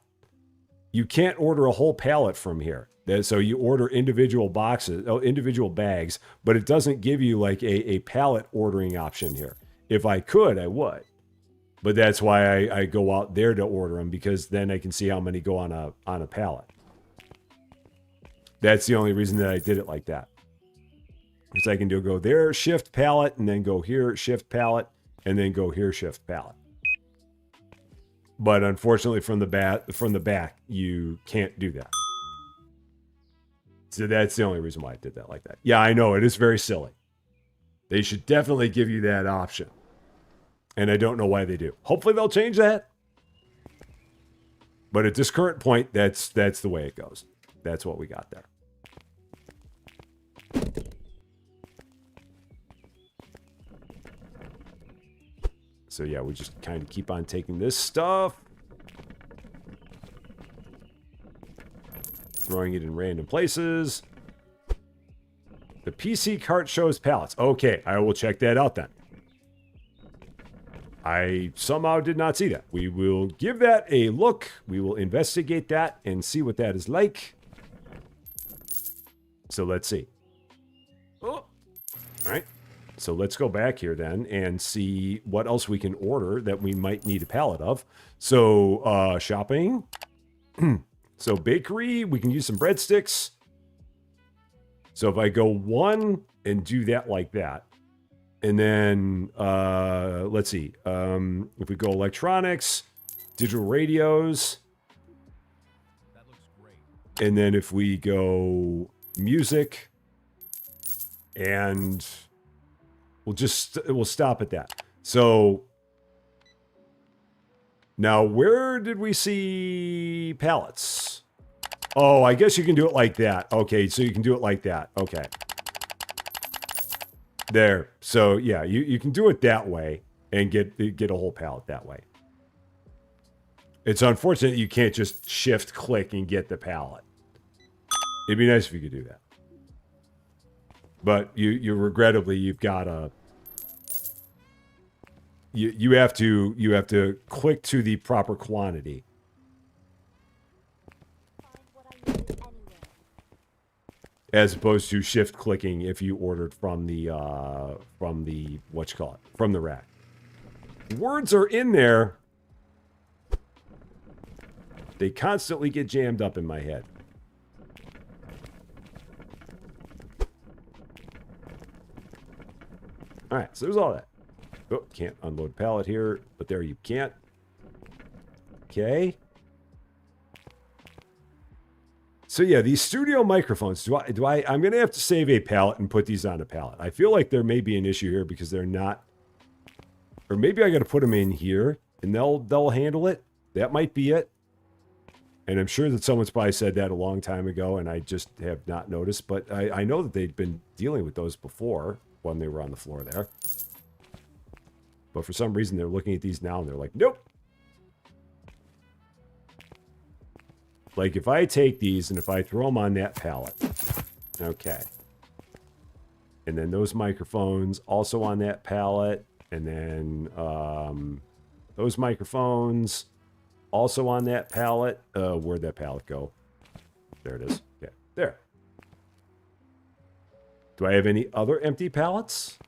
You can't order a whole pallet from here. So you order individual boxes, individual bags, but it doesn't give you like a pallet ordering option here. If I could, I would. But that's why I go out there to order them, because then I can see how many go on a pallet. That's the only reason that I did it like that. Because I can go there, shift pallet, and then go here, shift pallet, and then go here, shift pallet. But unfortunately, from the back, you can't do that. So that's the only reason why I did that like that. Yeah, I know, it is very silly. They should definitely give you that option. And I don't know why they do. Hopefully they'll change that. But at this current point, that's the way it goes. That's what we got there. So yeah, we just kind of keep on taking this stuff. Throwing it in random places. The PC cart shows pallets. Okay, I will check that out then. I somehow did not see that. We will give that a look. We will investigate that and see what that is like. So let's see. Oh, all right. So let's go back here then and see what else we can order that we might need a pallet of. So shopping. So bakery, we can use some breadsticks. So if I go one and do that like that, and then let's see, if we go electronics, digital radios, That looks great. and then if we go music, and we'll stop at that. So now where did we see pallets? Oh, I guess you can do it like that. Okay, so you can do it like that. Okay. There. So yeah, you can do it that way and get a whole pallet that way. It's unfortunate you can't just shift click and get the pallet. It'd be nice if you could do that. But you regrettably you've got a you have to click to the proper quantity. As opposed to shift clicking if you ordered from the from the rack. Words are in there. They constantly get jammed up in my head. All right, so there's all that. Oh, can't unload pallet here, but there you can't. Okay. So yeah, these studio microphones, I'm going to have to save a pallet and put these on a pallet. I feel like there may be an issue here because they're not, or maybe I got to put them in here and they'll handle it. That might be it. And I'm sure that someone's probably said that a long time ago and I just have not noticed, but I know that they'd been dealing with those before when they were on the floor there. But for some reason, they're looking at these now and they're like, nope. Like if I take these and if I throw them on that pallet, okay. And then those microphones also on that pallet. And then those microphones also on that pallet. Where'd that pallet go? There it is. Okay, there. Do I have any other empty pallets?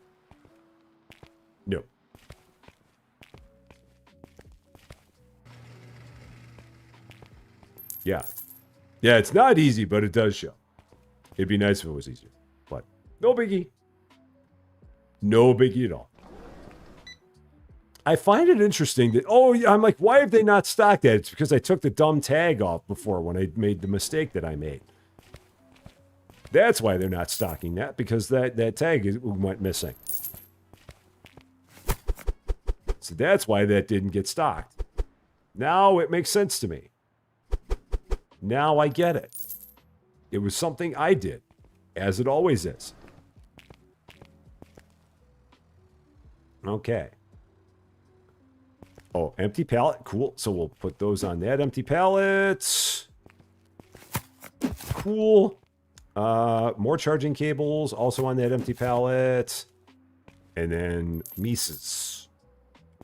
No. Yeah. Yeah, it's not easy, but it does show. It'd be nice if it was easier. But no biggie. No biggie at all. I find it interesting that, oh, yeah, I'm like, why have they not stocked that? It's because I took the dumb tag off before when I made the mistake that I made. That's why they're not stocking that, because that tag went missing. So that's why that didn't get stocked. Now it makes sense to me. Now I get it. It was something I did, as it always is. Okay. Oh, empty pallet. Cool. So we'll put those on that empty pallet. Cool. More charging cables also on that empty pallet. And then Mises.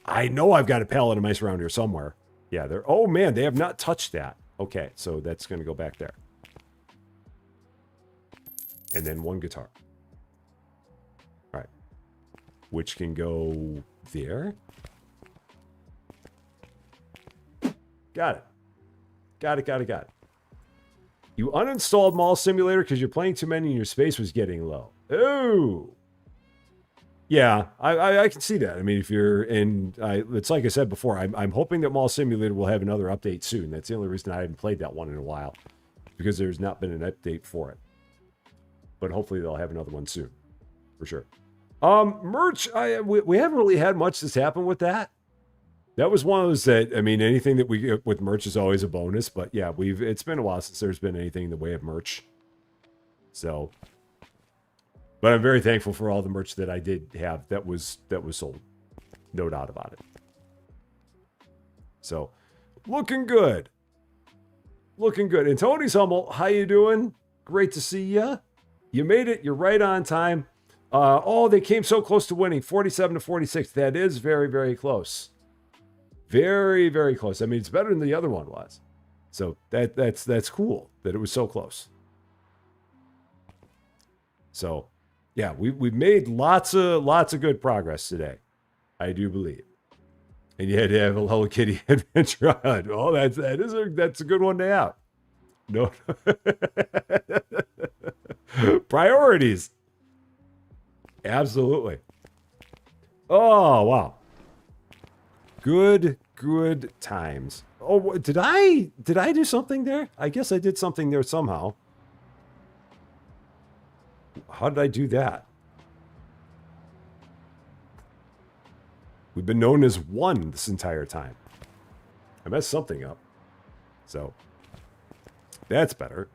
I know I've got a pallet of mice around here somewhere. Yeah, they're... Oh, man, they have not touched that. Okay, so that's going to go back there. And then one guitar. All right. Which can go there. Got it. Got it. You uninstalled Mall Simulator because you're playing too many and your space was getting low. Oh. Yeah, I can see that. I mean, if you're in, it's like I said before, I'm hoping that Mall Simulator will have another update soon. That's the only reason I haven't played that one in a while, because there's not been an update for it. But hopefully they'll have another one soon, for sure. Merch, we haven't really had much that's happened with that. That was one of those that, I mean, anything that we get with merch is always a bonus. But yeah, it's been a while since there's been anything in the way of merch. So... But I'm very thankful for all the merch that I did have that was sold. No doubt about it. So, looking good. Looking good. And Tony's Hummel, how you doing? Great to see ya. You made it. You're right on time. Oh, they came so close to winning. 47-46. That is very, very close. Very, very close. I mean, it's better than the other one was. So, that's cool that it was so close. So... Yeah, we've made lots of good progress today. I do believe. And you had to have a Hello Kitty Adventure Island. Oh, that's a good one to have. No. Priorities. Absolutely. Oh, wow. Good times. Oh, did I do something there? I guess I did something there somehow. How did I do that? We've been known as one this entire time. I messed something up. So, that's better.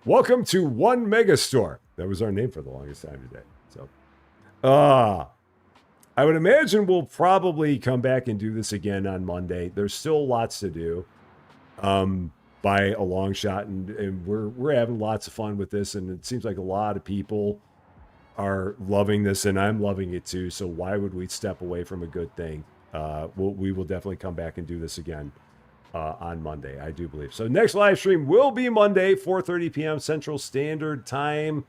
Welcome to One Megastore. That was our name for the longest time today. So, I would imagine we'll probably come back and do this again on Monday. There's still lots to do. By a long shot, and we're having lots of fun with this, and it seems like a lot of people are loving this, and I'm loving it too. So why would we step away from a good thing? We will definitely come back and do this again on Monday, I do believe. So next live stream will be Monday, 4:30 p.m. Central Standard Time.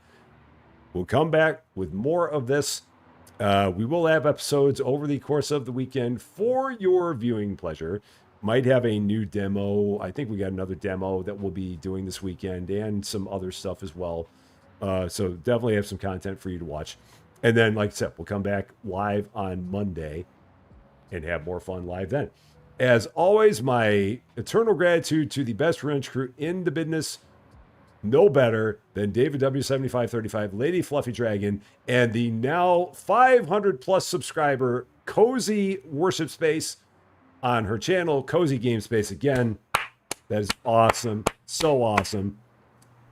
We'll come back with more of this. We will have episodes over the course of the weekend for your viewing pleasure. Might have a new demo. I think we got another demo that we'll be doing this weekend and some other stuff as well. So definitely have some content for you to watch. And then, like I said, we'll come back live on Monday and have more fun live then. As always, my eternal gratitude to the best wrench crew in the business. No better than David W7535, Lady Fluffy Dragon, and the now 500 plus subscriber Cozy Worship Space on her channel, Cozy Game Space. Again, that is awesome. So awesome.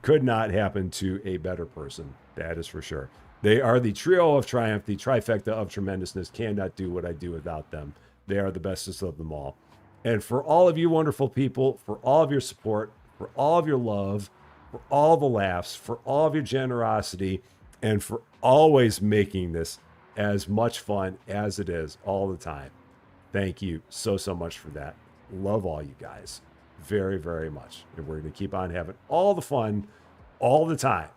Could not happen to a better person. That is for sure. They are the trio of triumph, the trifecta of tremendousness. Cannot do what I do without them. They are the bestest of them all. And for all of you wonderful people, for all of your support, for all of your love, for all the laughs, for all of your generosity, and for always making this as much fun as it is all the time. Thank you so much for that. Love all you guys very, very much. And we're going to keep on having all the fun all the time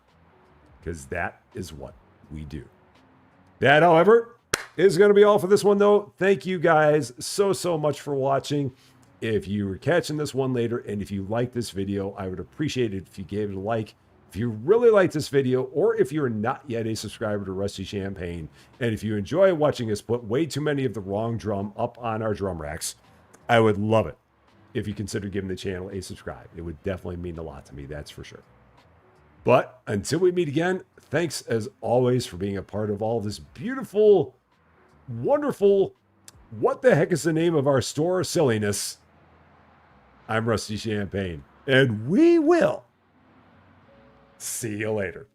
because that is what we do. That, however, is going to be all for this one, though. Thank you guys so much for watching. If you were catching this one later, and if you like this video, I would appreciate it if you gave it a like. If you really like this video, or if you're not yet a subscriber to Rusty Champagne, and if you enjoy watching us put way too many of the wrong drum up on our drum racks, I would love it if you consider giving the channel a subscribe. It would definitely mean a lot to me, that's for sure. But until we meet again, thanks as always for being a part of all this beautiful, wonderful, what the heck is the name of our store silliness. I'm Rusty Champagne, and we will see you later.